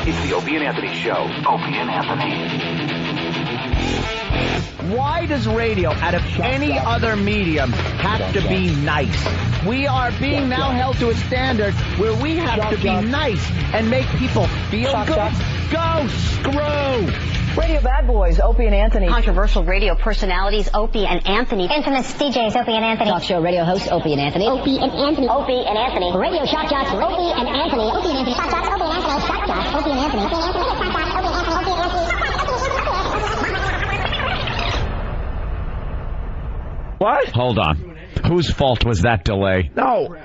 It's the Opie and Anthony Show. Opie and Anthony. Why does radio, out of any other medium, have to be nice? We are being now held to a standard where we have to be nice and make people feel good. Go screw! Radio bad boys, Opie and Anthony. Controversial radio personalities, Opie and Anthony. Infamous DJs, Opie and Anthony. Talk show radio hosts, Opie and Anthony. Opie and Anthony. Opie and Anthony. Radio shock jocks, Opie and Anthony. Opie and Anthony. Shock jocks, Opie and Anthony. Shock jocks, Opie and Anthony. Opie and Anthony. Shock jocks, Opie and Anthony. Opie and Anthony. What? Hold on. Whose fault was that delay? No.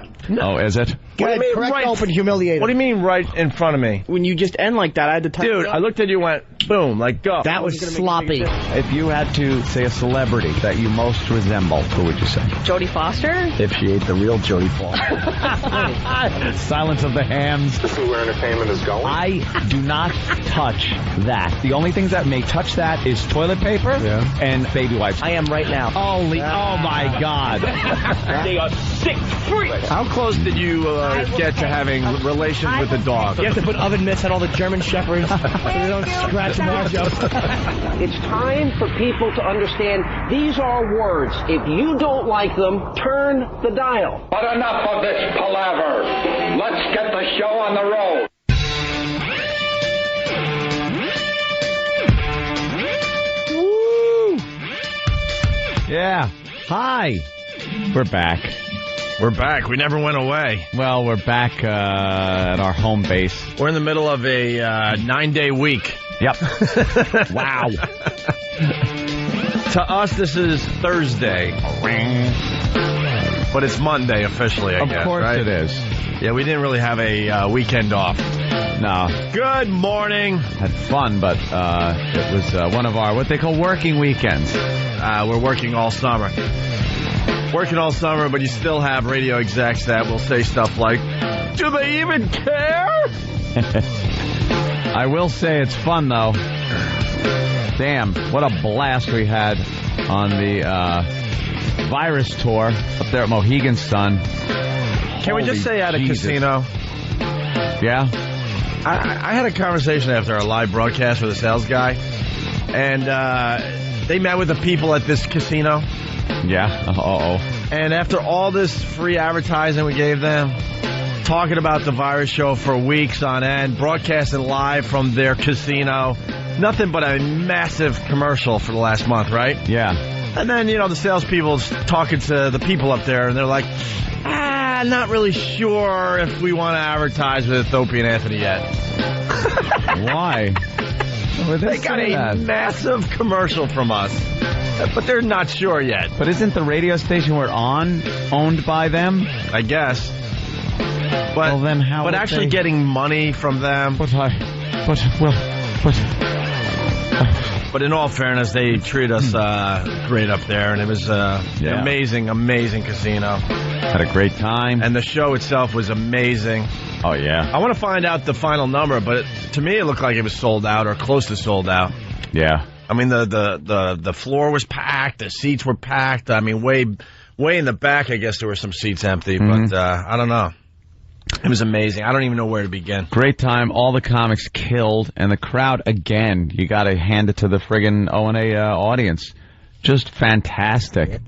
Oh, is it? What do you mean, correct, right? open, humiliated. What do you mean right in front of me? When you just end like that, I had to type Dude, it up. I looked at you and went, boom, like go. That was sloppy. If you had to say a celebrity that you most resemble, who would you say? Jodie Foster? If she ate the real Jodie Foster. Silence of the Hams. This is where entertainment is going. I do not touch that. The only things that may touch that is toilet paper and baby wipes. I am right now. Oh my God. They are sick freaks. How close did you get to having relations with the dog? You have to put oven mitts on all the German shepherds so they don't scratch Mojo. It's time for people to understand these are words. If you don't like them, turn the dial. But enough of this palaver. Let's get the show on the road. Woo! Yeah. Hi. We're back. We're back. We never went away. Well, we're back at our home base. We're in the middle of a 9-day week. Yep. Wow. To us, this is Thursday. But it's Monday officially, I guess. Of course right? it is. Yeah, we didn't really have a weekend off. No. Good morning. Had fun, but it was one of our, what they call working weekends. We're working all summer. Working all summer, but you still have radio execs that will say stuff like, do they even care? I will say it's fun, though. Damn, what a blast we had on the virus tour up there at Mohegan Sun. Can we just say at a casino? Yeah? I had a conversation after our live broadcast with a sales guy, and they met with the people at this casino. Yeah. Uh-oh. And after all this free advertising we gave them, talking about the virus show for weeks on end, broadcasting live from their casino, nothing but a massive commercial for the last month, right? Yeah. And then, the salespeople talking to the people up there, and they're like, not really sure if we want to advertise with Opie and Anthony yet. Why? They got a massive commercial from us, but they're not sure yet. But isn't the radio station we're on owned by them? I guess. But, well, then how but actually getting money from them. But in all fairness, they treat us great up there, and it was an amazing, amazing casino. Had a great time. And the show itself was amazing. Oh, yeah. I want to find out the final number, but to me it looked like it was sold out or close to sold out. Yeah. I mean, the floor was packed, the seats were packed. I mean, way in the back, I guess there were some seats empty, but I don't know. It was amazing. I don't even know where to begin. Great time. All the comics killed, and the crowd, again, you got to hand it to the friggin' O&A audience. Just fantastic.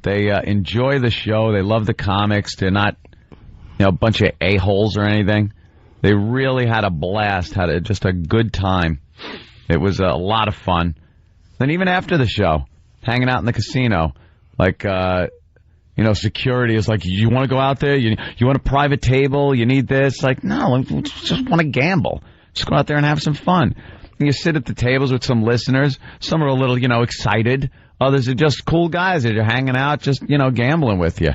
They enjoy the show. They love the comics. They're not, a bunch of a-holes or anything. They really had a blast, just a good time. It was a lot of fun. Then even after the show, hanging out in the casino, like, security is like, you want to go out there? You want a private table? You need this? Like, no, I just want to gamble. Just go out there and have some fun. And you sit at the tables with some listeners. Some are a little, excited. Others are just cool guys that are hanging out, just, gambling with you.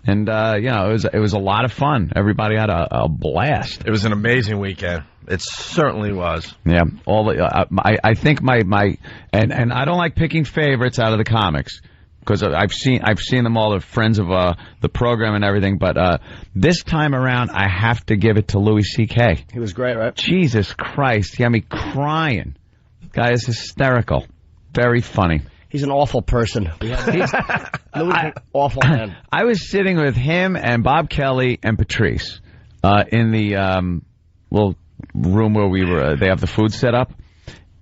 And, it was a lot of fun. Everybody had a blast. It was an amazing weekend. It certainly was. Yeah. I think and I don't like picking favorites out of the comics, because I've seen them all. They're friends of the program and everything. But this time around, I have to give it to Louis C.K. He was great, right? Jesus Christ, he had me crying. Guy is hysterical. Very funny. He's an awful person. Louis is an awful man. I was sitting with him and Bob Kelly and Patrice in the room where we were. They have the food set up,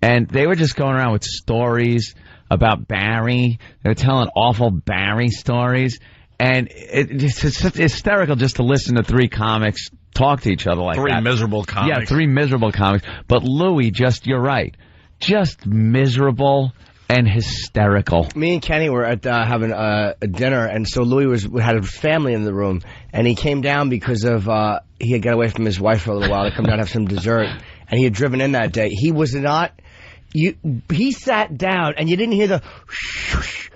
and they were just going around with stories about Barry. They were telling awful Barry stories, and it's hysterical just to listen to three comics talk to each other like that. Three miserable comics. Yeah, three miserable comics. But Louis, you're right, just miserable and hysterical. Me and Kenny were at having a dinner, and so Louis had his family in the room, and he came down because of he had got away from his wife for a little while to come down and have some dessert, and he had driven in that day. He was not. He sat down, and you didn't hear the.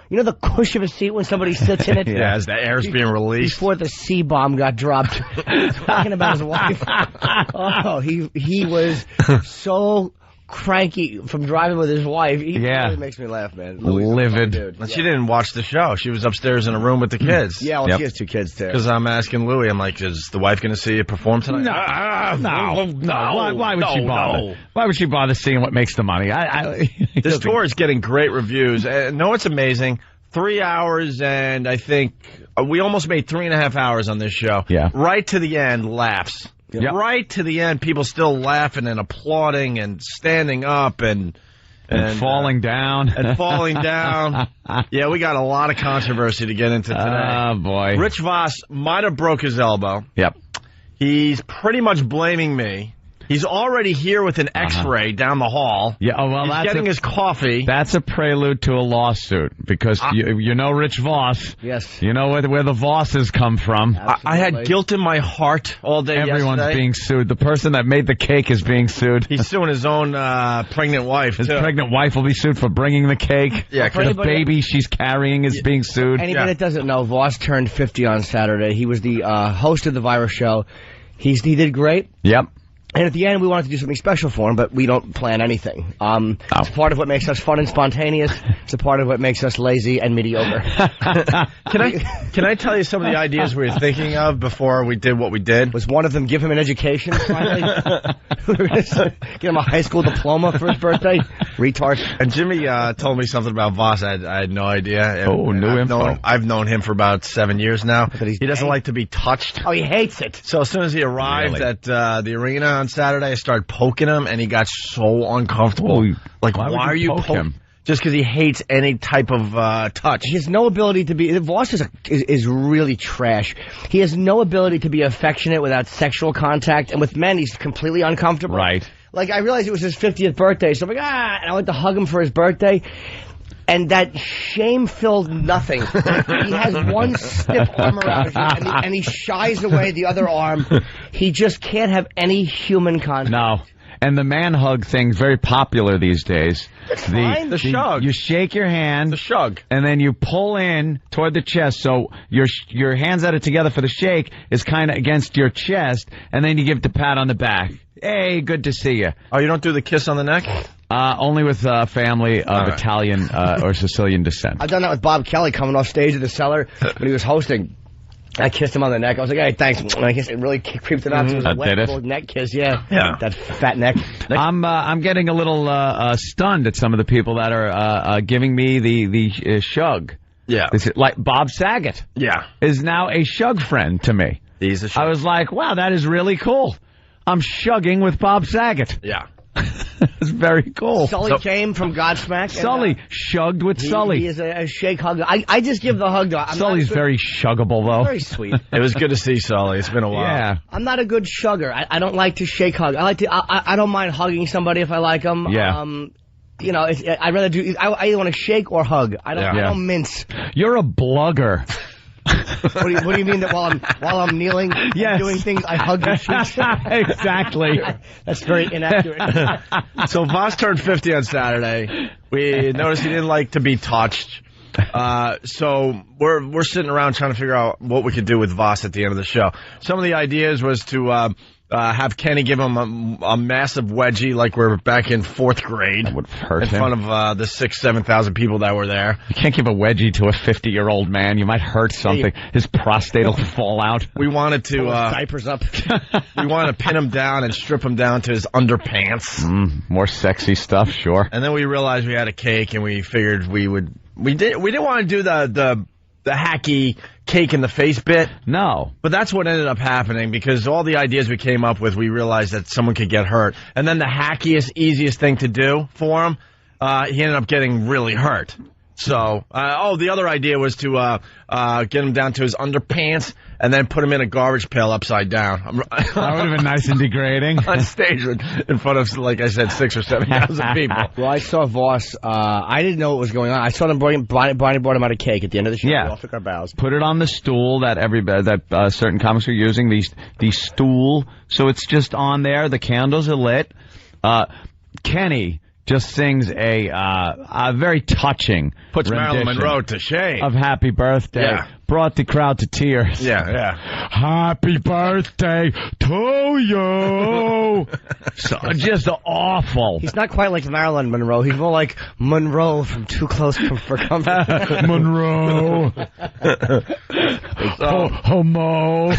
You know the cush of a seat when somebody sits in it? Yeah, as the air's being released. Before the C-bomb got dropped. Talking about his wife. Oh, he was so cranky from driving with his wife. He really makes me laugh, man. Livid. Dude. She didn't watch the show. She was upstairs in a room with the kids. Yeah, well, she has two kids, too. Because I'm asking Louis, I'm like, is the wife going to see you perform tonight? No. Why would she bother? No. Why would she bother seeing what makes the money? This tour is getting great reviews. No, it's amazing. 3 hours, and I think we almost made 3.5 hours on this show. Yeah. Right to the end, laughs. Yep. Right to the end, people still laughing and applauding and standing up and falling down. And falling down. Yeah, we got a lot of controversy to get into today. Oh, boy. Rich Voss might have broke his elbow. Yep. He's pretty much blaming me. He's already here with an X-ray down the hall. Yeah, oh, well, he's getting his coffee. That's a prelude to a lawsuit because you know Rich Voss. Yes. You know where the Vosses come from. I had guilt in my heart all day Everyone's yesterday. being sued. The person that made the cake is being sued. He's suing his own pregnant wife. His pregnant wife will be sued for bringing the cake. Yeah, the baby she's carrying is being sued. Anybody that doesn't know, Voss turned 50 on Saturday. He was the host of the Virus Show. He did great. Yep. And at the end, we wanted to do something special for him, but we don't plan anything. It's part of what makes us fun and spontaneous. It's a part of what makes us lazy and mediocre. Can I tell you some of the ideas we were thinking of before we did what we did? Was one of them give him an education, finally? Get him a high school diploma for his birthday? Retard. And Jimmy told me something about Voss. I had no idea. New info. I've known him for about 7 years now. He doesn't like to be touched. Oh, he hates it. So as soon as he arrived at the arena on Saturday, I started poking him, and he got so uncomfortable. Like, why are you poking him? Just because he hates any type of touch. He has no ability to be... Voss is really trash. He has no ability to be affectionate without sexual contact, and with men, he's completely uncomfortable. Right. Like, I realized it was his 50th birthday, so I'm like, and I went to hug him for his birthday. And that shame-filled nothing. He has one stiff arm around you, and he shies away the other arm. He just can't have any human contact. No. And the man hug thing's very popular these days. It's fine. The shug. You shake your hand. The shug. And then you pull in toward the chest. So your hands that are together for the shake is kind of against your chest. And then you give the pat on the back. Hey, good to see you. Oh, you don't do the kiss on the neck? Only with family of Italian or Sicilian descent. I've done that with Bob Kelly coming off stage at the Cellar when he was hosting. I kissed him on the neck. I was like, hey, thanks. And I guess it really creeped it out. It was a wet, cold neck kiss, yeah. That fat neck. I'm getting a little stunned at some of the people that are giving me the shug. Yeah. Like Bob Saget. Yeah. Is now a shug friend to me. He's a shug. I was like, wow, that is really cool. I'm shugging with Bob Saget. Yeah. It's very cool. Sully came from Godsmack. Sully shugged with Sully. He is a shake hug. I just give the hug to Sully's very shuggable, though. Very sweet. It was good to see Sully. It's been a while. Yeah. I'm not a good shugger. I don't like to shake hug. I don't mind hugging somebody if I like them. Yeah. You know, I'd rather do. I either want to shake or hug. I don't mince. You're a blugger. What do you mean that while I'm kneeling and doing things, I hug your cheeks? Exactly. That's very inaccurate. So Voss turned 50 on Saturday. We noticed he didn't like to be touched. So we're sitting around trying to figure out what we could do with Voss at the end of the show. Some of the ideas was to have Kenny give him a massive wedgie like we're back in 4th grade. That would hurt in him. front of the 7,000 people that were there. You can't give a wedgie to a 50-year-old man. You might hurt something. His prostate will fall out. We wanted to diapers up. We wanted to pin him down and strip him down to his underpants. More sexy stuff, sure. And then we realized we had a cake, and we figured we didn't want to do the hacky cake in the face bit. No. But that's what ended up happening because all the ideas we came up with, we realized that someone could get hurt. And then the hackiest, easiest thing to do for him, he ended up getting really hurt. So, the other idea was to get him down to his underpants and then put him in a garbage pail upside down. That would have been nice and degrading. On stage in front of, like I said, 6,000 or 7,000 people. Well, I saw Voss. I didn't know what was going on. I saw them Bonnie brought him out a cake at the end of the show. Yeah. We all took our bows. Put it on the stool that certain comics are using, the stool. So it's just on there. The candles are lit. Kenny just sings a very touching Puts Marilyn rendition Monroe to shame. of Happy Birthday. Yeah. Brought the crowd to tears. Yeah. Happy birthday to you. So, just awful. He's not quite like Marilyn Monroe. He's more like Monroe from Too Close for Comfort. Monroe. Homo.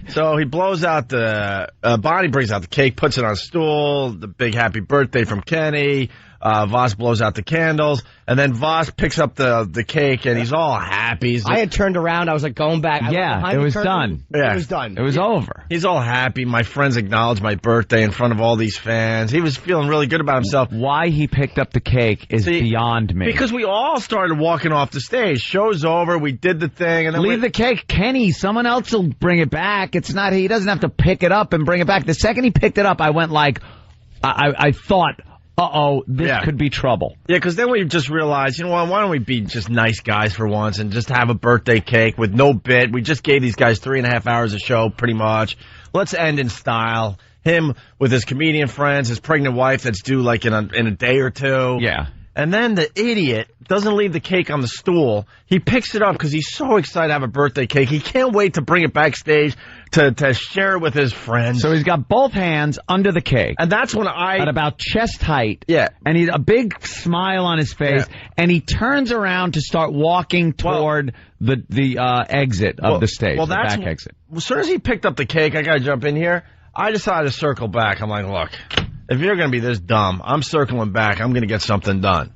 So he blows out Bonnie brings out the cake, puts it on a stool, the big happy birthday from Kenny. Voss blows out the candles, and then Voss picks up the cake, and he's all happy. I had turned around. I was like going back. It was done. Yeah. It was done. It was over. He's all happy. My friends acknowledged my birthday in front of all these fans. He was feeling really good about himself. Why he picked up the cake is beyond me. Because we all started walking off the stage. Show's over. We did the thing. And then Leave the cake. Kenny, someone else will bring it back. It's not, he doesn't have to pick it up and bring it back. The second he picked it up, I went like, I thought, this could be trouble. Yeah, because then we just realized, you know what, why don't we be just nice guys for once and just have a birthday cake with no bit. We just gave these guys 3.5 hours of show, pretty much. Let's end in style. Him with his comedian friends, his pregnant wife that's due like in a day or two. Yeah. And then the idiot doesn't leave the cake on the stool. He picks it up because he's so excited to have a birthday cake. He can't wait to bring it backstage to share it with his friends. So he's got both hands under the cake. And that's when at about chest height. Yeah. And he's a big smile on his face. Yeah. And he turns around to start walking toward the exit of the stage, the back exit. As soon as he picked up the cake, I got to jump in here. I decided to circle back. I'm like, look, if you're going to be this dumb, I'm circling back. I'm going to get something done.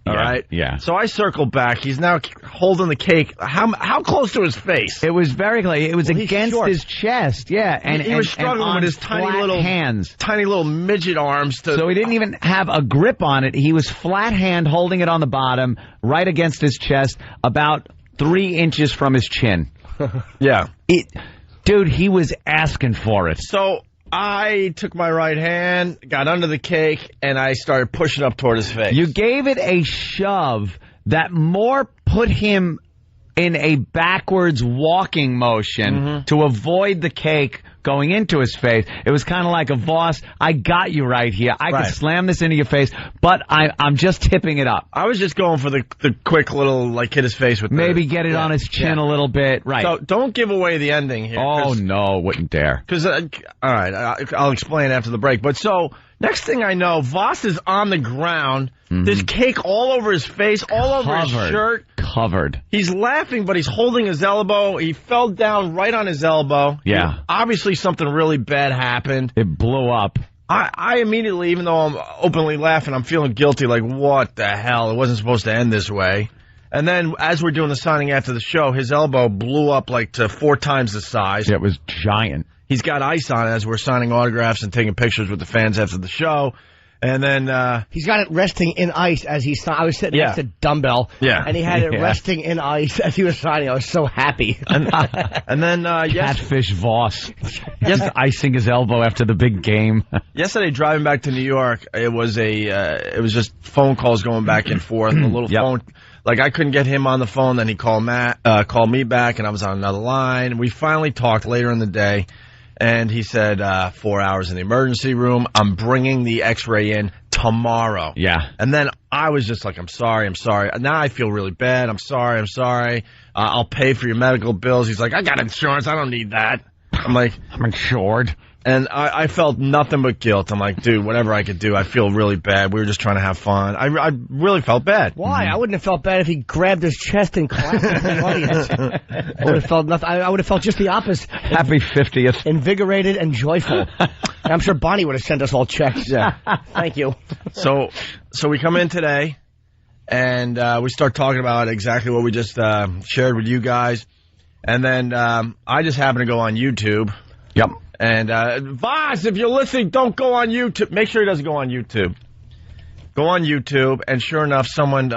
All right? Yeah. So I circled back. He's now holding the cake. How close to his face? It was very close. It was against his chest. Yeah. And he was struggling with his tiny little hands. Tiny little midget arms. So he didn't even have a grip on it. He was flat hand holding it on the bottom, right against his chest, about 3 inches from his chin. Yeah. Dude, he was asking for it. So I took my right hand, got under the cake, and I started pushing up toward his face. You gave it a shove that more put him in a backwards walking motion to avoid the cake going into his face. It was kind of like a Voss, I got you right here. I could slam this into your face, but I'm just tipping it up. I was just going for the quick little, like, hit his face with maybe get it on his chin a little bit. Right. So don't give away the ending here. Oh, no, wouldn't dare. Because, all right, I'll explain after the break. But so, next thing I know, Voss is on the ground. There's cake all over his face, all over his shirt. Covered. He's laughing, but he's holding his elbow. He fell down right on his elbow. Yeah. Obviously, something really bad happened. It blew up. I immediately, even though I'm openly laughing, I'm feeling guilty, like, what the hell? It wasn't supposed to end this way. And then, as we're doing the signing after the show, his elbow blew up, like, to 4 times the size. Yeah, it was giant. He's got ice on it as we're signing autographs and taking pictures with the fans after the show. And then he's got it resting in ice as he's I was sitting next to dumbbell. Yeah. And he had it resting in ice as he was signing. I was so happy. And then Catfish Voss. Just icing his elbow after the big game. Yesterday, driving back to New York, it was just phone calls going back and forth. A little phone, like I couldn't get him on the phone. Then he called me back, and I was on another line. We finally talked later in the day. And he said, 4 hours in the emergency room. I'm bringing the x-ray in tomorrow. Yeah. And then I was just like, I'm sorry. Now I feel really bad. I'm sorry. I'll pay for your medical bills. He's like, I got insurance. I don't need that. I'm like, I'm insured. And I felt nothing but guilt. I'm like, dude, whatever I could do, I feel really bad. We were just trying to have fun. I really felt bad. Why? I wouldn't have felt bad if he grabbed his chest and clapped the audience. I would have felt nothing. I would have felt just the opposite. Happy 50th. Invigorated and joyful. And I'm sure Bonnie would have sent us all checks. Yeah. Thank you. So we come in today, And we start talking about exactly what we just shared with you guys. And then I just happened to go on YouTube. Yep. And Voss, if you're listening, don't go on YouTube. Make sure he doesn't go on YouTube. Go on YouTube, and sure enough, someone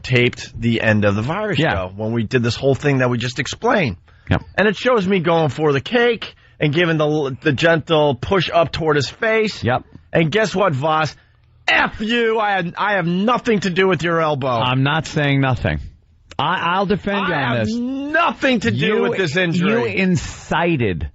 taped the end of the virus show when we did this whole thing that we just explained. Yep. And it shows me going for the cake and giving the gentle push up toward his face. Yep. And guess what, Voss? F you! I have nothing to do with your elbow. I'm not saying nothing. I'll defend you on this. I have nothing to do with this injury. You incited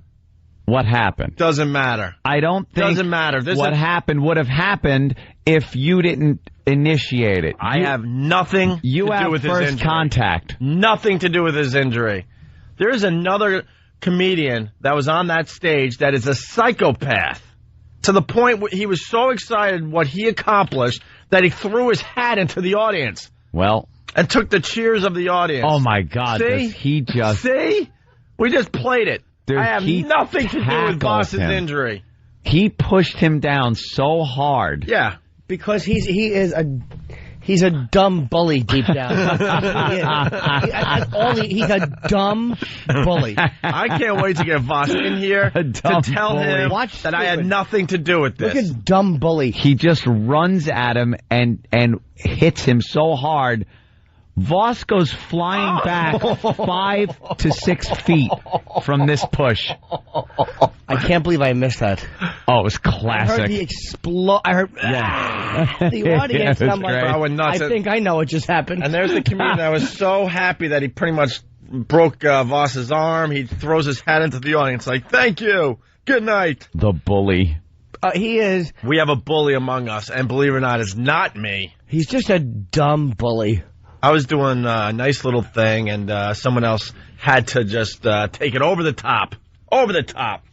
what happened. Doesn't matter. I don't think doesn't matter. What happened would have happened if you didn't initiate it. I have nothing to do with his injury. First contact. Nothing to do with his injury. There is another comedian that was on that stage that is a psychopath to the point where he was so excited what he accomplished that he threw his hat into the audience. Well. And took the cheers of the audience. Oh, my God. See? See? We just played it. I have nothing to do with Voss's injury. He pushed him down so hard. Yeah. Because he's a dumb bully deep down. He's a dumb bully. I can't wait to get Voss in here to tell him that I had nothing to do with this. Look at dumb bully. He just runs at him and hits him so hard. Voss goes flying back 5 to 6 feet from this push. I can't believe I missed that. Oh, it was classic. I heard the explode. I heard the audience. And I'm like, I think I know what just happened. And there's the comedian that was so happy that he pretty much broke Voss's arm. He throws his hat into the audience like, thank you. Good night. The bully. He is. We have a bully among us, and believe it or not, it's not me. He's just a dumb bully. I was doing a nice little thing, and someone else had to just take it over the top. Over the top.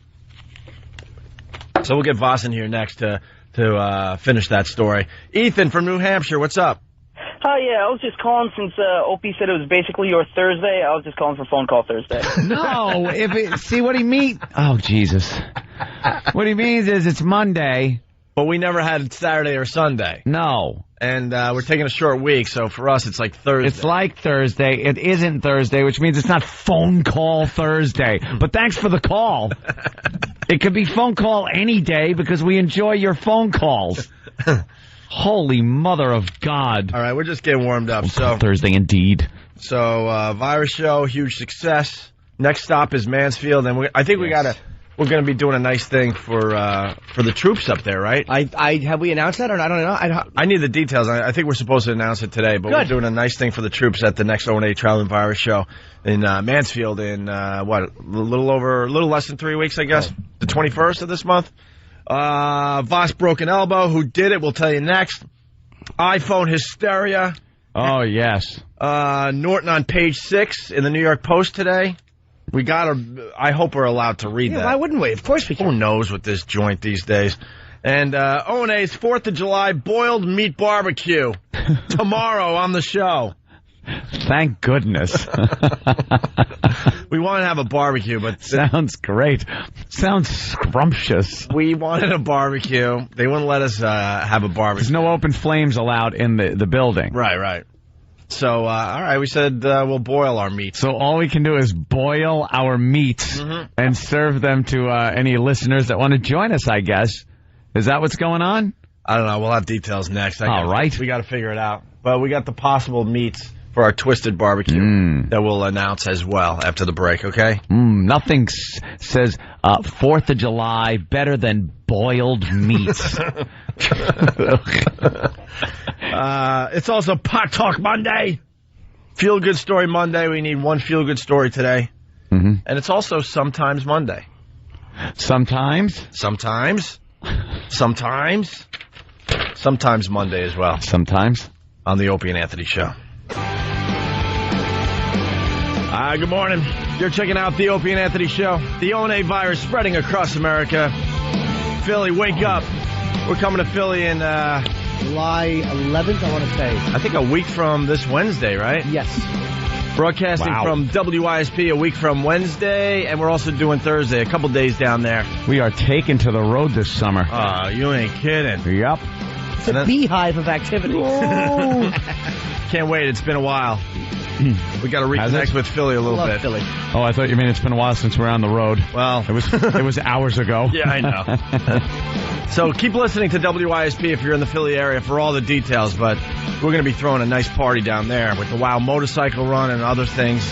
So we'll get Voss in here next to finish that story. Ethan from New Hampshire, what's up? Hi, I was just calling since Opie said it was basically your Thursday. I was just calling for phone call Thursday. No, see what he means? Oh, Jesus. What he means is it's Monday. But we never had Saturday or Sunday. No. And we're taking a short week, so for us it's like Thursday. It's like Thursday. It isn't Thursday, which means it's not phone call Thursday. But thanks for the call. It could be phone call any day because we enjoy your phone calls. Holy mother of God. All right, we're just getting warmed up. So Thursday indeed. So virus show, huge success. Next stop is Mansfield, and I think we're going to be doing a nice thing for the troops up there, right? Have we announced that or not? I don't know. I need the details. I think we're supposed to announce it today, but we're doing a nice thing for the troops at the next O&A Traveling Virus Show in Mansfield in a little less than 3 weeks, I guess. The 21st of this month. Voss broken elbow. Who did it? We'll tell you next. iPhone hysteria. Oh yes. Norton on page 6 in the New York Post today. We I hope we're allowed to read that. Why wouldn't we? Of course we can. Who knows with this joint these days? And O&A's 4th of July boiled meat barbecue tomorrow on the show. Thank goodness. We want to have a barbecue, but... Sounds great. Sounds scrumptious. We wanted a barbecue. They wouldn't let us have a barbecue. There's no open flames allowed in the building. Right. So, all right, we said we'll boil our meat. So all we can do is boil our meats and serve them to any listeners that want to join us, I guess. Is that what's going on? I don't know. We'll have details next. All right. We got to figure it out. But we got the possible meats for our twisted barbecue that we'll announce as well after the break, okay? Nothing says 4th of July better than boiled meats. It's also Pot Talk Monday. Feel Good Story Monday. We need one Feel Good Story today. And it's also Sometimes Monday. Sometimes Monday as well. Sometimes. On the Opie and Anthony Show. Good morning. You're checking out the Opie and Anthony Show. The O&A virus spreading across America. Philly, wake up. We're coming to Philly in... July 11th, I want to say. I think a week from this Wednesday, right? Yes. Broadcasting from WISP a week from Wednesday, and we're also doing Thursday, a couple days down there. We are taken to the road this summer. You ain't kidding. Yep. It's a beehive of activity. Can't wait. It's been a while. We got to reconnect with Philly a little bit. Philly. Oh, I thought you meant it's been a while since we're on the road. Well, it was hours ago. Yeah, I know. So keep listening to WISP if you're in the Philly area for all the details, but we're going to be throwing a nice party down there with the Wow Motorcycle Run and other things.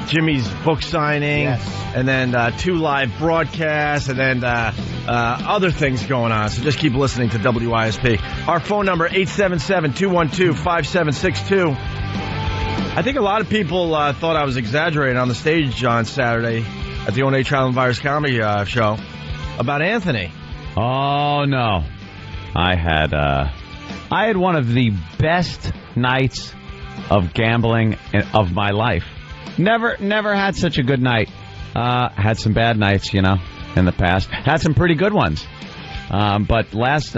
Jimmy's book signing, and then 2 live broadcasts, and then other things going on. So just keep listening to WISP. Our phone number, 877-212-5762. I think a lot of people thought I was exaggerating on the stage on Saturday at the O&A Trial and Virus Comedy Show about Anthony. Oh, no. I had one of the best nights of gambling of my life. Never had such a good night. Had some bad nights, in the past. Had some pretty good ones. But what was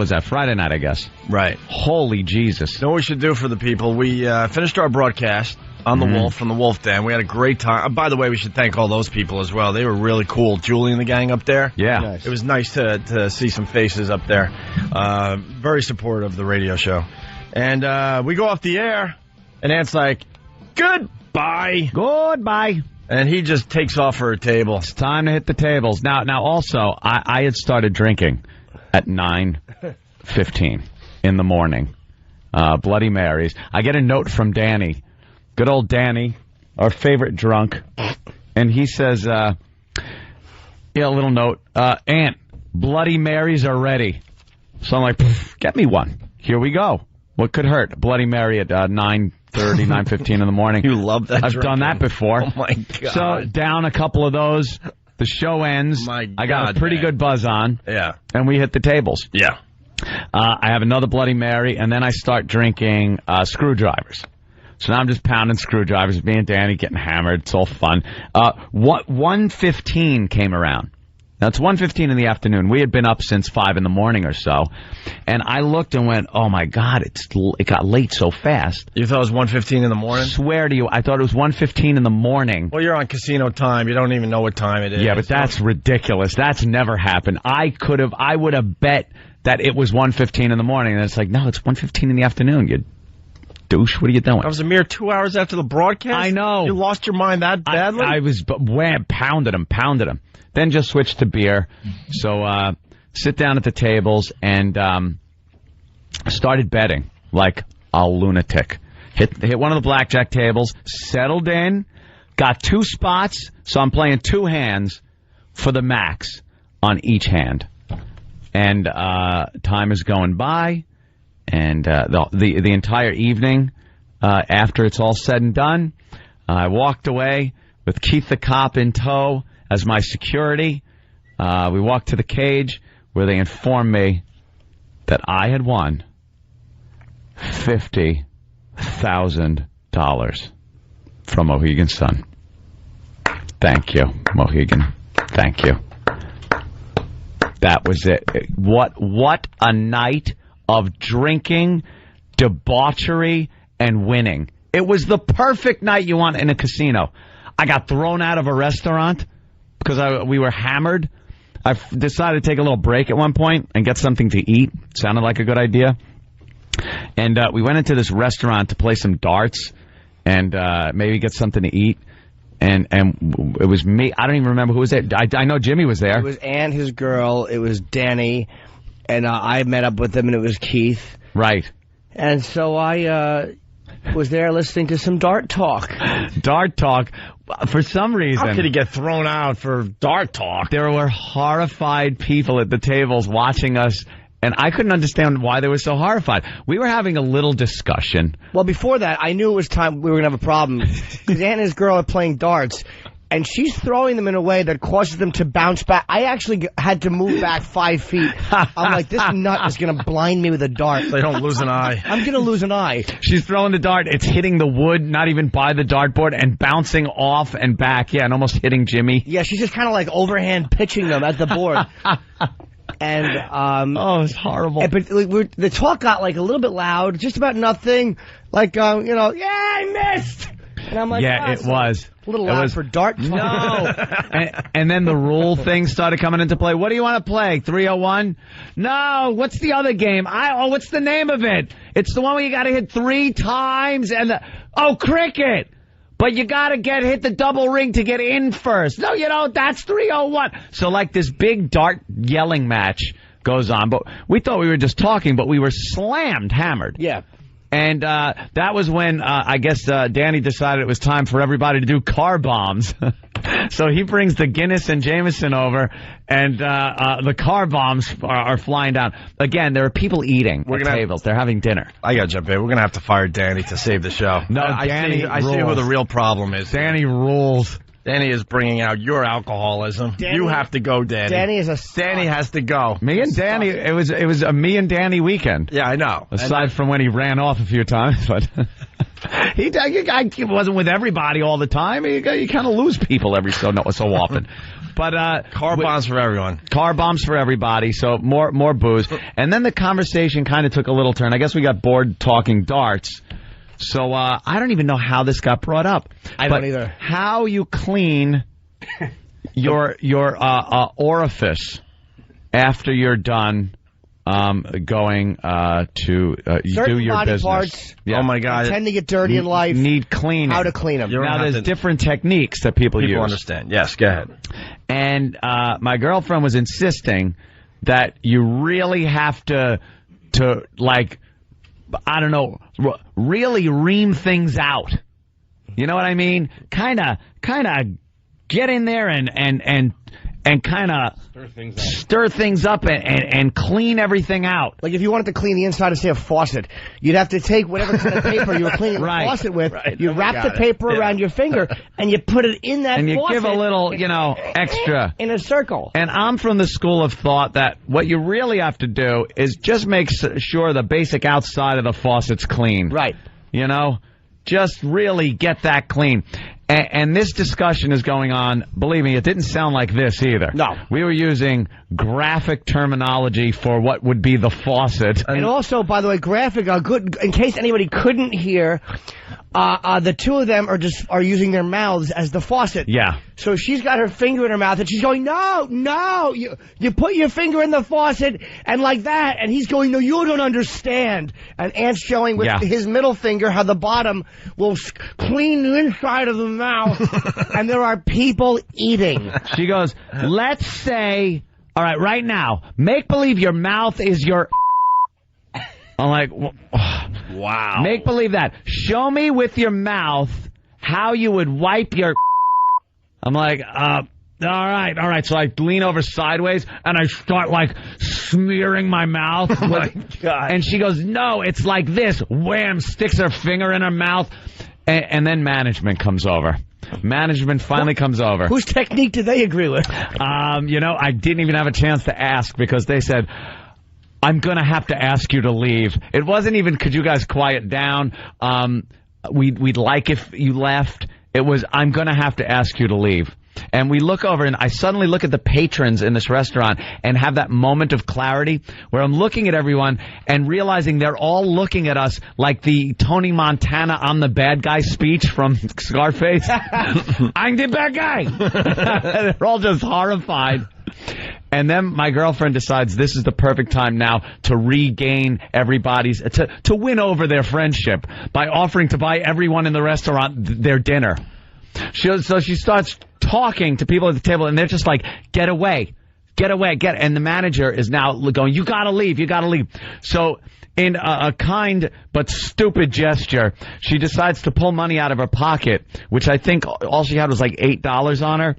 that? Friday night, I guess. Right. Holy Jesus. You know what we should do for the people? We finished our broadcast on the Wolf from the Wolf Den. We had a great time. By the way, we should thank all those people as well. They were really cool. Julie and the gang up there. Yeah. Nice. It was nice to see some faces up there. Very supportive of the radio show. And we go off the air, and Ant's like, goodbye. Goodbye. And he just takes off for a table. It's time to hit the tables. Now also, I had started drinking at 9:15 in the morning. Bloody Marys. I get a note from Danny. Good old Danny, our favorite drunk. And he says, a little note, Ant, Bloody Marys are ready. So I'm like, get me one. Here we go. What could hurt? Bloody Mary at 9:30, 9:15 in the morning. You love that. I've done that before. Oh, my God. So down a couple of those. The show ends. My God, I got a pretty good buzz on. Yeah. And we hit the tables. Yeah. I have another Bloody Mary, and then I start drinking screwdrivers. So now I'm just pounding screwdrivers. Me and Danny getting hammered. It's all fun. 1:15 came around. Now, it's 1:15 in the afternoon. We had been up since 5 in the morning or so. And I looked and went, oh, my God, it got late so fast. You thought it was 1:15 in the morning? I swear to you, I thought it was 1:15 in the morning. Well, you're on casino time. You don't even know what time it is. Yeah, but that's ridiculous. That's never happened. I would have bet that it was 1:15 in the morning. And it's like, no, it's 1:15 in the afternoon, you douche. What are you doing? That was a mere 2 hours after the broadcast? I know. You lost your mind that badly? I was pounded him. Then just switched to beer. So sit down at the tables and started betting like a lunatic. Hit one of the blackjack tables, settled in, got 2 spots, so I'm playing 2 hands for the max on each hand. And time is going by, and the entire evening, after it's all said and done, I walked away with Keith the cop in tow as my security. We walked to the cage where they informed me that I had won $50,000 from Mohegan's Son. Thank you, Mohegan. Thank you. That was it. What a night of drinking, debauchery, and winning. It was the perfect night you want in a casino. I got thrown out of a restaurant because we were hammered. I decided to take a little break at one point and get something to eat. Sounded like a good idea. And we went into this restaurant to play some darts and maybe get something to eat. And it was me. I don't even remember who was there. I know Jimmy was there. It was Ann, his girl. It was Danny. And I met up with him, and it was Keith. Right. And so I was there listening to some dart talk. Dart talk. For some reason. How could he get thrown out for dart talk? There were horrified people at the tables watching us, and I couldn't understand why they were so horrified. We were having a little discussion. Well, before that, I knew it was time we were going to have a problem. Because Ann and his girl are playing darts, and she's throwing them in a way that causes them to bounce back. I actually had to move back 5 feet. I'm like, this nut is going to blind me with a dart. They don't lose an eye. I'm going to lose an eye. She's throwing the dart. It's hitting the wood, not even by the dartboard, and bouncing off and back. Yeah, and almost hitting Jimmy. Yeah, she's just kind of like overhand pitching them at the board. And oh, it's horrible. But the talk got like a little bit loud, just about nothing. Like, yeah, I missed. And I'm like, yeah, it was. A little loud for dart. No. and then the rule thing started coming into play. What do you want to play? 301? No. What's the other game? What's the name of it? It's the one where you got to hit 3 times cricket. But you got to hit the double ring to get in first. No, that's 301. So like this big dart yelling match goes on. But we thought we were just talking, but we were hammered. Yeah. And that was when, I guess, Danny decided it was time for everybody to do car bombs. So he brings the Guinness and Jameson over, and the car bombs are flying down. Again, there are people eating at tables. They're having dinner. I got to jump in. We're going to have to fire Danny to save the show. No, Danny I see who the real problem is. Danny rules. Danny is bringing out your alcoholism. You have to go, Danny. Danny has to go. Me and Danny, it was a me and Danny weekend. Yeah, I know. Aside from when he ran off a few times, but he wasn't with everybody all the time. You kind of lose people every so often. But car bombs for everyone. Car bombs for everybody. So more booze, and then the conversation kind of took a little turn. I guess we got bored talking darts. So I don't even know how this got brought up. I don't either. How you clean your orifice after you're done going to do your body business. Parts, yeah. Oh my God! Tend to get dirty in life. Need cleaning. How to clean them? Now there's different techniques that people use. Understand? Yes, go ahead. And my girlfriend was insisting that you really have to like, I don't know, really ream things out. You know what I mean? Kind of get in there and kind of stir things up and clean everything out. Like if you wanted to clean the inside of, say, a faucet, you'd have to take whatever kind of paper you were cleaning the faucet with, you wrap the paper around your finger, and you put it in that and you faucet. Give a little, extra. In a circle. And I'm from the school of thought that what you really have to do is just make sure the basic outside of the faucet's clean. Right. Just really get that clean. And this discussion is going on. Believe me, it didn't sound like this either. No. We were using graphic terminology for what would be the faucet. And also, by the way, graphic, good, in case anybody couldn't hear, the two of them are using their mouths as the faucet. Yeah. So she's got her finger in her mouth, and she's going, no, you put your finger in the faucet, and like that, and he's going, no, you don't understand. And Ant's showing with his middle finger how the bottom will clean the inside of the mouth, and there are people eating. She goes, let's say, all right, right now, make believe your mouth is your... I'm like, wow. Make believe that. Show me with your mouth how you would wipe your... I'm like, all right. So I lean over sideways and I start like smearing my mouth. Oh my God. And she goes, no, it's like this. Wham, sticks her finger in her mouth. And then management comes over. Management finally comes over. Whose technique did they agree with? I didn't even have a chance to ask because they said, I'm going to have to ask you to leave. It wasn't even, could you guys quiet down? We'd like if you left. It was, I'm going to have to ask you to leave. And we look over, and I suddenly look at the patrons in this restaurant and have that moment of clarity where I'm looking at everyone and realizing they're all looking at us like the Tony Montana I'm the bad guy speech from Scarface. I'm the bad guy. They're all just horrified. And then my girlfriend decides this is the perfect time now to regain everybody's, to win over their friendship by offering to buy everyone in the restaurant their dinner. So she starts talking to people at the table, and they're just like, get away. And the manager is now going, you gotta leave. So in a kind but stupid gesture, she decides to pull money out of her pocket, which I think all she had was like $8 on her,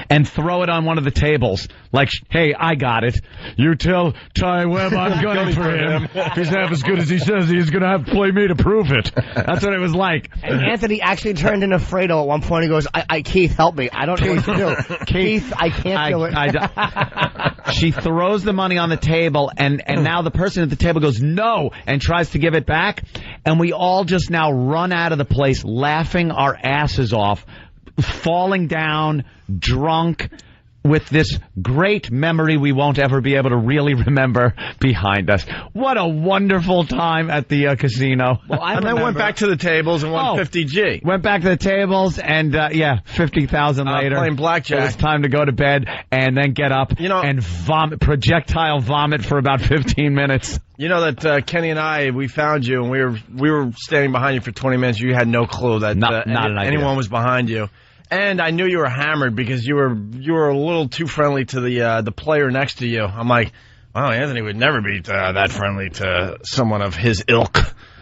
and throw it on one of the tables. Like, hey, I got it. You tell Ty Webb I'm gunning for him. If he's half as good as he says he is, going to have to play me to prove it. That's what it was like. And Anthony actually turned into Fredo at one point. He goes, Keith, help me. I don't know what to do. Keith, I can't do it. She throws the money on the table, and now the person at the table goes, no, and tries to give it back. And we all just now run out of the place laughing our asses off, falling down, drunk, with this great memory we won't ever be able to really remember behind us. What a wonderful time at the casino. Well, and then went back to the tables and won 50G. Went back to the tables and, 50,000 later. Playing blackjack. It was time to go to bed and then get up and projectile vomit for about 15 minutes. You know that Kenny and I, we found you and we were standing behind you for 20 minutes. You had no clue that anyone was behind you. And I knew you were hammered because you were a little too friendly to the player next to you. I'm like, wow, Anthony would never be that friendly to someone of his ilk.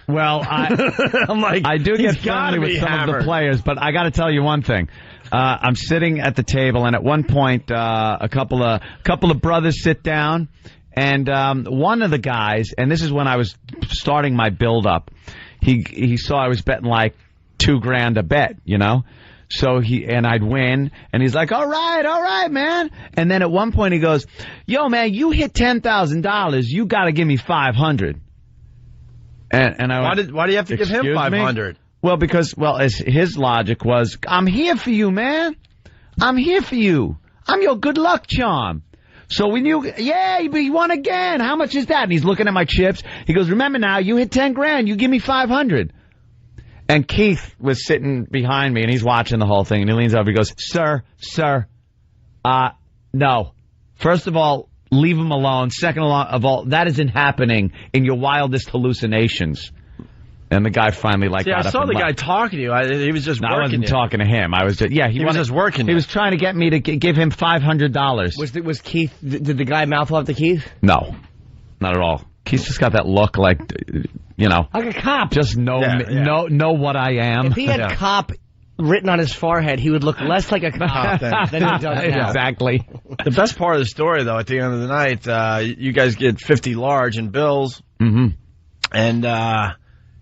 Well, I'm like, I do get friendly with some of the players, but I got to tell you one thing. I'm sitting at the table, and at one point, a couple of brothers sit down, and one of the guys, and this is when I was starting my build up. He saw I was betting like $2,000 a bet, you know. So I'd win, and he's like, all right, man. And then at one point he goes, yo, man, you hit $10,000. You got to give me $500. And I went, why do you have to give him $500? Well, because his logic was, I'm here for you, man. I'm here for you. I'm your good luck charm. So when but you won again. How much is that? And he's looking at my chips. He goes, remember now, you hit $10,000. You give me $500. And Keith was sitting behind me, and he's watching the whole thing, and he leans over, he goes, Sir, no. First of all, leave him alone. Second of all, that isn't happening in your wildest hallucinations. And the guy finally got up. I saw the guy talking to you. He was just working I wasn't talking to him. I was just, he was just working. He was trying to get me to give him $500. Was Keith, did the guy mouth off to Keith? No, not at all. Keith's just got that look like, like a cop. Just know what I am. If he had cop written on his forehead, he would look less like a cop than he does now. Exactly. The best part of the story, though, at the end of the night, you guys get 50 large in bills. Mm-hmm.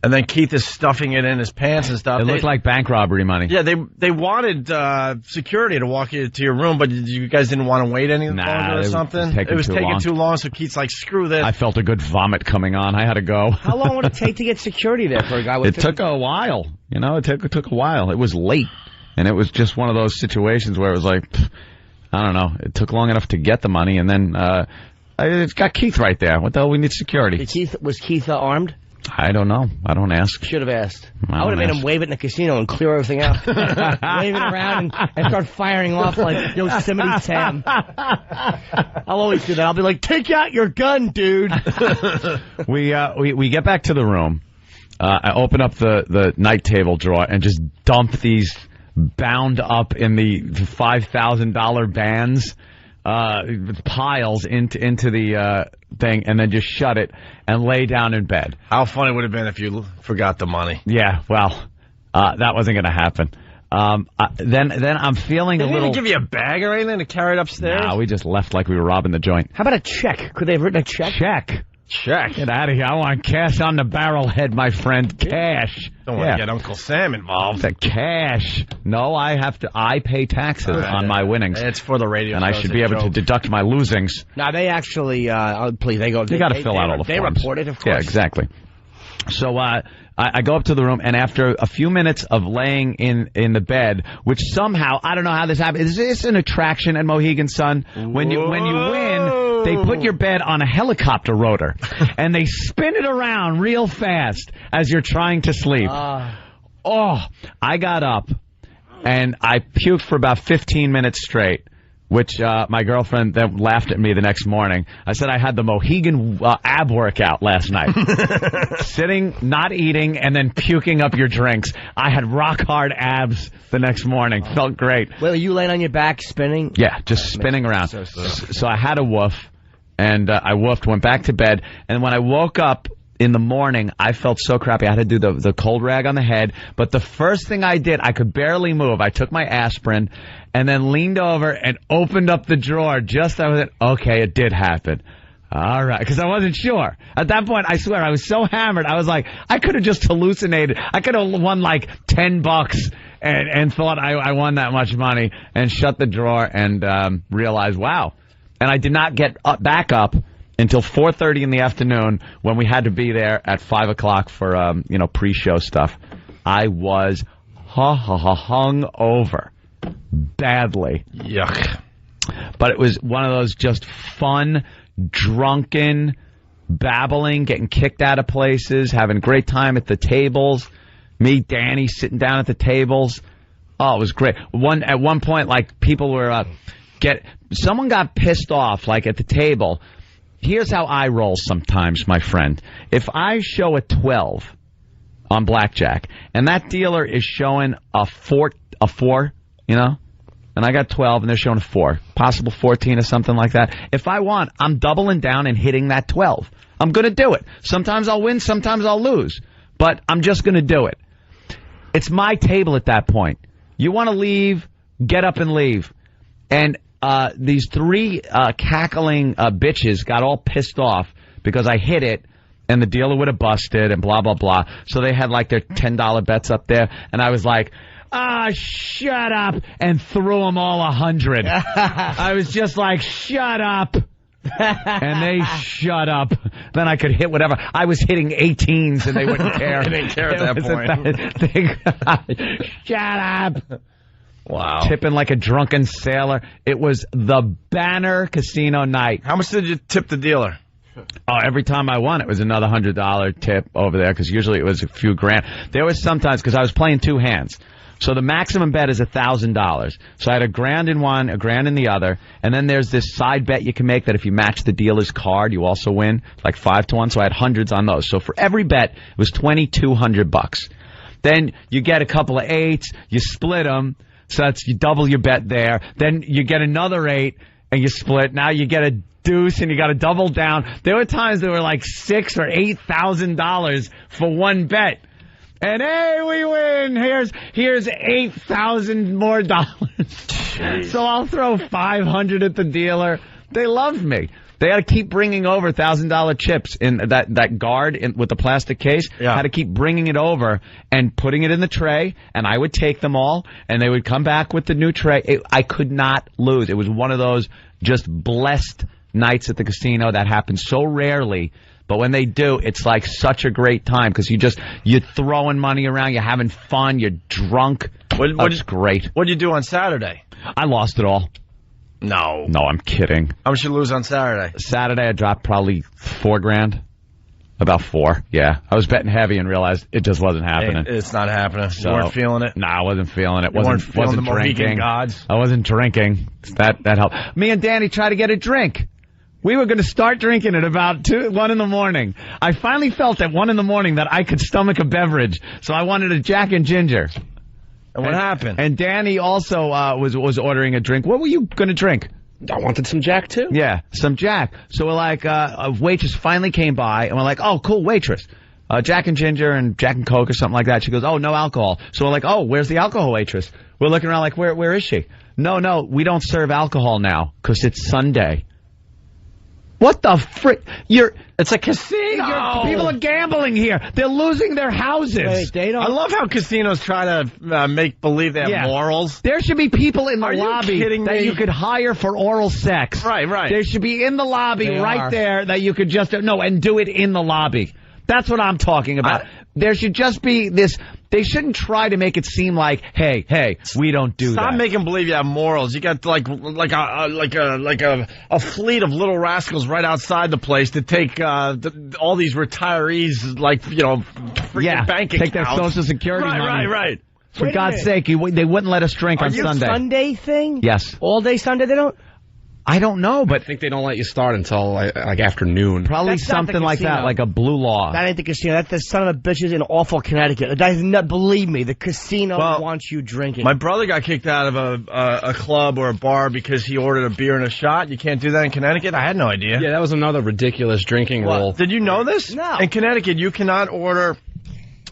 And then Keith is stuffing it in his pants and stuff. It looked like bank robbery money. Yeah, they wanted security to walk you to your room, but you guys didn't want to wait any longer or something? It was taking too long, so Keith's like, screw this. I felt a good vomit coming on. I had to go. How long would it take to get security there for a guy with It took a while. It took a while. It was late, and it was just one of those situations where it was like, I don't know. It took long enough to get the money, and then it's got Keith right there. What the hell? We need security. Was Keith armed? I don't know. I don't ask. Should have asked. I would have made him wave it in the casino and clear everything out. Wave it around and start firing off like Yosemite Sam. I'll always do that. I'll be like, take out your gun, dude. We get back to the room. I open up the night table drawer and just dump these bound up in the $5,000 bands. Piles into the thing, and then just shut it and lay down in bed. How funny would it have been if you forgot the money? Yeah, well, that wasn't going to happen. Then I'm feeling a little. They didn't give you a bag or anything to carry it upstairs? No, we just left like we were robbing the joint. How about a check? Could they have written a check? Check. Get out of here. I want cash on the barrelhead, my friend. Cash. Don't want to get Uncle Sam involved. The cash. No, I pay taxes on my winnings. It's for the radio. And I should be able to deduct my losings. Now, they actually, please, they go. You got to fill out all the forms. They report it, of course. Yeah, exactly. So, I go up to the room, and after a few minutes of laying in the bed, which somehow, I don't know how this happened. Is this an attraction at Mohegan Sun? When you win, they put your bed on a helicopter rotor, and they spin it around real fast as you're trying to sleep. I got up, and I puked for about 15 minutes straight, which my girlfriend then laughed at me the next morning. I said I had the Mohegan ab workout last night. Sitting, not eating, and then puking up your drinks. I had rock-hard abs the next morning. Felt great. Well, you laying on your back spinning? Yeah, just spinning around. So I had a woof, and I woofed, went back to bed, and when I woke up in the morning, I felt so crappy. I had to do the cold rag on the head. But the first thing I did, I could barely move. I took my aspirin and then leaned over and opened up the drawer just as okay, it did happen. All right, because I wasn't sure. At that point, I swear, I was so hammered. I was like, I could have just hallucinated. I could have won like $10 and thought I won that much money and shut the drawer and realized, wow. And I did not get back up until 4:30 in the afternoon when we had to be there at 5 o'clock for, pre-show stuff. I was hung over badly. Yuck. But it was one of those just fun, drunken, babbling, getting kicked out of places, having a great time at the tables. Me, Danny, sitting down at the tables. Oh, it was great. At one point, like, people were someone got pissed off, like, at the table. Here's how I roll sometimes, my friend. If I show a 12 on blackjack, and that dealer is showing a four, you know, and I got 12, and they're showing a 4, possible 14 or something like that. If I want, I'm doubling down and hitting that 12. I'm going to do it. Sometimes I'll win, sometimes I'll lose, but I'm just going to do it. It's my table at that point. You want to leave, get up and leave. And these 3 cackling bitches got all pissed off because I hit it, and the dealer would have busted and blah, blah, blah. So they had like their $10 bets up there, and I was like, shut up, and threw them all 100. I was just like, shut up. And they shut up. Then I could hit whatever. I was hitting 18s and they wouldn't care. They didn't care at that point. Shut up. Wow. Tipping like a drunken sailor. It was the banner casino night. How much did you tip the dealer? Oh, every time I won, it was another $100 tip over there, because usually it was a few grand. There was sometimes, because I was playing 2 hands. So the maximum bet is $1,000. So I had $1,000 in one, $1,000 in the other, and then there's this side bet you can make that if you match the dealer's card, you also win, like 5-1. So I had hundreds on those. So for every bet, it was $2,200. Then you get a couple of 8s, you split them, so that's you double your bet there. Then you get another 8 and you split. Now you get a deuce and you got to double down. There were times there were like $6,000 or $8,000 for one bet. And hey, we win. Here's $8,000 more dollars. So I'll throw $500 at the dealer. They love me. They had to keep bringing over $1,000 chips in that guard with the plastic case. Yeah. Had to keep bringing it over and putting it in the tray, and I would take them all, and they would come back with the new tray. I could not lose. It was one of those just blessed nights at the casino that happens so rarely. But when they do, it's like such a great time because you're throwing money around, you're having fun, you're drunk. It's great. What did you do on Saturday? I lost it all. No, I'm kidding. How much did you lose on Saturday? Saturday, I dropped probably $4,000. About 4, yeah. I was betting heavy and realized it just wasn't happening. It's not happening. So, you weren't feeling it? I wasn't feeling it. Wasn't the drinking. Gods. I wasn't drinking. That helped. Me and Danny tried to get a drink. We were going to start drinking at about 1 in the morning. I finally felt at 1 in the morning that I could stomach a beverage, so I wanted a Jack and Ginger. And what happened? And Danny also was ordering a drink. What were you going to drink? I wanted some Jack, too. Yeah, some Jack. So we're like, a waitress finally came by, and we're like, oh, cool, waitress. Jack and Ginger and Jack and Coke or something like that. She goes, oh, no alcohol. So we're like, oh, where's the alcohol waitress? We're looking around like, where is she? No, we don't serve alcohol now because it's Sunday. What the frick? It's a casino. People are gambling here. They're losing their houses. Wait, they don't. I love how casinos try to make believe they have morals. There should be people in the lobby that you could hire for oral sex. Right. They should be in the lobby there that you could just and do it in the lobby. That's what I'm talking about. There should just be this. They shouldn't try to make it seem like, hey, we don't do that. Stop making believe you have morals. You got like a fleet of little rascals right outside the place to take all these retirees, freaking bank accounts. Take their Social Security money. Right. For God's sake, they wouldn't let us drink on Sunday. Sunday thing? Yes. All day Sunday they don't? I don't know, but I think they don't let you start until like afternoon. Probably That's not the something like that, casino. like a blue law. That ain't the casino. That's the son of a bitches in awful Connecticut. That is not, believe me, the casino wants you drinking. My brother got kicked out of a club or a bar because he ordered a beer and a shot. You can't do that in Connecticut? I had no idea. Yeah, that was another ridiculous drinking rule. Did you know this? No. In Connecticut, you cannot order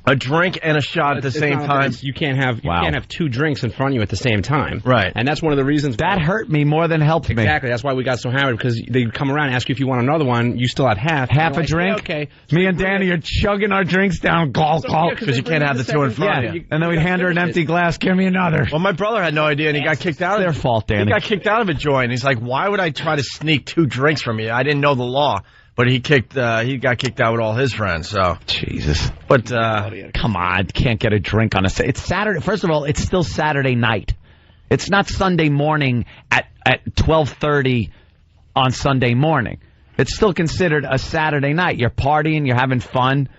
a drink and a shot at the same time. You can't have 2 drinks in front of you at the same time. Right. And that's one of the reasons. That hurt me more than helped me. Exactly. That's why we got so hammered, because they'd come around and ask you if you want another one. You still had half. Half a drink? Yeah, okay. Me and Danny are chugging our drinks down. Because you can't have the 2 in front of you. And then we'd hand her an empty glass. Give me another. Well, my brother had no idea, and he got kicked out of it. Their fault, Danny. He got kicked out of it, Joy, and he's like, why would I try to sneak 2 drinks from you? I didn't know the law. But he got kicked out with all his friends, so. Jesus. But, come on, can't get a drink on it's Saturday. First of all, it's still Saturday night. It's not Sunday morning at at 12:30 on Sunday morning. It's still considered a Saturday night. You're partying, you're having fun,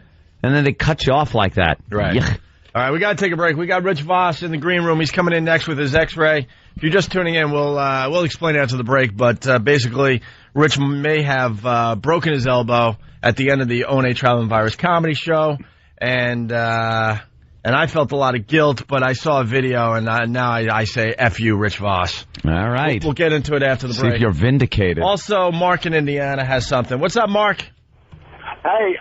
and then they cut you off like that. Right. Yuck. All right, we got to take a break. We got Rich Voss in the green room. He's coming in next with his X-ray. If you're just tuning in, we'll explain it after the break. But basically, Rich may have broken his elbow at the end of the O&A Traveling Virus comedy show, and I felt a lot of guilt. But I saw a video, and now I say F you, Rich Voss. All right. We'll get into it after the break. See if you're vindicated. Also, Mark in Indiana has something. What's up, Mark? Hey,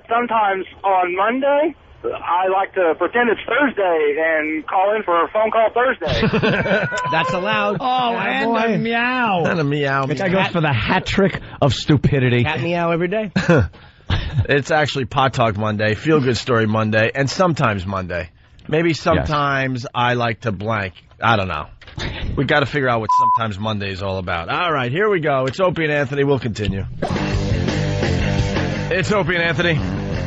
sometimes on Monday, I like to pretend it's Thursday and call in for a phone call Thursday. That's allowed. Oh, and a meow. And a meow. Which I go for the hat trick of stupidity. Cat meow every day. It's actually Pot Talk Monday, Feel Good Story Monday, and sometimes Monday. Maybe sometimes I like to blank. I don't know. We got to figure out what sometimes Monday is all about. All right, here we go. It's Opie and Anthony. We'll continue. It's Opie and Anthony.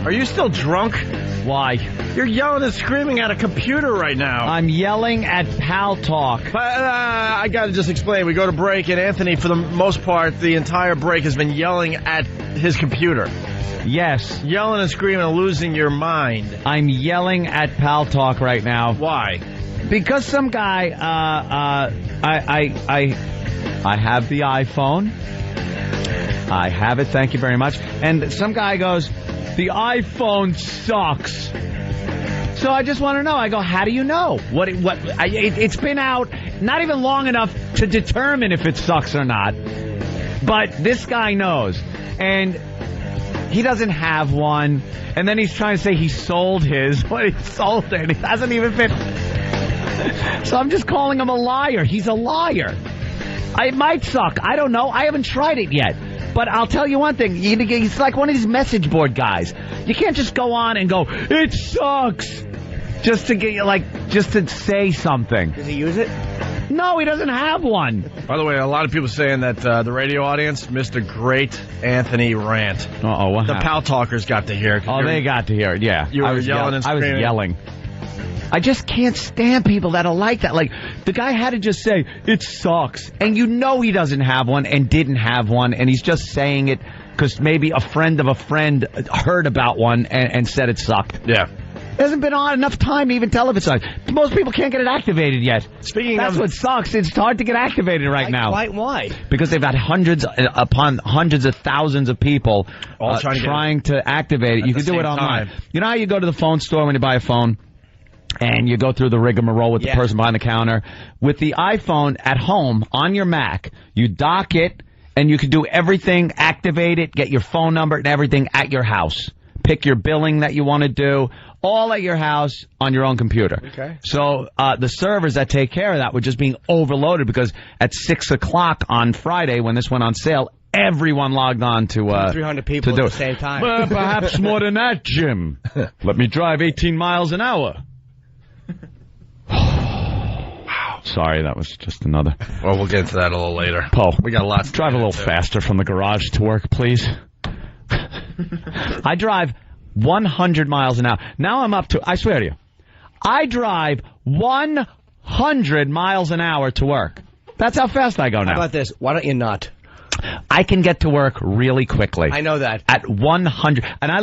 Are you still drunk? Why? You're yelling and screaming at a computer right now. I'm yelling at Pal Talk. I got to just explain. We go to break, and Anthony, for the most part, the entire break has been yelling at his computer. Yes. Yelling and screaming and losing your mind. I'm yelling at Pal Talk right now. Why? Because some guy, I have the iPhone. I have it, thank you very much. And some guy goes, the iPhone sucks. So I just want to know. I go, how do you know? It's been out not even long enough to determine if it sucks or not. But this guy knows. And he doesn't have one. And then he's trying to say he sold his. Well, he sold it. It hasn't even fit. So I'm just calling him a liar. He's a liar. It might suck. I don't know. I haven't tried it yet. But I'll tell you one thing. He's like one of these message board guys. You can't just go on and go, it sucks, just to get just to say something. Does he use it? No, he doesn't have one. By the way, a lot of people saying that the radio audience missed a great Anthony rant. Uh-oh, what The happened? Pal Talkers got to hear it. Oh, they got to hear it, yeah. You were yelling and screaming. I was yelling. I just can't stand people that are like that. Like, the guy had to just say, it sucks. And you know he doesn't have one and didn't have one, and he's just saying it because maybe a friend of a friend heard about one and said it sucked. Yeah. It hasn't been on enough time to even tell if it sucks. Most people can't get it activated yet. That's what sucks. It's hard to get activated right now. Why? Because they've got hundreds upon hundreds of thousands of people all trying to activate it. You can do it online. Time. You know how you go to the phone store when you buy a phone? And you go through the rigmarole with the person behind the counter. With the iPhone at home on your Mac, you dock it, and you can do everything, activate it, get your phone number and everything at your house. Pick your billing that you want to do, all at your house on your own computer. Okay. So the servers that take care of that were just being overloaded because at 6 o'clock on Friday when this went on sale, everyone logged on to 300 people to do at the same time. Well, perhaps more than that, Jim. Let me drive 18 miles an hour. Sorry, that was just another. Well, we'll get into that a little later. Poe, we got lots. Drive a little faster from the garage to work, please. I drive 100 miles an hour. Now I'm up to, I swear to you, I drive 100 miles an hour to work. That's how fast I go now. How about this? Why don't you not? I can get to work really quickly. I know that. At 100. And I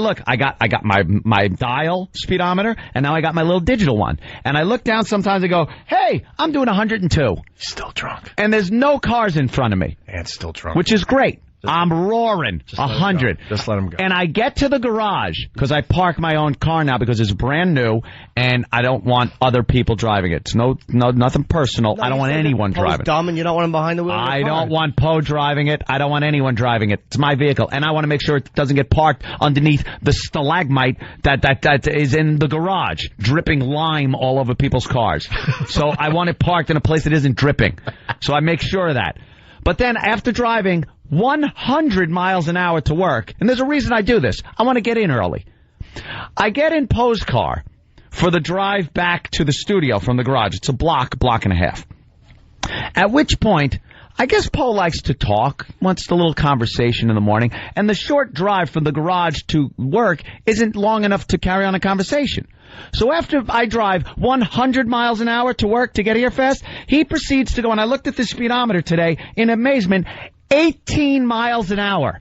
got my dial speedometer, and now I got my little digital one. And I look down sometimes and go, hey, I'm doing 102. Still drunk. And there's no cars in front of me. And still drunk. Which is great. I'm roaring 100. Just let him go. And I get to the garage because I park my own car now because it's brand new and I don't want other people driving it. It's nothing personal. I don't want anyone driving it. Dumb and you don't want him behind the wheel. I don't want Poe driving it. I don't want anyone driving it. It's my vehicle, and I want to make sure it doesn't get parked underneath the stalagmite that is in the garage, dripping lime all over people's cars. So I want it parked in a place that isn't dripping. So I make sure of that. But then after driving 100 miles an hour to work, and there's a reason I do this. I want to get in early. I get in Poe's car for the drive back to the studio from the garage. It's a block and a half. At which point, I guess Poe likes to talk, wants a little conversation in the morning, and the short drive from the garage to work isn't long enough to carry on a conversation. So after I drive 100 miles an hour to work to get here fast, he proceeds to go, and I looked at the speedometer today in amazement, 18 miles an hour.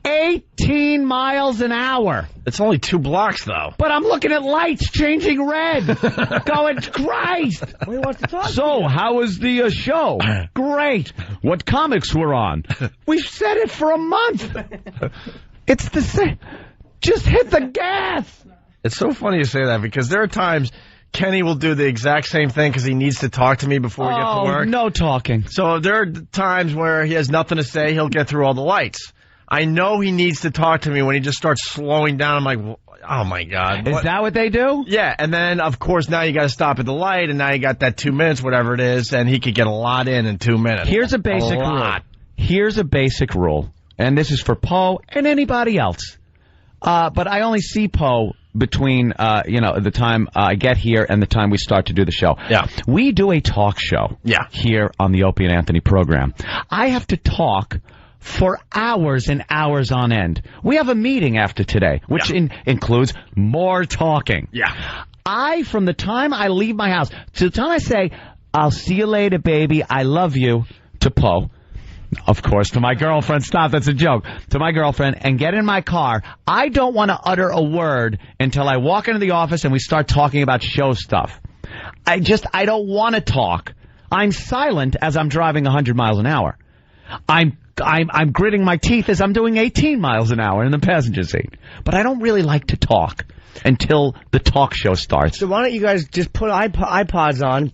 18 miles an hour. It's only 2 blocks, though. But I'm looking at lights changing red. Going, Christ. He wants to talk. So, how was the show? Great. What comics were on? We've said it for a month. It's the same. Just hit the gas. It's so funny you say that because there are times Kenny will do the exact same thing because he needs to talk to me before we get to work. No talking. So there are times where he has nothing to say. He'll get through all the lights. I know he needs to talk to me when he just starts slowing down. I'm like, oh, my God. Is that what they do? Yeah, and then, of course, now you got to stop at the light, and now you got that 2 minutes, whatever it is, and he could get a lot in 2 minutes. Here's a basic rule. Here's a basic rule, and this is for Poe and anybody else. But I only see Poe between, the time I get here and the time we start to do the show. Yeah. We do a talk show here on the Opie and Anthony program. I have to talk for hours and hours on end. We have a meeting after today, which includes more talking. Yeah. From the time I leave my house to the time I say, I'll see you later, baby, I love you, to Poe, of course, to my girlfriend, stop, that's a joke, to my girlfriend, and get in my car, I don't want to utter a word until I walk into the office and we start talking about show stuff. I don't want to talk. I'm silent as I'm driving 100 miles an hour. I'm gritting my teeth as I'm doing 18 miles an hour in the passenger seat. But I don't really like to talk until the talk show starts. So why don't you guys just put iPods on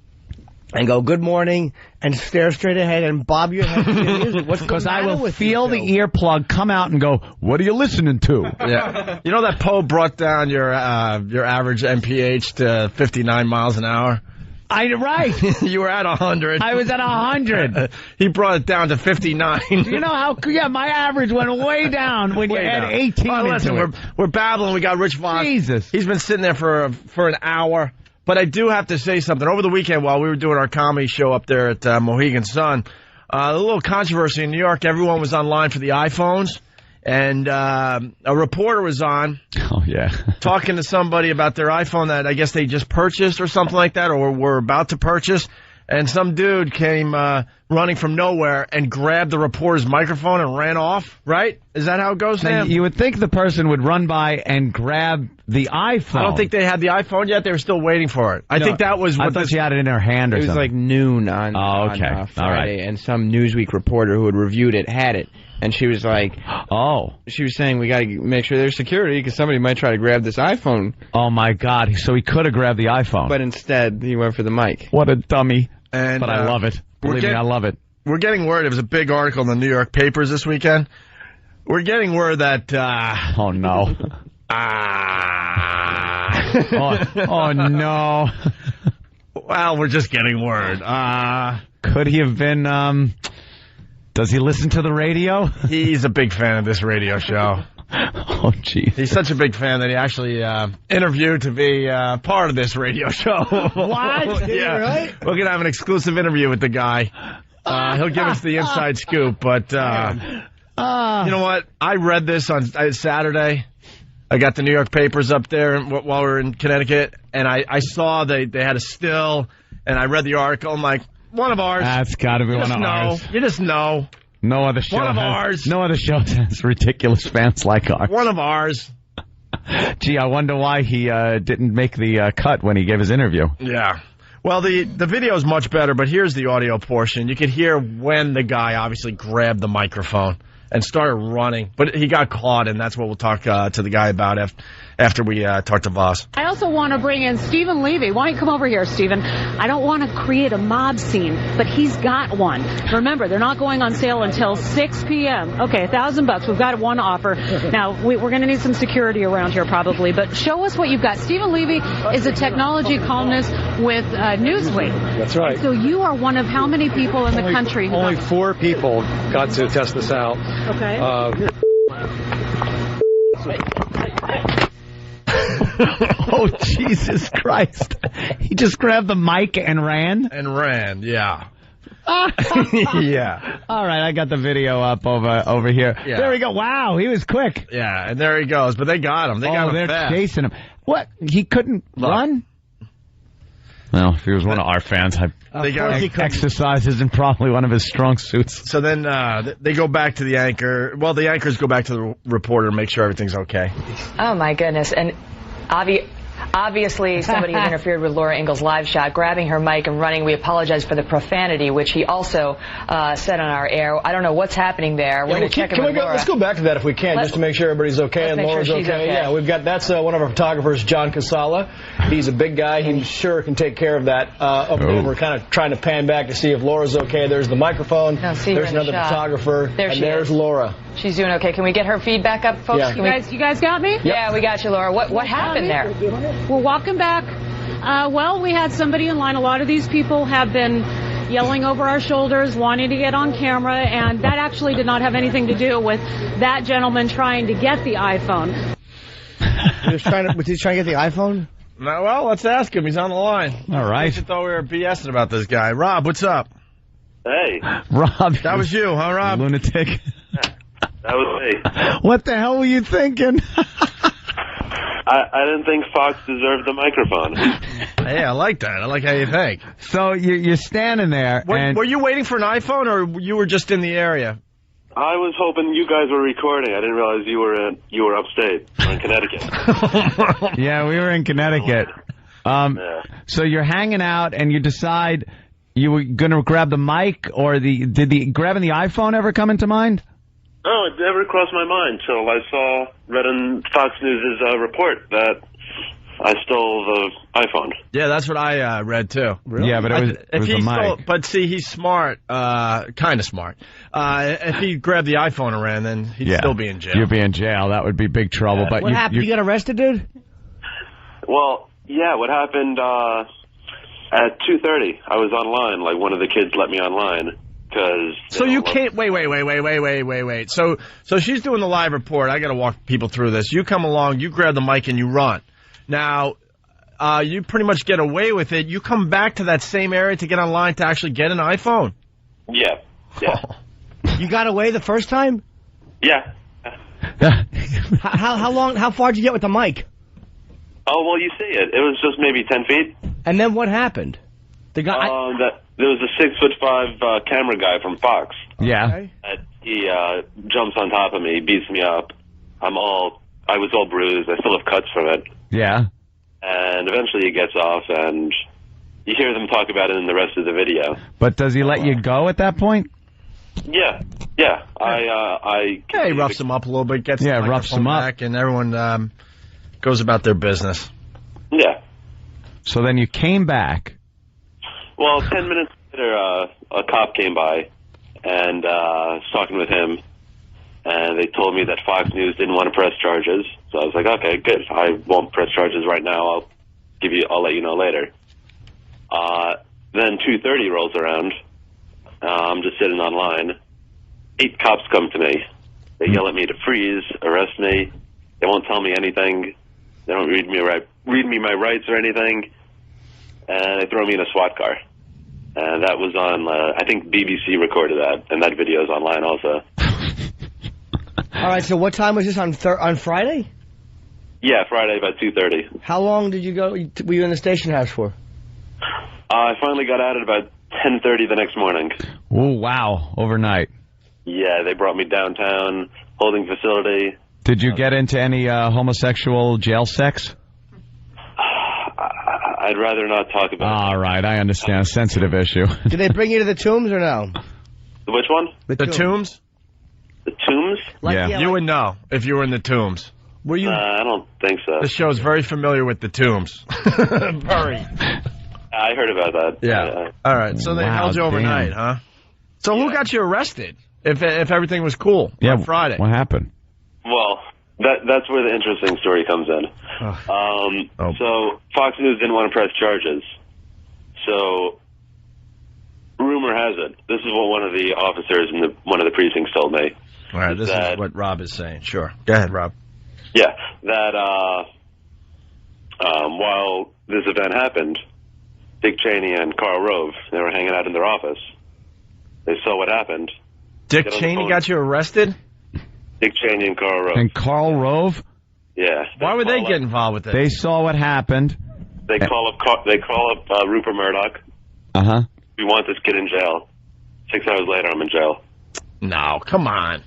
and go, good morning, and stare straight ahead and bob your head to the music? What's because I will feel the earplug come out and go, what are you listening to? Yeah. You know that Poe brought down your average MPH to 59 miles an hour? Right. You were at 100. I was at 100. He brought it down to 59. You know how? Yeah, my average went way down when you add 18 into it. We're babbling. We got Rich Voss. Jesus. He's been sitting there for an hour. But I do have to say something. Over the weekend, while we were doing our comedy show up there at Mohegan Sun, a little controversy in New York. Everyone was online for the iPhones. And a reporter was on talking to somebody about their iPhone that I guess they just purchased or something like that, or were about to purchase. And some dude came running from nowhere and grabbed the reporter's microphone and ran off, right? Is that how it goes, Sam? You would think the person would run by and grab the iPhone. I don't think they had the iPhone yet. They were still waiting for it. I think that was what I thought she had it in her hand or something. It was like noon on Friday, and some Newsweek reporter who had reviewed it had it. And she was like, she was saying, we got to make sure there's security because somebody might try to grab this iPhone. Oh, my God. So he could have grabbed the iPhone. But instead, he went for the mic. What a dummy. And, but I love it. Believe me, I love it. We're getting word. It was a big article in the New York papers this weekend. We're getting word that... oh, no. oh, no. Well, we're just getting word. Could he have been... Does he listen to the radio? He's a big fan of this radio show. Oh, jeez. He's such a big fan that he actually interviewed to be part of this radio show. What? Yeah. Right? We're going to have an exclusive interview with the guy. He'll give us the inside scoop. But you know what? I read this on Saturday. I got the New York papers up there while we were in Connecticut. And I saw they had a still. And I read the article. I'm like, one of ours. That's got to be one of ours. You just know. No other show has ridiculous fans like ours. One of ours. Gee, I wonder why he didn't make the cut when he gave his interview. Yeah. Well, the video is much better, but here's the audio portion. You could hear when the guy obviously grabbed the microphone and started running. But he got caught, and that's what we'll talk to the guy about after we talk to Voss. I also want to bring in Stephen Levy. Why don't you come over here, Stephen? I don't want to create a mob scene, but he's got one. Remember, they're not going on sale until 6 p.m. Okay, $1,000. We've got one offer. Now, we're going to need some security around here probably, but show us what you've got. Stephen Levy is a technology columnist with Newsweek. That's right. And so you are one of how many people in the country? Only 4 people got to test this out. Okay. Oh, Jesus Christ. He just grabbed the mic and ran? Yeah. Yeah. All right, I got the video up over here. Yeah. There we go. Wow, he was quick. Yeah, and there he goes. But they got him. They got him they're fast. chasing him. What? He couldn't run? Well, if he was one of our fans, exercise isn't probably one of his strong suits. So then they go back to the anchor. Well, the anchors go back to the reporter and make sure everything's okay. Oh, my goodness. And obviously, somebody has interfered with Laura Ingalls' live shot, grabbing her mic and running. We apologize for the profanity, which he also said on our air. I don't know what's happening there. We're going to check in with Laura. Let's go back to that if we can, just to make sure everybody's okay and Laura's okay. Yeah, we've got that's one of our photographers, John Casala. He's a big guy. He sure can take care of that. We're kind of trying to pan back to see if Laura's okay. There's the microphone. There's another photographer. There's Laura. She's doing okay. Can we get her feedback up, folks? Yeah. You guys got me? Yep. Yeah, we got you, Laura. What happened there? We're walking back. Well, we had somebody in line. A lot of these people have been yelling over our shoulders, wanting to get on camera, and that actually did not have anything to do with that gentleman trying to get the iPhone. Was he trying to get the iPhone? No, well, let's ask him. He's on the line. All right. I thought we were BSing about this guy. Rob, what's up? Hey. Rob. That was you, huh, Rob? Lunatic. That was me. What the hell were you thinking? I didn't think Fox deserved the microphone. Hey, I like that. I like how you think. So you're standing there. Were you waiting for an iPhone, or you were just in the area? I was hoping you guys were recording. I didn't realize you were upstate or in Connecticut. Yeah, we were in Connecticut. So you're hanging out, and you decide you were going to grab the mic, or did grabbing the iPhone ever come into mind? No, it never crossed my mind till I read in Fox News' report that I stole the iPhone. Yeah, that's what I read too. Really? Yeah, but it was the mic. But see, he's smart, kind of smart. If he grabbed the iPhone and ran, then he'd still be in jail. You'd be in jail. That would be big trouble. But what happened? You got arrested, dude? Well, yeah. What happened at 2:30? I was online. Like one of the kids let me online. So you can't wait. So she's doing the live report. I got to walk people through this. You come along, you grab the mic, and you run. Now, you pretty much get away with it. You come back to that same area to get online to actually get an iPhone. Yeah. You got away the first time? Yeah. How far did you get with the mic? Oh, well, you see it. It was just maybe 10 feet. And then what happened? The guy. There was a 6'5" camera guy from Fox. Yeah. He jumps on top of me, beats me up. I was all bruised. I still have cuts from it. Yeah. And eventually he gets off, and you hear them talk about it in the rest of the video. But does he let you go at that point? Yeah. He roughs him up a little bit, gets the roughs him up, back, and everyone goes about their business. Yeah. So then you came back. Well, 10 minutes later, a cop came by and was talking with him, and they told me that Fox News didn't want to press charges. So I was like, okay, good. I won't press charges right now. I'll let you know later. Then 2:30 rolls around. I'm just sitting online. 8 cops come to me. They yell at me to freeze, arrest me. They won't tell me anything. They don't read me my rights or anything. And they throw me in a SWAT car. And that was on, I think BBC recorded that, and that video is online also. All right, so what time was this, on Friday? Yeah, Friday about 2:30. How long did you go, were you in the station house for? I finally got out at about 10:30 the next morning. Oh, wow, overnight. Yeah, they brought me downtown, holding facility. Did you get into any homosexual jail sex? I'd rather not talk about it. All right, I understand. A sensitive issue. Did they bring you to the Tombs or no? Which one? The Tombs? The Tombs? You would know if you were in the Tombs. Were you? I don't think so. The show's very familiar with the Tombs. Very. I heard about that. Yeah. All right, so they held you overnight, huh? So who got you arrested if everything was cool on Friday? What happened? Well, that's where the interesting story comes in. So Fox News didn't want to press charges. So rumor has it, this is what one of the officers in one of the precincts told me. All right, this is what Rob is saying. Sure. Go ahead, Rob. Yeah, that while this event happened, Dick Cheney and Karl Rove, they were hanging out in their office. They saw what happened. Dick Cheney got you arrested? Dick Cheney and Karl Rove. And Karl Rove? Yeah. Why would they get involved with this? They saw what happened. They call up Rupert Murdoch. Uh-huh. We want this kid in jail. 6 hours later, I'm in jail. No, come on.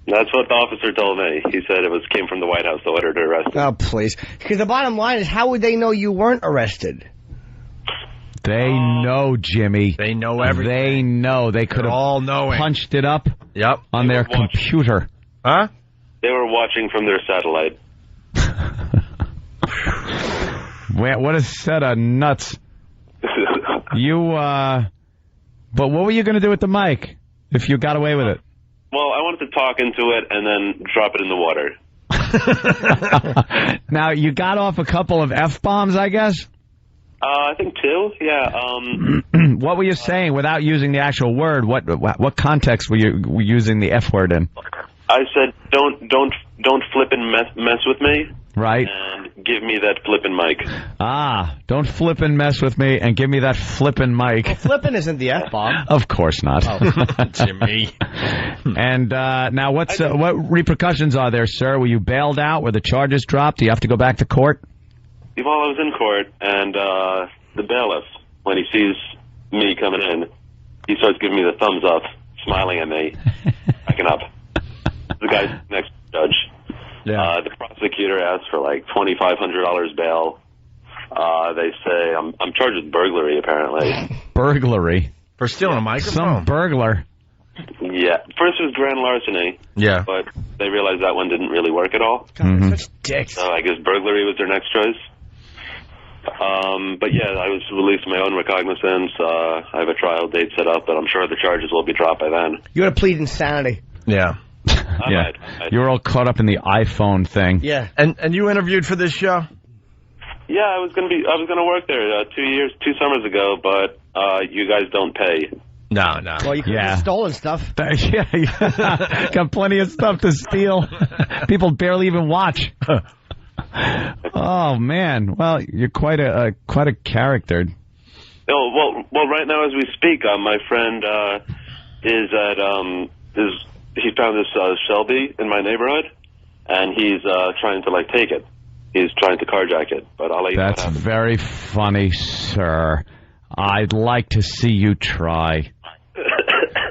That's what the officer told me. He said it came from the White House, the order to arrest him. Oh, please. Because the bottom line is, how would they know you weren't arrested? They know, Jimmy. They know everything. They know. They could have all knowing. Punched it up on their computer. Huh? They were watching from their satellite. What a set of nuts. But what were you going to do with the mic if you got away with it? Well, I wanted to talk into it and then drop it in the water. Now, you got off a couple of F-bombs, I guess? I think 2, yeah. What were you saying without using the actual word? What context were you using the F word in? I said, don't flip and mess with me. Right. And give me that flippin' mic. Don't flip and mess with me and give me that flippin' mic. Well, flippin' isn't the F-bomb. Of course not. Oh. Jimmy. And now what repercussions are there, sir? Were you bailed out? Were the charges dropped? Do you have to go back to court? Well, I was in court, and the bailiff, when he sees me coming in, he starts giving me the thumbs up, smiling at me, backing up. The guy's next judge. Yeah. The prosecutor asked for like $2,500 bail. They say I'm charged with burglary, apparently. Burglary? For stealing a microphone? Some burglar. Yeah. First it was grand larceny. Yeah. But they realized that one didn't really work at all. God, such dicks. So I guess burglary was their next choice. But yeah, I was released on my own recognizance. I have a trial date set up, but I'm sure the charges will be dropped by then. You got to plead insanity. Yeah. I might. You were all caught up in the iPhone thing. Yeah. And you interviewed for this show? Yeah, I was gonna work there 2 summers ago, but you guys don't pay. No. Well, you could have stolen stuff. Yeah. Got plenty of stuff to steal. People barely even watch. Oh man. Well, you're quite a character. Oh well. Right now, as we speak, my friend he found this Shelby in my neighborhood, and he's trying to take it. He's trying to carjack it, but I'll let you know what happens. That's very funny, sir. I'd like to see you try.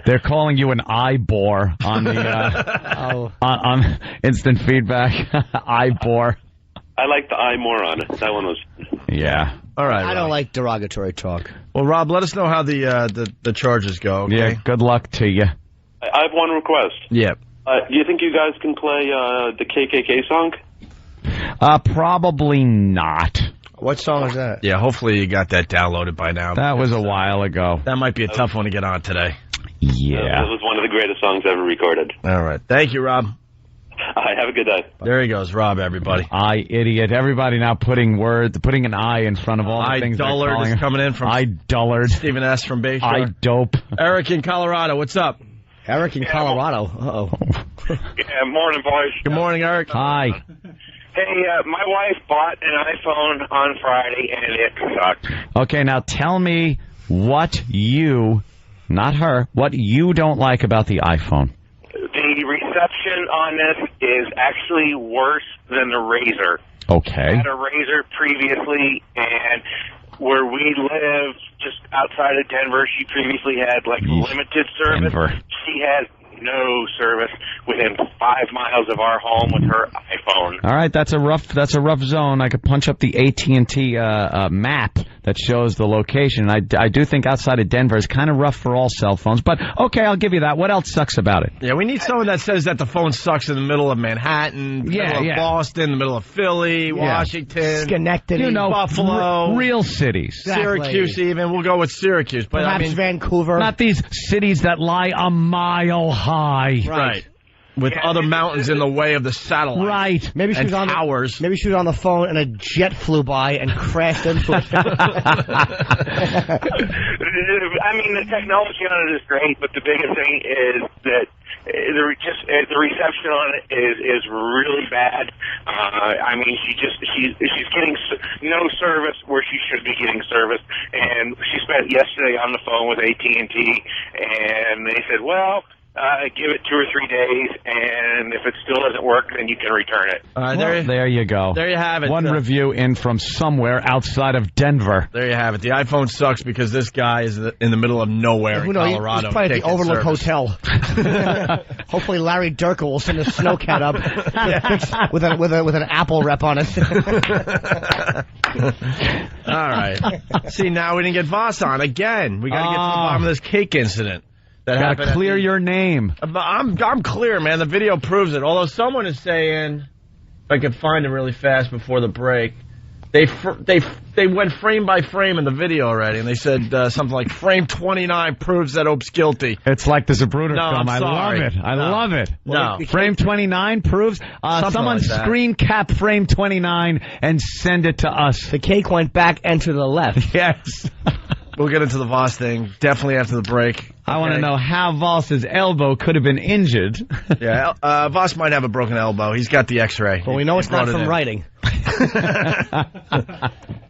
They're calling you an eye bore on the on instant feedback. Eye bore. I like the eye moron. That one was. Yeah. All right. I don't like derogatory talk. Well, Rob, let us know how the charges go. Okay? Yeah. Good luck to you. I have one request. Yeah. Do you think you guys can play the KKK song? Probably not. What song is that? Yeah, hopefully you got that downloaded by now. That was a while ago. That might be a tough one to get on today. Yeah. This was one of the greatest songs ever recorded. All right. Thank you, Rob. Have a good day. There he goes, Rob, everybody. I idiot. Everybody now putting an I in front of all the things they're calling dullard is coming in from I dullard. Stephen S. from Bayshore. I dope. Eric in Colorado, what's up? Eric in Colorado. Uh-oh. Yeah, morning, boys. Good morning, Eric. Hi. Hey, my wife bought an iPhone on Friday, and it sucked. Okay, now tell me what you, not her, what you don't like about the iPhone. The reception on this is actually worse than the Razr. Okay. I had a Razr previously, and where we live, just outside of Denver, she previously had limited service. Denver. She has no service within 5 miles of our home with her iPhone. All right, that's a rough zone. I could punch up the AT&T map that shows the location. I do think outside of Denver is kind of rough for all cell phones, but okay, I'll give you that. What else sucks about it? Yeah, we need someone that says that the phone sucks in the middle of Manhattan, middle of Boston, the middle of Philly, Washington, Schenectady, Buffalo, real cities, Syracuse. Even we'll go with Syracuse, but perhaps Vancouver. Not these cities that lie a mile high. Right. With other mountains in the way of the satellite. Right. Maybe she was on towers. Maybe she was on the phone and a jet flew by and crashed into it. I mean, the technology on it is great, but the biggest thing is that the reception on it is really bad. I mean, she's getting no service where she should be getting service, and she spent yesterday on the phone with AT&T, and they said, well, give it 2 or 3 days, and if it still doesn't work, then you can return it. There you go. There you have it. One review in from somewhere outside of Denver. There you have it. The iPhone sucks because this guy is in the middle of nowhere in Colorado. He's probably at the Overlook Hotel. Hopefully Larry Durkel will send a snowcat up with an Apple rep on it. All right. See, now we didn't get Voss on again. We got to get to the bottom of this cake incident. Gotta clear your name. I'm clear, man. The video proves it. Although someone is saying, if I could find him really fast before the break, they went frame by frame in the video already, and they said something like frame 29 proves that Ope's guilty. It's like the Zapruder film. I love it. I love it. No. Frame 29 proves. Someone like screen cap frame 29 and send it to us. The cake went back and to the left. Yes. We'll get into the Voss thing definitely after the break. I want to know how Voss's elbow could have been injured. Yeah, Voss might have a broken elbow. He's got the X-ray. Well, we know it's not from writing.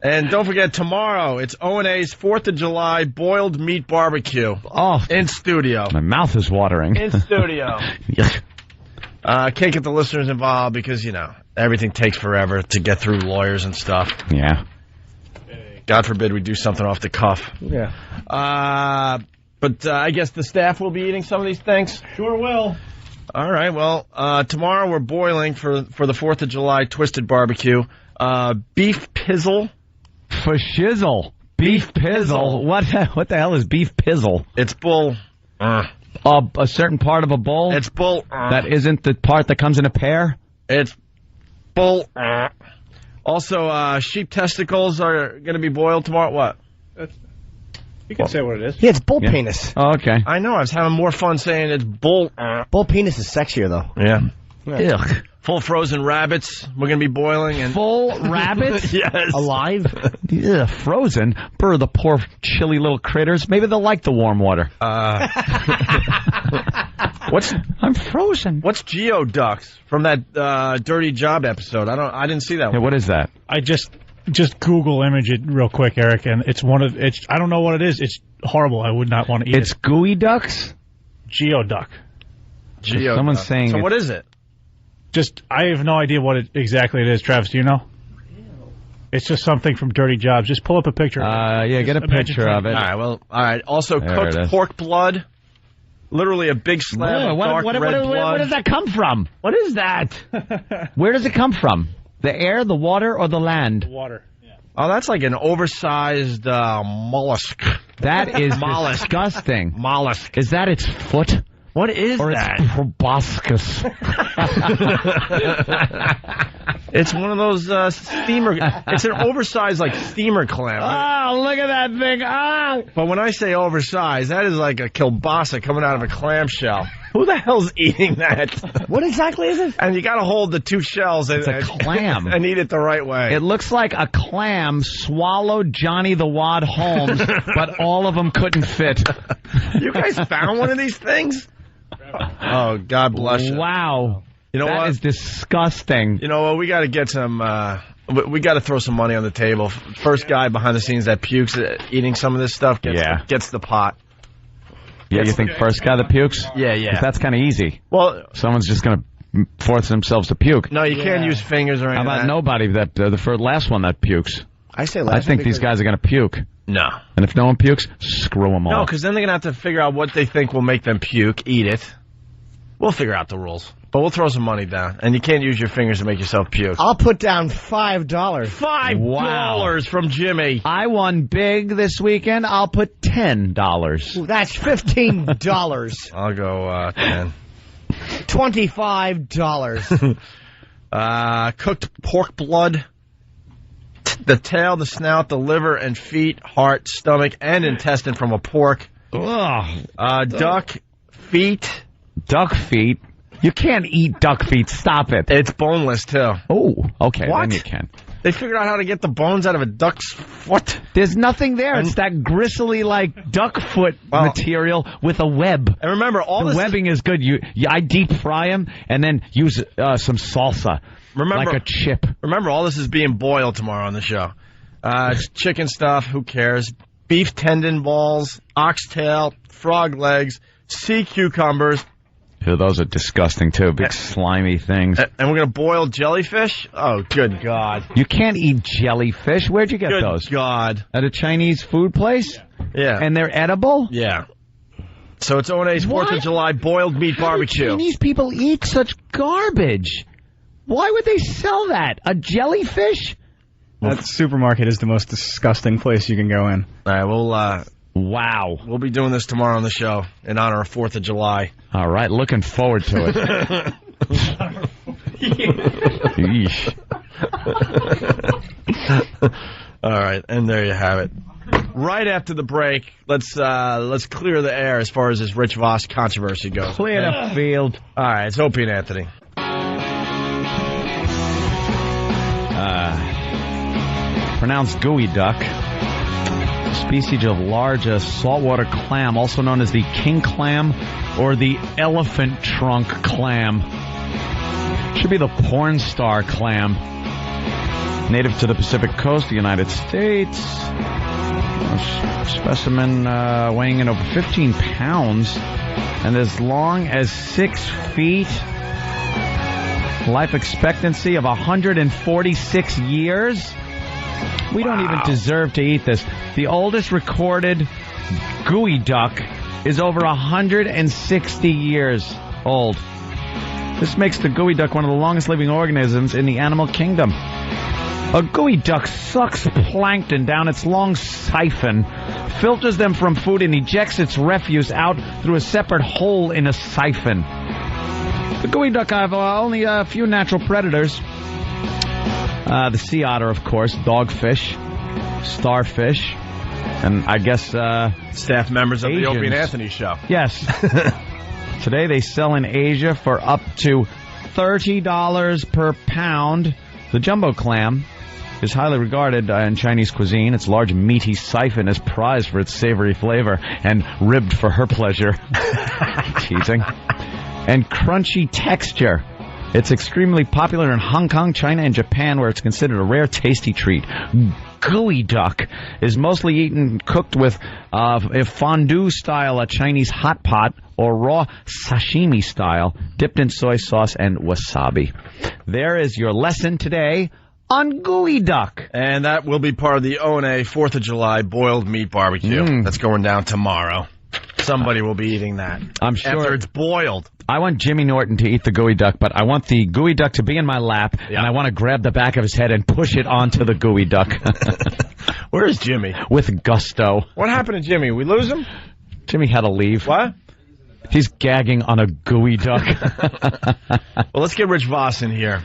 And don't forget, tomorrow, it's O&A's 4th of July boiled meat barbecue. Oh. In studio. My mouth is watering. In studio. Can't get the listeners involved because, everything takes forever to get through lawyers and stuff. Yeah. God forbid we do something off the cuff. Yeah. But I guess the staff will be eating some of these things? Sure will. All right. Well, tomorrow we're boiling for the 4th of July twisted barbecue. Beef pizzle. For shizzle. Beef pizzle. What the hell is beef pizzle? It's bull. A certain part of a bowl? It's bull. That isn't the part that comes in a pear? It's bull. Also, sheep testicles are going to be boiled tomorrow. What? You can say what it is. Yeah, it's bull penis. Oh, okay. I know. I was having more fun saying it's bull. Bull penis is sexier, though. Yeah. Ugh. Full frozen rabbits. We're going to be boiling. And full rabbits? Yes. Alive? Yeah, frozen. Brr, the poor chilly little critters. Maybe they'll like the warm water. I'm frozen. What's geoducks from that Dirty Job episode? I didn't see that one. Yeah, what is that? I just Google image it real quick, Eric, and it's I don't know what it is. It's horrible. I would not want to eat it. It's gooey ducks? Geoduck. Someone's saying so what is it? I have no idea what exactly it is. Travis, do you know? It's just something from Dirty Jobs. Just pull up a picture. Yeah, get a picture of it. All right. Also, cooked pork blood. Literally a big slab of dark red blood. Where does that come from? What is that? Where does it come from? The air, the water, or the land? The water. Yeah. Oh, that's like an oversized mollusk. That is disgusting. Mollusk. Is that its foot? What is or that? It's proboscis. It's one of those steamer. It's an oversized steamer clam. Oh, look at that thing! Ah! But when I say oversized, that is like a kielbasa coming out of a clamshell. Who the hell's eating that? What exactly is it? And you got to hold the two shells and clam and eat it the right way. It looks like a clam swallowed Johnny the Wad Holmes, but all of them couldn't fit. You guys found one of these things? Oh, God bless you. Wow. You know what? That is disgusting. You know what? We got to get some. We got to throw some money on the table. First guy behind the scenes that pukes eating some of this stuff gets the pot. Yeah, you think first guy that pukes? Yeah. That's kind of easy. Well, someone's just going to force themselves to puke. No, you can't use fingers or anything. How about nobody the last one that pukes? I think these guys are going to puke. No. And if no one pukes, screw them all. No, because then they're going to have to figure out what they think will make them puke, eat it. We'll figure out the rules. But we'll throw some money down. And you can't use your fingers to make yourself puke. I'll put down $5. $5 from Jimmy. I won big this weekend. I'll put $10. Ooh, that's $15. I'll go 10. $25. Cooked pork blood. The tail, the snout, the liver and feet, heart, stomach, and intestine from a pork. Duck feet. Duck feet? You can't eat duck feet. Stop it. It's boneless, too. Oh, okay. What? Then you can. They figured out how to get the bones out of a duck's What? There's nothing there. It's that gristly, like, duck foot material with a web. And remember, all the webbing is good. I deep fry them and then use some salsa. Remember, like a chip. Remember, all this is being boiled tomorrow on the show. It's chicken stuff. Who cares? Beef tendon balls, oxtail, frog legs, sea cucumbers. Those are disgusting, too. Big slimy things. And we're going to boil jellyfish? Oh, good God. You can't eat jellyfish. Where'd you get those? Good God. At a Chinese food place? Yeah. And they're edible? Yeah. So it's O&A's 4th of July boiled meat barbecue. How do Chinese people eat such garbage? Why would they sell that? A jellyfish? That supermarket is the most disgusting place you can go in. All right, we'll... Wow. We'll be doing this tomorrow on the show in honor of 4th of July. All right, looking forward to it. All right, and there you have it. Right after the break, let's clear the air as far as this Rich Voss controversy goes. Clear the field. All right, it's Opie and Anthony. Pronounced gooey duck. Species of large saltwater clam, also known as the king clam or the elephant trunk clam. Should be the porn star clam. Native to the Pacific coast of the United States. Specimen weighing in over 15 pounds and as long as 6 feet. Life expectancy of 146 years. We don't even deserve to eat this. The oldest recorded gooey duck is over 160 years old. This makes the gooey duck one of the longest living organisms in the animal kingdom. A gooey duck sucks plankton down its long siphon, filters them from food, and ejects its refuse out through a separate hole in a siphon. The gooey duck have only a few natural predators. The sea otter, of course, dogfish, starfish, and I guess staff members of Asians. the Opie and Anthony show. Yes. Today they sell in Asia for up to $30 per pound. The jumbo clam is highly regarded in Chinese cuisine. Its large, meaty siphon is prized for its savory flavor and ribbed for her pleasure. Teasing. And crunchy texture. It's extremely popular in Hong Kong, China, and Japan, where it's considered a rare, tasty treat. Gooey duck is mostly eaten cooked with a fondue-style Chinese hot pot or raw sashimi style, dipped in soy sauce and wasabi. There is your lesson today on gooey duck. And that will be part of the O&A 4th of July boiled meat barbecue. That's going down tomorrow. Somebody will be eating that. I'm sure. After it's boiled. I want Jimmy Norton to eat the gooey duck, but I want the gooey duck to be in my lap, and I want to grab the back of his head and push it onto the gooey duck. Where is Jimmy? With gusto. What happened to Jimmy? We lose him? Jimmy had to leave. What? He's gagging on a gooey duck. Well, let's get Rich Voss in here.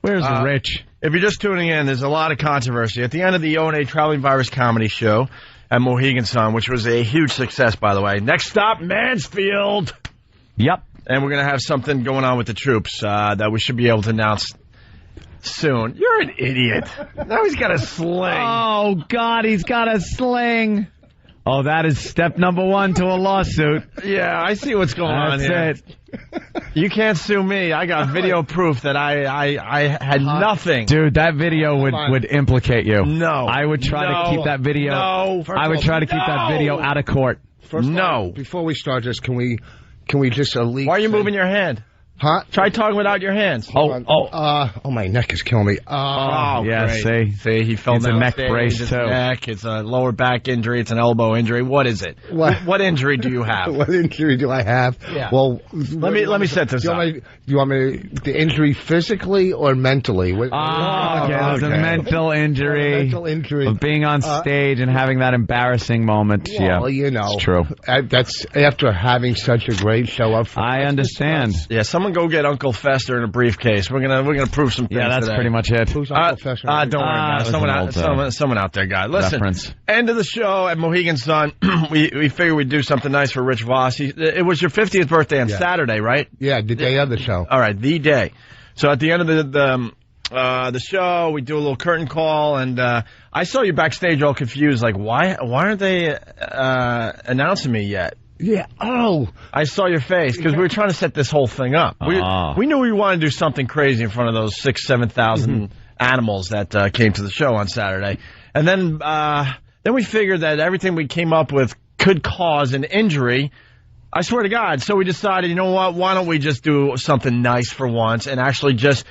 Where's Rich? If you're just tuning in, there's a lot of controversy. At the end of the O&A Traveling Virus Comedy Show at Mohegan Sun, which was a huge success, by the way. Next stop, Mansfield. Yep. And we're going to have something going on with the troops that we should be able to announce soon. You're an idiot. Now he's got a sling. Oh, God, he's got a sling. Oh, that is step number one to a lawsuit. Yeah, I see what's going on here. That's it. You can't sue me. I got video proof that I had nothing. Dude, that video would implicate you. No. I would try to keep that video. No. I would try to keep that video out of court. First of all, before we start this, can we just leak? Why are you moving your hand? Huh? Try talking without your hands. My neck is killing me. Yeah, great. see, he fell It's a down neck stage. brace, It's too. a neck. It's a lower back injury. It's an elbow injury. What is it? What injury do you have? What injury do I have? Yeah. Well, let me set this up. Do you want me the injury physically or mentally? Okay. There's a mental injury. Mental injury of being on stage and having that embarrassing moment. Well, you know, it's true. That's after having such a great show up. I understand. Yeah, someone go get Uncle Fester in a briefcase. We're gonna prove some things. Yeah, that's today. pretty much it. Who's Uncle Fester? Don't worry about it. Someone out there, guy. Listen, reference. End of the show at Mohegan Sun. we figured we'd do something nice for Rich Voss. It was your 50th birthday on Saturday, right? Yeah, the day of the show. All right, the day. So at the end of the show. We do a little curtain call, and I saw you backstage all confused. Like, why aren't they announcing me yet? Yeah. Oh, I saw your face because we were trying to set this whole thing up. We knew we wanted to do something crazy in front of those 6,000-7,000 animals that came to the show on Saturday, and then we figured that everything we came up with could cause an injury. I swear to God. So we decided, you know what? Why don't we just do something nice for once and actually just,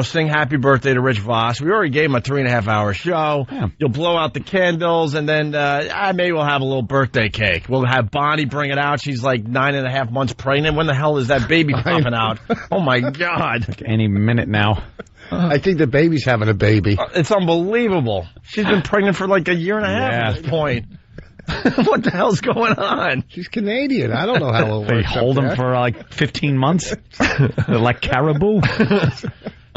sing happy birthday to Rich Voss. We already gave him a 3.5-hour show. Yeah. You'll blow out the candles, and then maybe we'll have a little birthday cake. We'll have Bonnie bring it out. She's like 9.5 months pregnant. When the hell is that baby popping out? Oh, my God. Like any minute now. I think the baby's having a baby. It's unbelievable. She's been pregnant for like a year and a half at this point. What the hell's going on? She's Canadian. I don't know how it works. They hold them for like 15 months? Like caribou?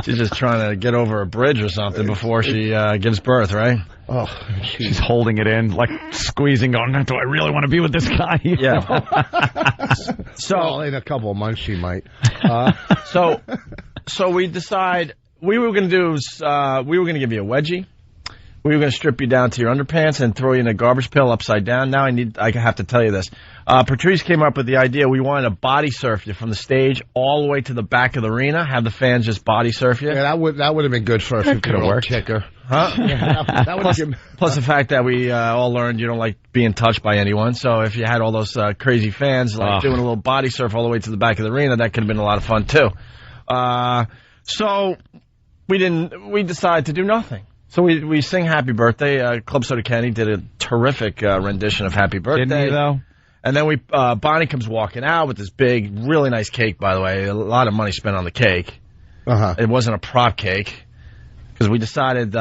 She's just trying to get over a bridge or something before she gives birth, right? Oh, she's holding it in, like squeezing, going, do I really want to be with this guy? Yeah. So in a couple of months she might. So we decide we were going to give you a wedgie. We were going to strip you down to your underpants and throw you in a garbage pail upside down. Now I have to tell you this. Patrice came up with the idea. We wanted to body surf you from the stage all the way to the back of the arena, have the fans just body surf you. Yeah, that would have been good for a 50-year-old kicker. Huh? Yeah, plus the fact that we all learned you don't like being touched by anyone. So if you had all those crazy fans doing a little body surf all the way to the back of the arena, that could have been a lot of fun too. So we decided to do nothing. So we sing Happy Birthday. Club Soda Kenny did a terrific rendition of Happy Birthday. Didn't he, though? And then Bonnie comes walking out with this big, really nice cake, by the way. A lot of money spent on the cake. Uh-huh. It wasn't a prop cake. Because we decided,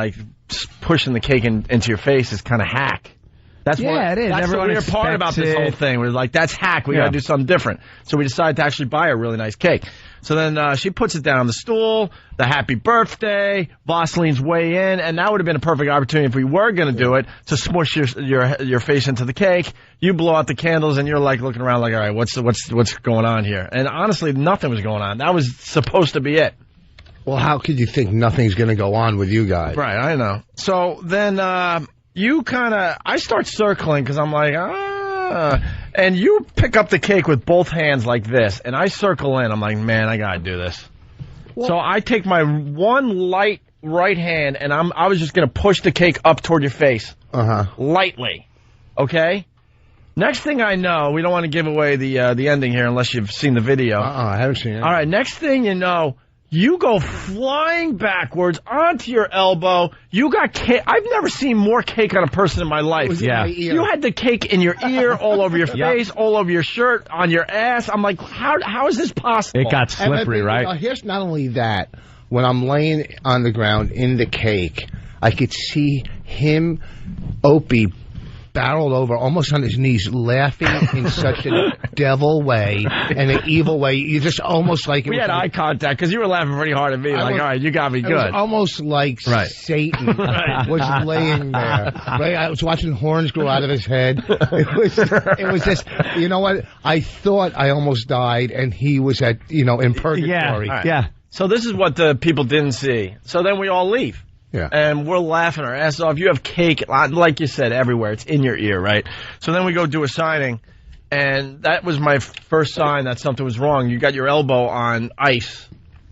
pushing the cake into your face is kind of hack. It is. That's the weird part about this whole thing. We're like, that's hack. We got to do something different. So we decided to actually buy a really nice cake. So then she puts it down on the stool, the happy birthday, Vaseline's way in, and that would have been a perfect opportunity if we were going to do it, to smush your face into the cake. You blow out the candles, and you're like looking around like, all right, what's going on here? And honestly, nothing was going on. That was supposed to be it. Well, how could you think nothing's going to go on with you guys? Right, I know. So then I start circling because I'm like, and you pick up the cake with both hands like this, and I circle in. I'm like, man, I gotta do this. What? So I take my one light right hand, and I was just gonna push the cake up toward your face, lightly. Okay. Next thing I know, we don't want to give away the ending here unless you've seen the video. I haven't seen it. All right. Next thing you know, you go flying backwards onto your elbow. You got cake. I've never seen more cake on a person in my life. Yeah. You had the cake in your ear, all over your face, all over your shirt, on your ass. I'm like, how is this possible? It got slippery, right? Here's not only that. When I'm laying on the ground in the cake, I could see him, Opie, barreled over, almost on his knees, laughing in such a devil way and an evil way. You just almost like... We had eye contact because you were laughing pretty hard at me. All right, you got me good. It was almost like Satan was laying there. Right? I was watching horns grow out of his head. It was just... You know what? I thought I almost died, and he was in purgatory. Yeah. So this is what the people didn't see. So then we all leave. Yeah. And we're laughing our ass off. You have cake, like you said, everywhere. It's in your ear, right? So then we go do a signing, and that was my first sign that something was wrong. You got your elbow on ice,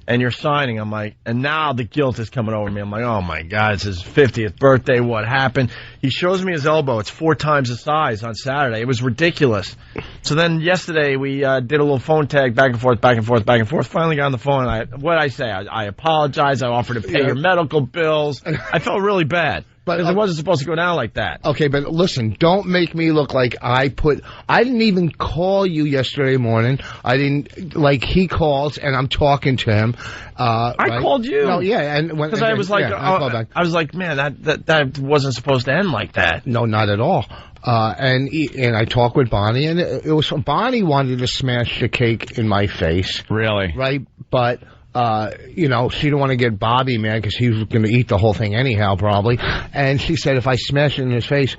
and you're signing. I'm like, and now the guilt is coming over me. I'm like, oh, my God, it's his 50th birthday. What happened? He shows me his elbow. It's 4 times the size on Saturday. It was ridiculous. So then yesterday we did a little phone tag, back and forth. Finally got on the phone. I apologize. I offered to pay your medical bills. I felt really bad. But it wasn't supposed to go down like that. Okay, but listen, don't make me look like I didn't even call you yesterday morning. He calls and I'm talking to him. I called you. No, yeah. Because I was like, I was like, man, that wasn't supposed to end like that. No, not at all. And I talked with Bonnie, and it was Bonnie wanted to smash the cake in my face. Really? Right? But, she didn't want to get Bobby mad because he was going to eat the whole thing anyhow, probably. And she said, if I smash it in his face,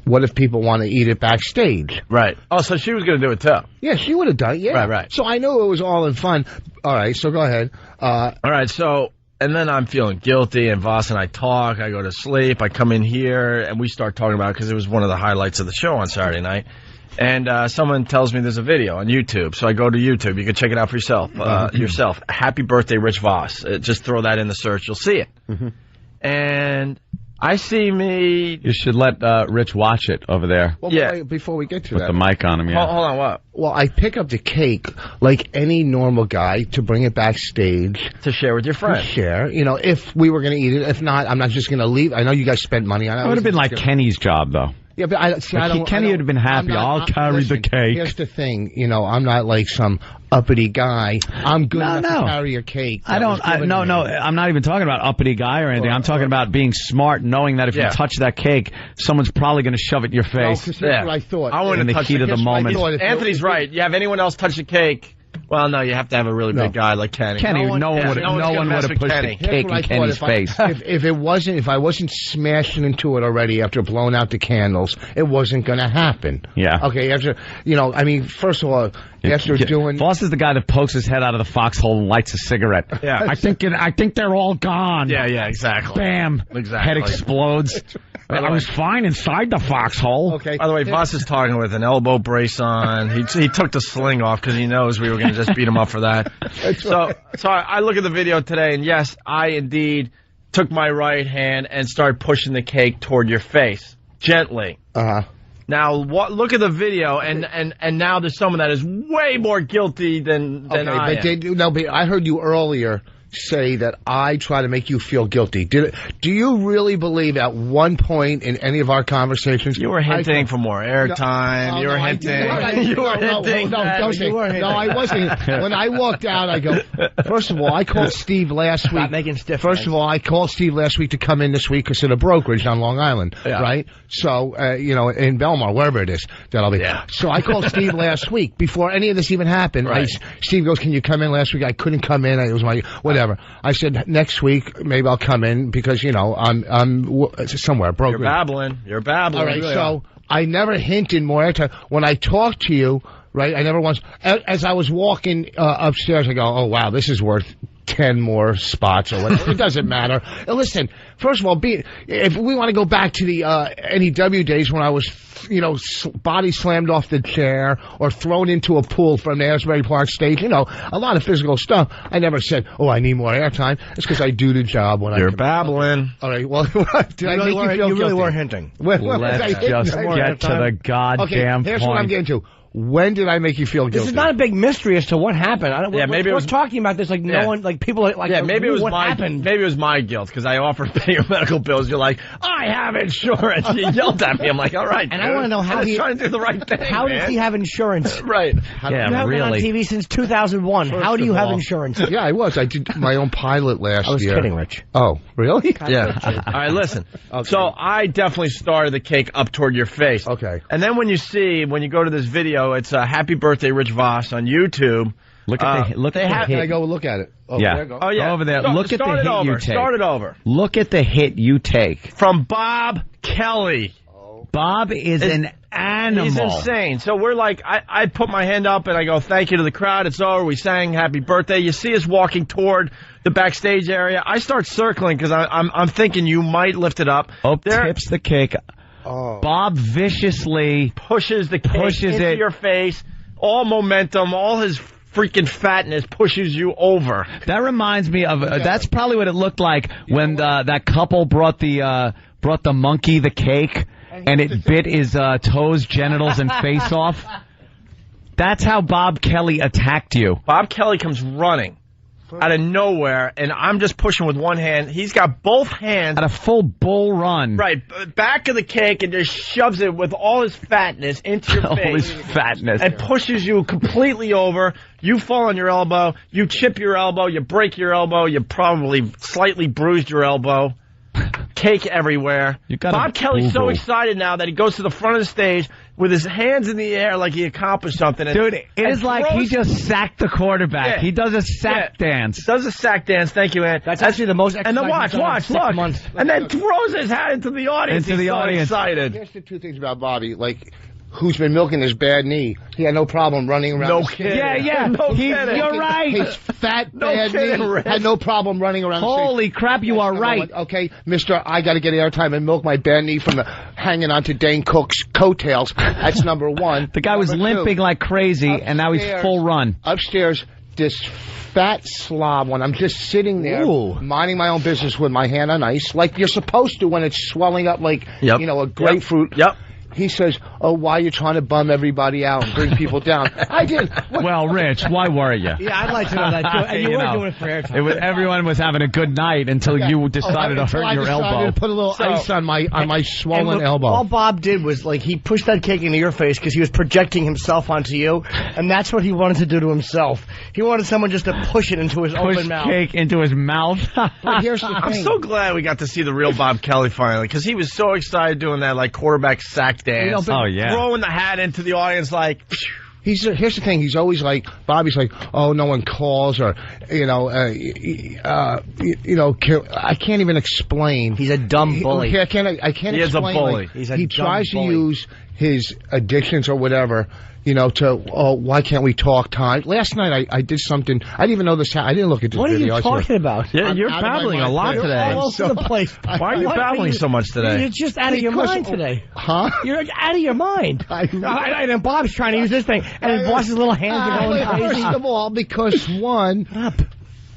what if people want to eat it backstage? Right. Oh, so she was going to do it too. Yeah, she would have done it. Yeah. Right. So I knew it was all in fun. All right, so go ahead. All right, so and then I'm feeling guilty, and Voss and I talk. I go to sleep. I come in here, and we start talking about it because it was one of the highlights of the show on Saturday night. And someone tells me there's a video on YouTube, so I go to YouTube. You can check it out for yourself. Happy birthday, Rich Voss. Just throw that in the search. You'll see it. And I see me. You should let Rich watch it over there. Well, wait, before we get to with that, the mic on him. Yeah. Hold on, what? Well, I pick up the cake like any normal guy to bring it backstage to share with your friends. To share, you know, if we were going to eat it. If not, I'm not just going to leave. I know you guys spent money on it. It would have been like Kenny's job, though. Yeah, but Kenny would have been happy. I'll carry the cake. Here's the thing, you know, I'm not like some uppity guy. I'm good enough to carry a cake. I'm not even talking about uppity guy or anything. I'm talking about being smart, knowing that if you touch that cake, someone's probably going to shove it in your face. That's what I thought. I want in the heat of the moment. Anthony's right. You have anyone else touch the cake? Well, no, you have to have a really big guy like Kenny. No one would have pushed the cake in Kenny's face. If I wasn't smashing into it already after blowing out the candles, it wasn't going to happen. Yeah. Okay, after, you know, I mean, first of all, after doing... Voss is the guy that pokes his head out of the foxhole and lights a cigarette. Yeah. I think they're all gone. Yeah, exactly. Bam. Exactly. Head explodes. I was fine inside the foxhole. Okay. By the way, Voss is talking with an elbow brace on. He took the sling off because he knows we were going to just beat him up for that. So I look at the video today, and yes, I indeed took my right hand and started pushing the cake toward your face gently. Now look at the video, and now there's someone that is way more guilty than I am. But I heard you earlier say that I try to make you feel guilty. Do you really believe at one point in any of our conversations you were hinting for more airtime? You were hinting. No, I wasn't. When I walked out, I go. First of all, I called Steve last week. First of all, I called Steve last week to come in this week because of the brokerage on Long Island, right? So you know, in Belmar, wherever it is, that I'll be. Yeah. So I called Steve last week before any of this even happened. Right. Steve goes, "Can you come in last week?" I couldn't come in. It was my whatever. I said next week maybe I'll come in because you know I'm somewhere broke. You're babbling. All right, so I never hinted more airtime when I talked to you. Right, I never once. As I was walking upstairs, I go, "Oh wow, this is worth 10 more spots or whatever." It doesn't matter. Listen, first of all, if we want to go back to the NEW days when I was, you know, body slammed off the chair or thrown into a pool from the Asbury Park stage, you know, a lot of physical stuff. I never said, "Oh, I need more airtime." It's because I do the job when You're babbling. All right, well, did I make you feel You really were hinting. Let's just get to the goddamn here's point. what I'm getting to. When did I make you feel guilty? This is not a big mystery as to what happened. Maybe it was talking about this like no one, like people, like maybe it was what my happened. Maybe it was my guilt because I offered to pay your medical bills. You're like, "I have insurance." You yelled at me. I'm like, "All right." And I want to know how he's trying to do the right thing. How does he have insurance? Right. You haven't been on TV since 2001. How do you have insurance? Yeah, I was. I did my own pilot last year. I was kidding, Rich. Oh, really? Yeah. All right, listen. Okay. So I definitely started the cake up toward your face. Okay. And then when you go to this video, it's Happy Birthday, Rich Voss on YouTube. Look at the hit. Can I go look at it? Oh, yeah. There I go. Oh, yeah. Go over there. Look at the hit you take. Start it over. Look at the hit you take. From Bob Kelly. Bob is an animal. He's insane. So we're like, I put my hand up and I go, "Thank you" to the crowd. It's over. We sang Happy Birthday. You see us walking toward the backstage area. I start circling because I'm thinking you might lift it up. Tips the cake. Bob viciously pushes the cake into your face. All momentum, all his freaking fatness pushes you over. That reminds me of that's probably what it looked like when that couple brought the monkey the cake and it bit his toes, genitals, and face off. That's how Bob Kelly attacked you. Bob Kelly comes running out of nowhere, and I'm just pushing with one hand. He's got both hands at a full bull run. Right, back of the cake, and just shoves it with all his fatness into your face. All his fatness. And pushes you completely over. You fall on your elbow. You chip your elbow. You break your elbow. You probably slightly bruised your elbow. Cake everywhere. Bob Kelly's so excited now that he goes to the front of the stage with his hands in the air like he accomplished something. Dude, it is like he just sacked the quarterback. Yeah. He does a sack dance. Does a sack dance. Thank you, Ant. That's actually the most exciting. And then watch, look. And then throws his hat into the audience. Into He's the so audience. Excited. Here's the two things about Bobby. Like, who's been milking his bad knee. He had no problem running around. No kidding. Yeah. You're right. His fat bad knee had no problem running around. Holy crap, you are right. Okay, mister, I got to get airtime and milk my bad knee from hanging onto Dane Cook's coattails. That's number one. The guy was limping like crazy, and now he's full run. Upstairs, this fat slob when I'm just sitting there minding my own business with my hand on ice, like you're supposed to when it's swelling up like, a grapefruit. Yep. He says, "Oh, why are you trying to bum everybody out and bring people down?" I did. Well, Rich, why worry you? Yeah, I'd like to know that too. And you were doing it for airtime. Everyone was having a good night until you decided to hurt your elbow. To put a little ice on my swollen elbow. All Bob did was he pushed that cake into your face because he was projecting himself onto you, and that's what he wanted to do to himself. He wanted someone just to push it into his open mouth. Push cake into his mouth. But here's the thing. I'm so glad we got to see the real Bob Kelly finally, because he was so excited doing that quarterback sack dance. Throwing the hat into the audience like. Here's the thing. He's always Bobby's oh, no one calls, or I can't even explain. He's a dumb bully. I can't explain. He is a bully. He tries to use his addictions or whatever. Why can't we talk time? Last night I did something. I didn't even know this. I didn't look at this video. What are you talking about? Yeah, you're babbling a lot today. All over the place. Why are you babbling so much today? You're just out of your mind today. Huh? You're out of your mind. And Bob's trying to use this thing, and his boss's little hands are going crazy. First of all, because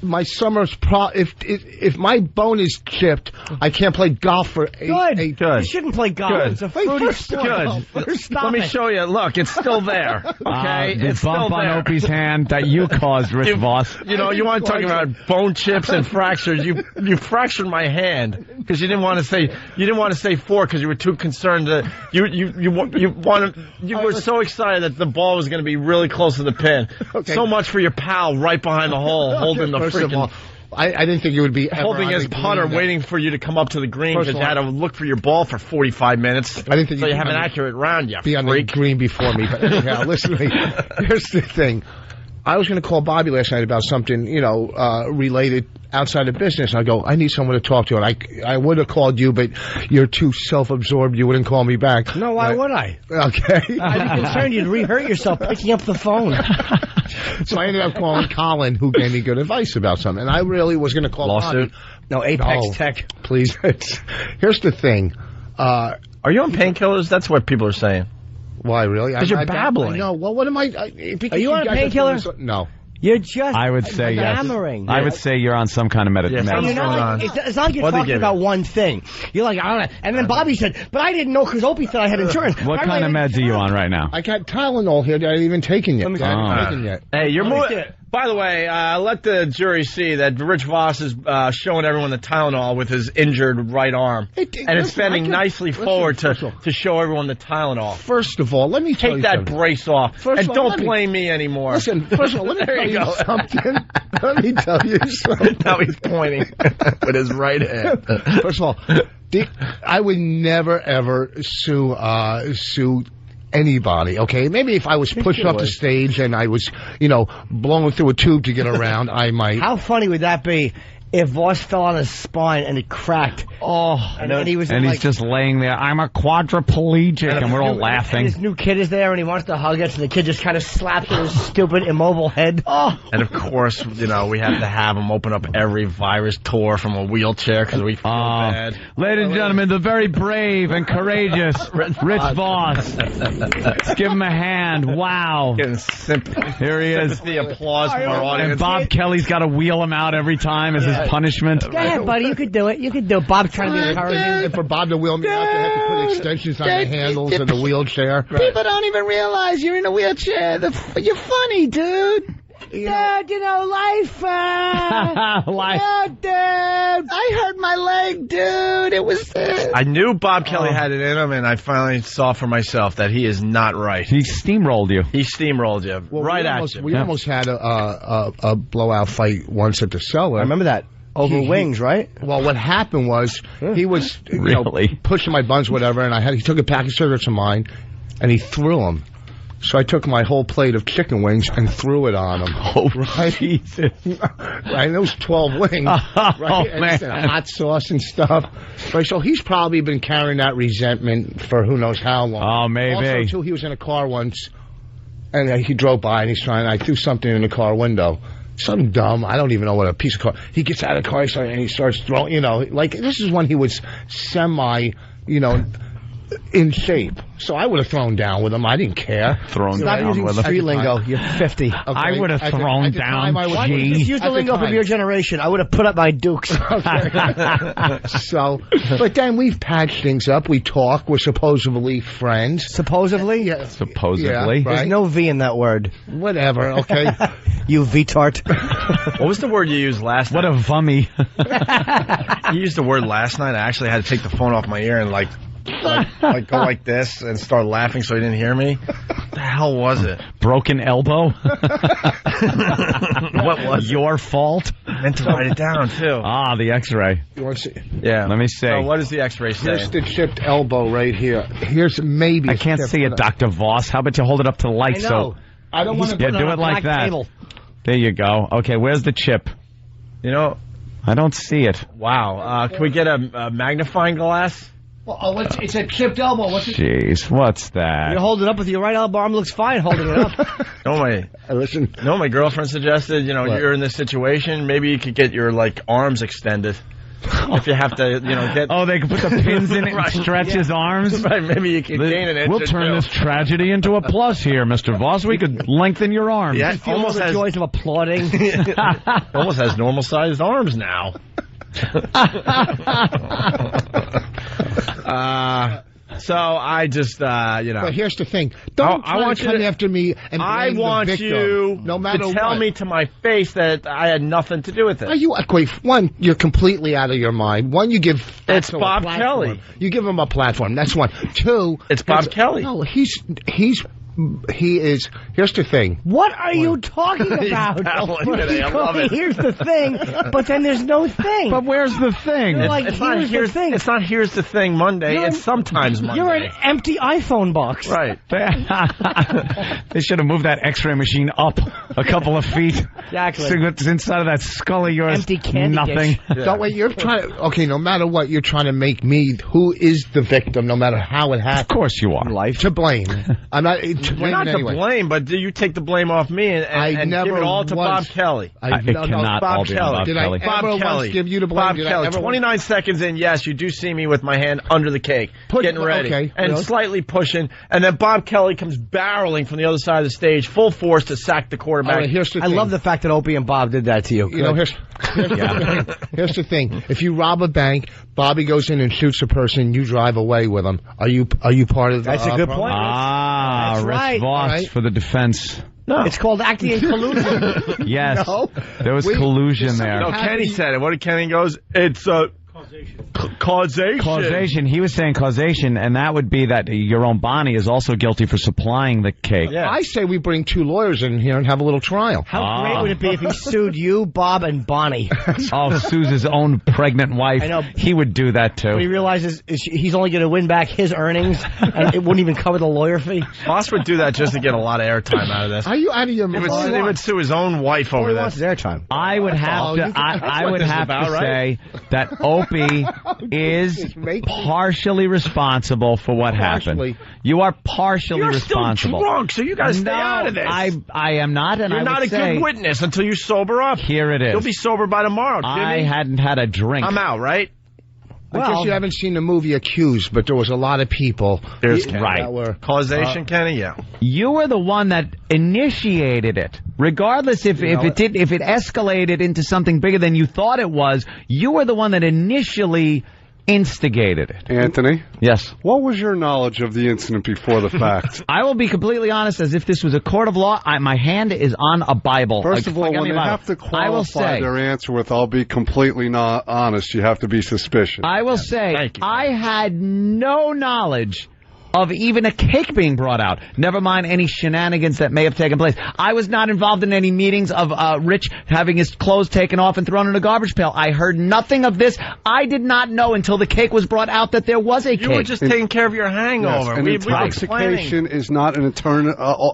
my summer's if my bone is chipped, I can't play golf for eight. Good. You shouldn't play golf. Good. It's a fruity sport. Let me show you. Look, it's still there. Okay, the it's bump still on there. Opie's hand that you caused, Rich Voss. You want to talk about bone chips and fractures? You fractured my hand because you didn't want to say four because you were too concerned. You were so excited that the ball was going to be really close to the pin. Okay. So much for your pal right behind the hole holding the freaking. I didn't think it would be holding his putter, waiting for you to come up to the green because you had to look for your ball for 45 minutes. I didn't think so. You have an accurate round, you be on the green before me. But anyhow, listen to me. Here's the thing. I was going to call Bobby last night about something, related outside of business. I go, I need someone to talk to. And I would have called you, but you're too self-absorbed. You wouldn't call me back. No, why would I? Okay. I'd be concerned you'd re-hurt yourself picking up the phone. So I ended up calling Colin, who gave me good advice about something. And I really was going to call Lawsuit? Bobby. No, Apex Tech. Please. Here's the thing. Are you on painkillers? That's what people are saying. Why, really? Because you're babbling. No, well, what am I? Are you on a painkiller? No. You're just I would say yammering. Yes. I would say you're on some kind of medicine. It's not like you're talking about one thing. You're like, I don't know. And then Bobby said, but I didn't know because Opie said I had insurance. What kind of meds are you on right now? I got Tylenol here that I haven't even taken yet. I haven't taken yet. Hey, you're moving. By the way, let the jury see that Rich Voss is showing everyone the Tylenol with his injured right arm. And it's bending nicely forward to show everyone the Tylenol. First of all, let me tell you something. Take that brace off. And don't blame me anymore. Listen, first of all, let me tell you something. Let me tell you something. Now he's pointing with his right hand. First of all, I would never, ever sue anybody, okay? Maybe if I was pushed off the stage and I was, blown through a tube to get around, I might. How funny would that be if Voss fell on his spine and it cracked? Oh, and he's just laying there. I'm a quadriplegic, and we're all laughing. And his new kid is there, and he wants to hug us, and the kid just kind of slaps at his stupid, immobile head. Oh. And of course, we have to have him open up every virus tour from a wheelchair because we feel bad. Ladies and gentlemen, the very brave and courageous Rich Voss. Let's give him a hand. Wow. Here he is. The applause from our audience. And Bob Kelly's got to wheel him out every time as his punishment. Go ahead, buddy. You could do it. You could do it. Bob's trying to be encouraging. And for Bob to wheel me out, they have to put extensions on the handles of the wheelchair. People don't even realize you're in a wheelchair. You're funny, dude. Life. Oh, dude. I hurt my leg, dude. It was. I knew Bob Kelly had it in him, and I finally saw for myself that he is not right. He steamrolled you. He steamrolled you at you. We almost had a blowout fight once at the cellar. I remember that. Over wings, right? Well, what happened was he was pushing my buns, whatever, and he took a pack of cigarettes of mine, and he threw them. So I took my whole plate of chicken wings and threw it on him. Oh, right? Jesus. Right, and it was 12 wings. Right? Oh, and man. hot sauce and stuff. Right, so he's probably been carrying that resentment for who knows how long. Oh, maybe. Also, too, he was in a car once, and he drove by, and I threw something in the car window. Something dumb. I don't even know what a piece of car. He gets out of the car and he starts throwing, like, this is when he was semi, in shape. So I would have thrown down with him. I didn't care. Thrown Stop down using with him. street lingo. You're 50. Okay. I would have thrown down. Just use the lingo from your generation. I would have put up my dukes. So, but then we've patched things up. We talk. We're supposedly friends. Supposedly? Yeah. Supposedly. Yeah, right. There's no V in that word. Whatever, okay? You V-tart. What was the word you used last night? What a vummy. You used the word last night. I actually had to take the phone off my ear and like go like this and start laughing so he didn't hear me. What the hell was it? Broken elbow? What was your fault? I meant to write it down, too. Ah, the x-ray. You want to see? Yeah. Let me see. So what does the x-ray say? Here's the chipped elbow right here. Here's maybe I can't see it, Dr. Voss. How about you hold it up to the light? I know. I don't want to Yeah, do it like that. Table. There you go. Okay, where's the chip? I don't see it. Wow. Can we get a magnifying glass? Well, it's a chipped elbow. What's it? Jeez, what's that? You hold it up with your right elbow arm. Looks fine holding it up. My girlfriend suggested, you're in this situation, maybe you could get your, arms extended. If you have to, get... Oh, they can put the pins in it and stretch his arms? Right, maybe you can gain an inch. We'll turn this tragedy into a plus here, Mr. Voss. We could lengthen your arms. Yeah, almost the joys of applauding. Almost has normal-sized arms now. So I just, But here's the thing. Don't try to come after me and blame the victim. No matter to tell what. me to my face that I had nothing to do with it. Are you, one, you're completely out of your mind. One, you give... It's Bob Kelly. You give him a platform. That's one. Two... It's Bob Kelly. No, he is... Here's the thing. What are you talking about? I love it. Here's the thing, but then there's no thing. But where's the thing? You're like, here's the thing. It's not here's the thing Monday. It's sometimes Monday. You're an empty iPhone box. Right. They should have moved that x-ray machine up a couple of feet. Exactly. See what's inside of that skull of yours. Empty candy Nothing. dish. Don't wait, you're trying to... Okay, no matter what, you're trying to make me who is the victim, no matter how it happened. Of course you are. Life. To blame. I'm not... To blame not anyway. to blame, but do you take the blame off me and never give it all to once- Bob Kelly? It cannot Bob all be on Bob Did Kelly. I ever once give you the blame? Bob Did I Kelly. ever 29 seconds in, yes, you do see me with my hand under the cake, getting ready, and really? slightly pushing, and then Bob Kelly comes barreling from the other side of the stage, full force to sack the quarterback. All right, here's the I thing. love the fact that Opie and Bob did that to you. Here's the thing. If you rob a bank, Bobby goes in and shoots a person, you drive away with him. Are you part of the... That's a good point. Ah, That's Rich right. Voss Right. for the defense. No. It's called acting in collusion. Yes. No. There was collusion there. No, Kenny said it. What did Kenny goes? It's causation. Causation. He was saying causation, and that would be that your own Bonnie is also guilty for supplying the cake. Yeah. I say we bring 2 lawyers in here and have a little trial. How great would it be if he sued you, Bob, and Bonnie? Oh, sues his own pregnant wife. I know. He would do that, too. When he realizes he's only going to win back his earnings, and it wouldn't even cover the lawyer fee. Voss would do that just to get a lot of airtime out of this. Are you out of your He mind? would sue his own wife All over he this. wants is airtime. I would have to. I would this is have about, to right? say that Opie is partially responsible for what happened. You are partially You're responsible. still drunk, so you got to stay out of this. I am not, and You're I not would a say good witness until you sober up. here it is. You'll be sober by tomorrow, Jimmy. I hadn't had a drink. I'm out, right? I guess you haven't seen the movie Accused, but there was a lot of people that were... Causation, Kenny? Yeah. You were the one that initiated it. Regardless if it escalated into something bigger than you thought it was, you were the one that initially instigated it. Anthony? Yes. What was your knowledge of the incident before the fact? I will be completely honest, as if this was a court of law, my hand is on a Bible. First of all, when they have to qualify their answer with, I'll be completely not honest, you have to be suspicious. I will say, I had no knowledge of even a cake being brought out. Never mind any shenanigans that may have taken place. I was not involved in any meetings of Rich having his clothes taken off and thrown in a garbage pail. I heard nothing of this. I did not know until the cake was brought out that there was a cake. You were just taking care of your hangover. Yes, intoxication is not an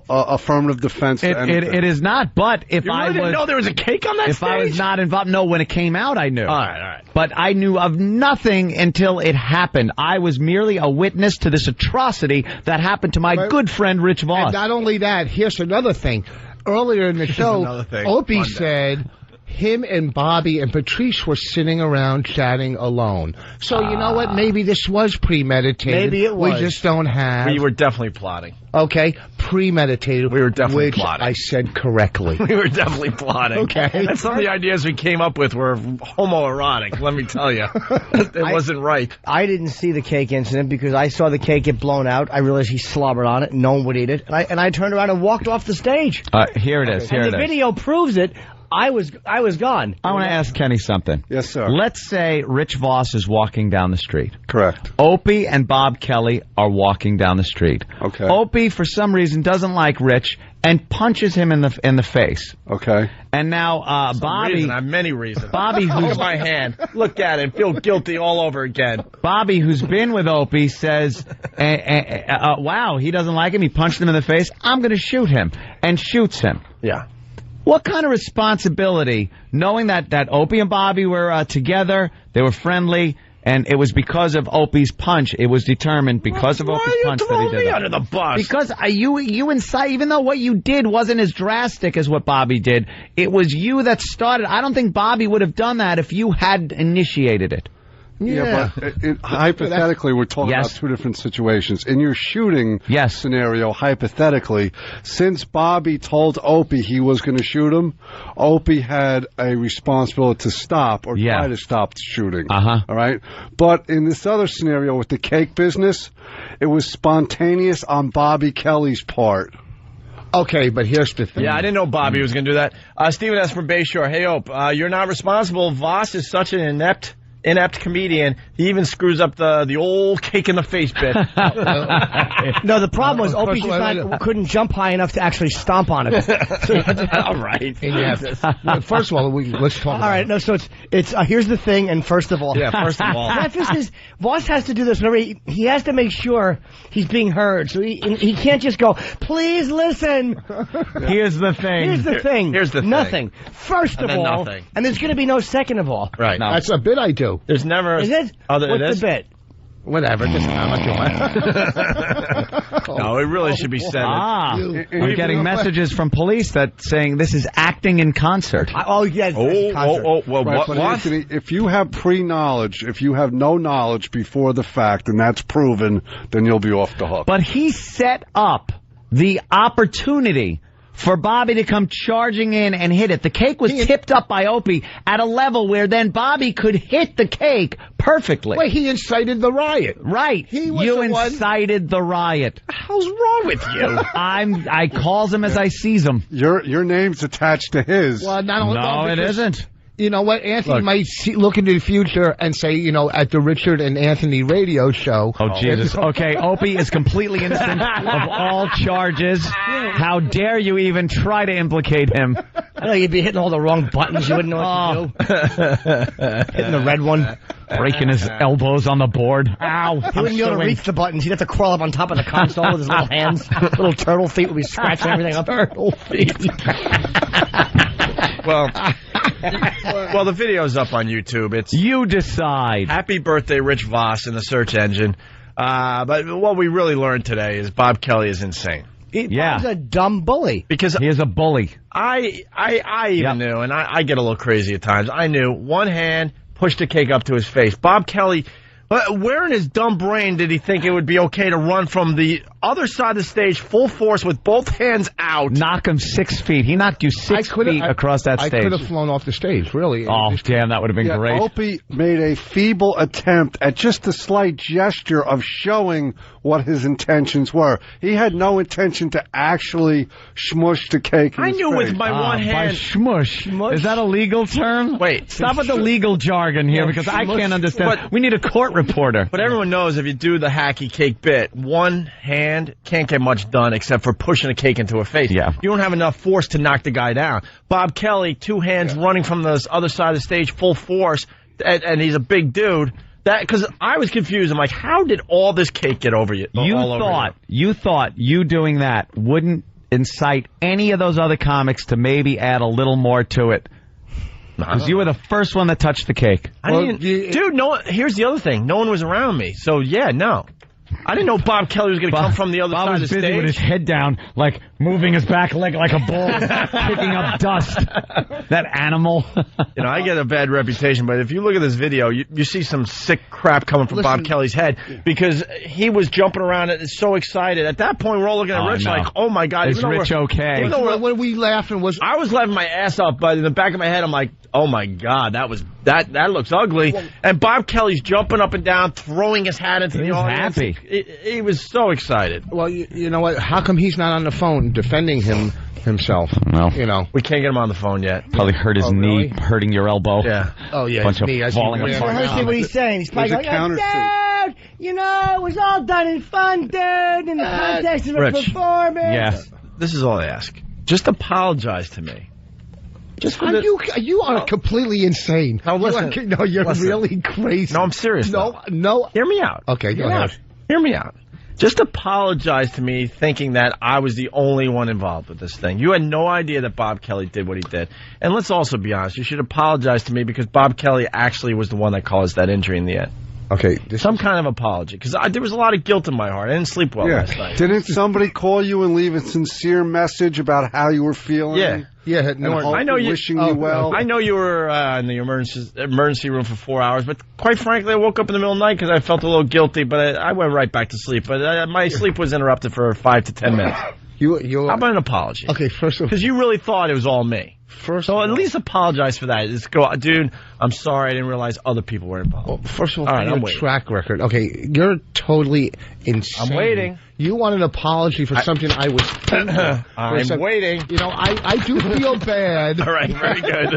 affirmative defense. It is not. But if you really didn't know there was a cake on that stage? If I was not involved, no. When it came out, I knew. All right. But I knew of nothing until it happened. I was merely a witness to this atrocity that happened to my good friend Rich Voss. And not only that, here's another thing. Earlier in the show, Opie said him and Bobby and Patrice were sitting around chatting alone. So you know what? Maybe this was premeditated. Maybe it was. We just don't have. We were definitely plotting. Okay, premeditated. We were definitely plotting. I said correctly. We were definitely plotting. Okay. And some of the ideas we came up with were homoerotic, let me tell you. It wasn't right. I didn't see the cake incident because I saw the cake get blown out. I realized he slobbered on it. No one would eat it. And I turned around and walked off the stage. Here it is. And the video proves it. I was gone. I want to ask Kenny something. Yes, sir. Let's say Rich Voss is walking down the street. Correct. Opie and Bob Kelly are walking down the street. Okay. Opie, for some reason, doesn't like Rich and punches him in the face. Okay. And now Bobby... I have many reasons. Bobby, hold my hand. Look at it. Feel guilty all over again. Bobby, who's been with Opie, says, wow, he doesn't like him. He punched him in the face. I'm going to shoot him. And shoots him. Yeah. What kind of responsibility, knowing that Opie and Bobby were together, they were friendly, and it was because of Opie's punch, it was determined because of Opie's punch that he did that. Under the bus? Because you incite, even though what you did wasn't as drastic as what Bobby did, it was you that started. I don't think Bobby would have done that if you had initiated it. Yeah, but hypothetically, we're talking about two different situations. In your shooting scenario, hypothetically, since Bobby told Opie he was going to shoot him, Opie had a responsibility to stop or try to stop the shooting. All right? But in this other scenario with the cake business, it was spontaneous on Bobby Kelly's part. Okay, but here's the thing. Yeah, I didn't know Bobby was going to do that. Stephen S. from Bayshore. Hey, Ope, you're not responsible. Voss is such an inept comedian. He even screws up the old cake in the face bit. No, the problem was Opie couldn't jump high enough to actually stomp on it. All right. First of all, let's talk about it. No, so it's here's the thing, and first of all. Yeah, first of all. Voss has to do this whenever he has to make sure he's being heard. So he can't just go, please listen. Here's the thing. Here's the thing. Nothing. First of all. Nothing. And there's going to be no second of all. Right. No. That's a bit I do. There's never... Is it? What's the bit? Whatever. Just I'm not doing No, it really should be said. I'm getting messages from police that saying this is acting in concert. Yes. Well, what? Anthony, if you have pre-knowledge, if you have no knowledge before the fact, and that's proven, then you'll be off the hook. But he set up the opportunity for Bobby to come charging in and hit it. The cake was tipped up by Opie at a level where then Bobby could hit the cake perfectly. Wait, he incited the riot. Right. You incited the riot. How's wrong with you? I calls him as I sees him. Your name's attached to his. Well, no, it isn't. You know what? Anthony might look into the future and say, at the Richard and Anthony radio show. Oh, Jesus. Okay, Opie is completely innocent of all charges. How dare you even try to implicate him? I know you'd be hitting all the wrong buttons. You wouldn't know what to do. Hitting the red one. Breaking his elbows on the board. Ow. He wouldn't be able to reach the buttons. He'd have to crawl up on top of the console with his little hands. Little turtle feet would be scratching everything up. Turtle feet. Well, the video's up on YouTube. You decide. Happy birthday, Rich Voss, in the search engine. But what we really learned today is Bob Kelly is insane. He's a dumb bully. Because he is a bully. I even knew, and I get a little crazy at times. I knew one hand pushed the cake up to his face. Bob Kelly, where in his dumb brain did he think it would be okay to run from the other side of the stage, full force with both hands out. Knock him 6 feet. He knocked you 6 feet across that stage. I could have flown off the stage, really. Oh, damn, that would have been great. Opie made a feeble attempt at just a slight gesture of showing what his intentions were. He had no intention to actually smush the cake in I his knew face. with my one hand. By smush. Is that a legal term? Wait. Stop with the legal jargon here, because I can't understand. We need a court reporter. But everyone knows if you do the hacky cake bit, one hand can't get much done except for pushing a cake into a face. Yeah. You don't have enough force to knock the guy down. Bob Kelly, 2 hands running from the other side of the stage, full force, and he's a big dude. Because I was confused. I'm like, how did all this cake get over you? You thought you doing that wouldn't incite any of those other comics to maybe add a little more to it? Because you were the first one that touched the cake. Here's the other thing. No one was around me. So, yeah, no. I didn't know Bob Kelly was going to come from the other side of the stage. Bob was busy with his head down, like moving his back leg like a bull, picking up dust. That animal. I get a bad reputation, but if you look at this video, you see some sick crap coming from Bob Kelly's head, because he was jumping around and so excited. At that point, we're all looking at Rich like, oh my God. Is Rich okay? What were we laughing? I was laughing my ass off, but in the back of my head, I'm like, oh my God, that looks ugly. And Bob Kelly's jumping up and down, throwing his hat into the audience. Happy. He was so excited. Well, you know what? How come he's not on the phone defending himself? Well, we can't get him on the phone yet. Probably hurt his knee, hurting your elbow. Yeah. Oh yeah, bunch his knee. Of falling apart. apart. Here's what he's saying. He's probably going, dude, it was all done in fun, dude, in the context of a performance. Yeah. This is all I ask. Just apologize to me. You are completely insane. No, listen. You're really crazy. No, I'm serious. No. Hear me out. Okay, go ahead. Hear me out. Just apologize to me thinking that I was the only one involved with this thing. You had no idea that Bob Kelly did what he did. And let's also be honest. You should apologize to me because Bob Kelly actually was the one that caused that injury in the end. Okay. Some kind of apology. Because there was a lot of guilt in my heart. I didn't sleep well last night. Didn't somebody call you and leave a sincere message about how you were feeling? Yeah, Norton. I know wishing you well. I know you were in the emergency room for 4 hours, but quite frankly, I woke up in the middle of the night because I felt a little guilty, but I went right back to sleep. But my sleep was interrupted for 5 to 10 minutes. How about an apology? Okay, first of all, because you really thought it was all me. So at least apologize for that. Just go, dude, I'm sorry. I didn't realize other people were involved. Well, first of all, right, your track record. Okay, you're totally insane. I'm waiting. You want an apology for something I was thinking. I'm waiting. I do feel bad. All right, very good.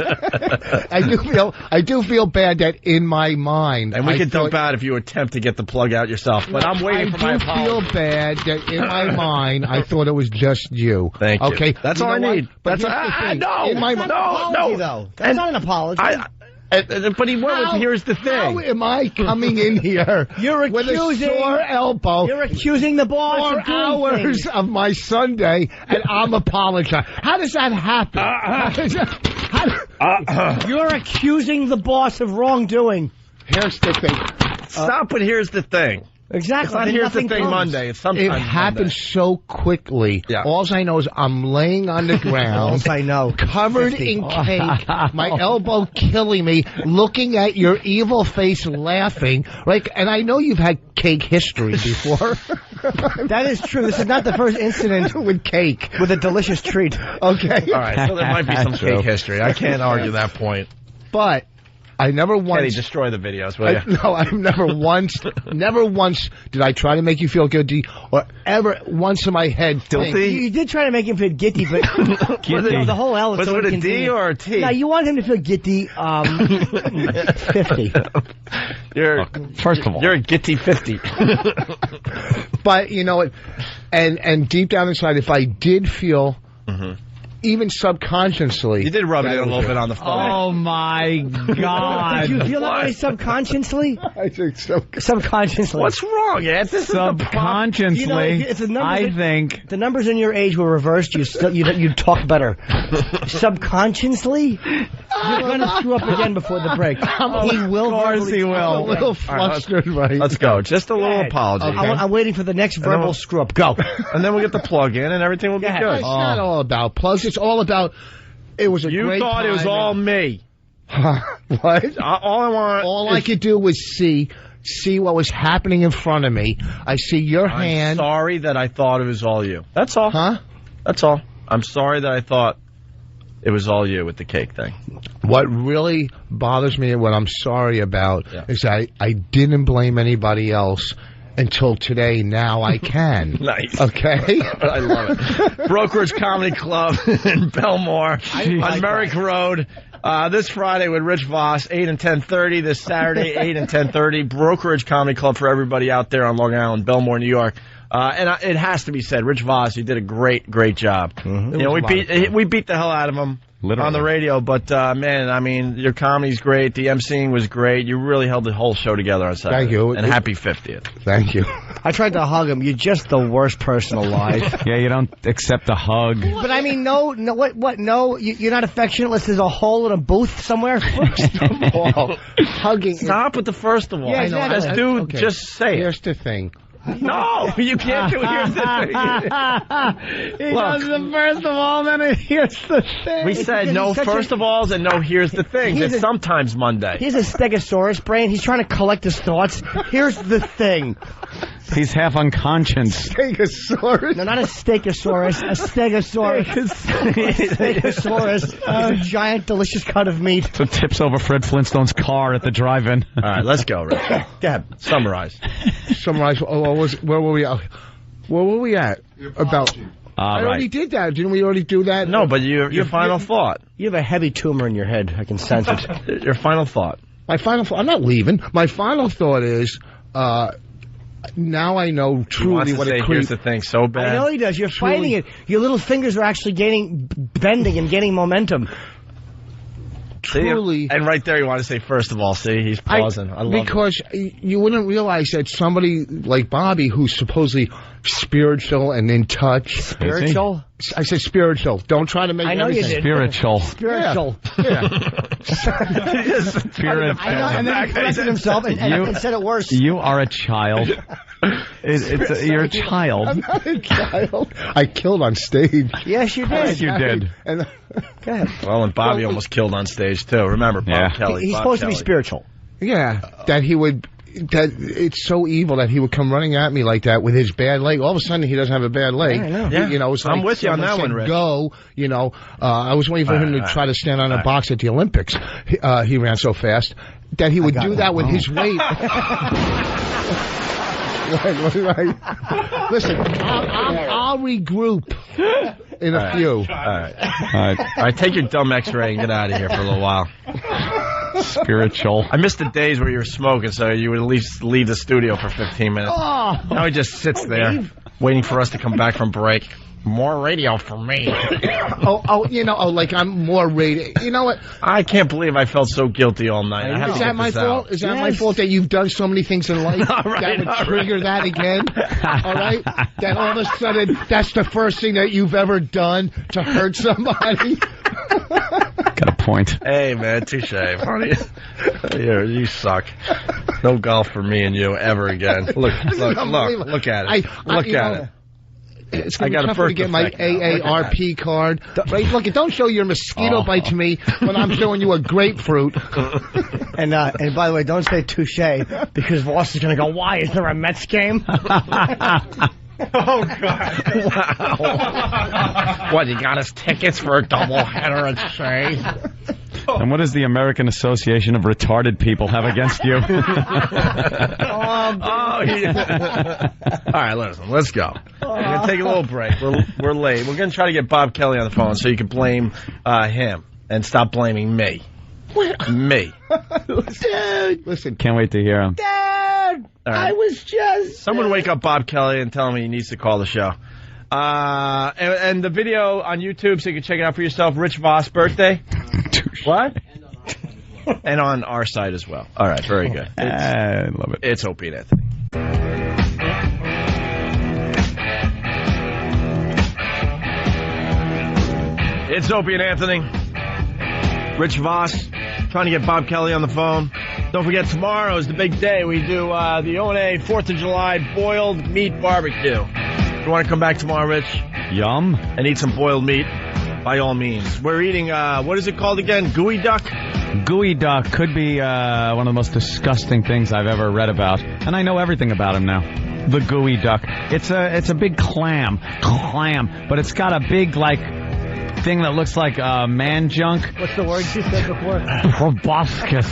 I do feel bad that in my mind. And we can dump out if you attempt to get the plug out yourself. But I'm waiting for my apology. I do feel bad that in my mind I thought it was just you. Thank you. Okay, that's all I need. But no. That's not an apology. But he went with, here's the thing. How am I coming in here with a sore elbow? You're accusing the boss of 4 hours of my Sunday, and I'm apologizing. How does that happen? You're accusing the boss of wrongdoing. Here's the thing. Stop, but here's the thing. Exactly. It's not here's the thing Monday. It's sometimes It happened so quickly. Yeah. All I know is I'm laying on the ground. I know. Covered in cake. My elbow killing me. Looking at your evil face laughing. And I know you've had cake history before. That is true. This is not the first incident with cake. With a delicious treat. Okay. All right. So there might be some cake history. I can't argue that point. But I never once... Kenny, destroy the videos, will you? No, I've never once did I try to make you feel guilty or ever once in my head guilty. You did try to make him feel giddy, but the whole L is was so it a D or a T? No, you want him to feel giddy. 50. First of all, you're a giddy 50. But you know what? And deep down inside, if I did feel. Even subconsciously. You did rub it in a little bit on the phone. Oh, my God. Did you feel that way subconsciously? I think so. Subconsciously. What's wrong, Ed? This subconsciously, is I think. The numbers in your age were reversed. You'd talk better. Subconsciously? You're going to screw up again before the break. He will. Of course he will. I'm a little flustered, right? Let's go. Just a little apology. Okay. I'm waiting for the next verbal screw up. Go. And then we'll get the plug in and everything will be good. It's not all about plugs. It's all about, it was a great time. You thought it was all me. What? All I want All I could do was see see what was happening in front of me. I see your hand. I'm sorry that I thought it was all you. That's all. Huh? That's all. I'm sorry that I thought it was all you with the cake thing. What really bothers me and what I'm sorry about is I didn't blame anybody else until today. Now I can. Nice. Okay? I love it. Brokerage Comedy Club in Belmore on Merrick Road. This Friday with Rich Voss, 8 and 10:30. This Saturday, 8 and 10:30. Brokerage Comedy Club for everybody out there on Long Island, Belmore, New York. It has to be said, Rich Voss, you did a great job. Mm-hmm. You know, we beat the hell out of him. Literally. On the radio, but man, I mean, your comedy's great. The emceeing was great. You really held the whole show together on Saturday. Thank you. And happy 50th. Thank you. I tried to hug him. You're just the worst person alive. Yeah, you don't accept a hug. But I mean, no, what? No, you're not affectionate unless there's a hole in a booth somewhere. First of all, hugging. Stop with the first of all. Yeah, exactly. Just just say it. Here's the thing. No, you can't do it. Here's the thing. He does the first of all, then here's the thing. We said no first of alls and no here's the thing. It's sometimes Monday. He's a stegosaurus brain. He's trying to collect his thoughts. Here's the thing. He's half unconscious. Stegosaurus? No, not a stegosaurus. A stegosaurus. Stegosaurus is a giant, delicious cut of meat. So tips over Fred Flintstone's car at the drive-in. All right, let's go, Rick. Go ahead. Summarize. Where were we at? Where were we at? About. I already did that. Didn't we already do that? No, but your final thought. You have a heavy tumor in your head. I can sense it. Your final thought. My final thought. I'm not leaving. My final thought is. Now I know truly what it creates. Here's the thing, so bad. I know he does. You're fighting it. Your little fingers are actually bending and gaining momentum. Truly. And right there you want to say, first of all, see, he's pausing. I love because you wouldn't realize that somebody like Bobby, who's supposedly spiritual and in touch. Spiritual? I said spiritual. Don't try to make I know you did. Spiritual. Spiritual. Yeah. Spiritual. I know, and then he corrected himself and said it worse. You are a child. You're a child. I'm not a child. I killed on stage. Yes, you did. Yes, you did. And, go ahead. Well, and Bobby almost killed on stage, too. Remember, Bob Kelly. He's supposed to be spiritual. Yeah, that he would... That it's so evil that he would come running at me like that with his bad leg. All of a sudden, he doesn't have a bad leg. Yeah, I know. Yeah. You know, it's like I'm with you on that one, Rick. Go, you know. I was waiting for him to try to stand on a box at the Olympics. He ran so fast that he would do that with his weight. Listen, I'll regroup in a few. All right. Take your dumb X-ray and get out of here for a little while. Spiritual. I missed the days where you were smoking, so you would at least leave the studio for 15 minutes. Oh, now he just sits there, waiting for us to come back from break. More radio for me. Like I'm more radio. You know what? I can't believe I felt so guilty all night. Is that my fault? Is that my fault that you've done so many things in life that would trigger that again? All right? That all of a sudden, that's the first thing that you've ever done to hurt somebody? Got a point. Hey, man, touche. Funny. You suck. No golf for me and you ever again. Look at it. Look at it. It's going to be tougher to get my AARP card. Right, look, don't show your mosquito bite to me when I'm showing you a grapefruit. And by the way, don't say touche, because Voss is going to go, why? Is there a Mets game? Oh, God. Wow. What, you got us tickets for a doubleheader at Shea? And what does the American Association of Retarded People have against you? Yeah. All right, listen, let's go. We're going to take a little break. We're late. We're going to try to get Bob Kelly on the phone so you can blame him and stop blaming me. Me. Dude. Listen. Can't wait to hear him. Dad, I was just... Someone wake up Bob Kelly and tell him he needs to call the show. And the video on YouTube, so you can check it out for yourself. Rich Voss birthday. What? And on our site as well. All right, very good. I love it. It's Opie and Anthony. It's Opie and Anthony. Rich Voss trying to get Bob Kelly on the phone. Don't forget, tomorrow is the big day. We do the O&A 4th of July boiled meat barbecue. You want to come back tomorrow, Rich? Yum. And eat some boiled meat? by all means. We're eating, what is it called again? Gooey duck? Gooey duck could be one of the most disgusting things I've ever read about. And I know everything about him now. The gooey duck. It's a big clam, but it's got a big, thing that looks like man junk. What's the word you said before? Proboscis.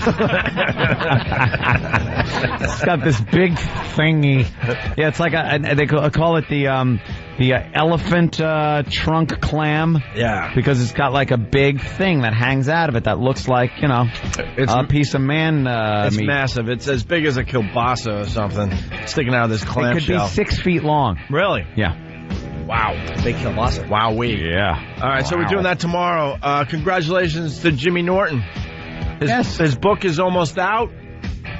It's got this big thingy. Yeah, it's like they call it the elephant trunk clam. Yeah. Because it's got a big thing that hangs out of it that looks like, it's a piece of man it's meat. Massive. It's as big as a kielbasa or something sticking out of this clam shell. It could be 6 feet long. Really? Yeah. Wow. Big kielbasa. Wowee. Yeah. All right, so we're doing that tomorrow. Congratulations to Jimmy Norton. His book is almost out,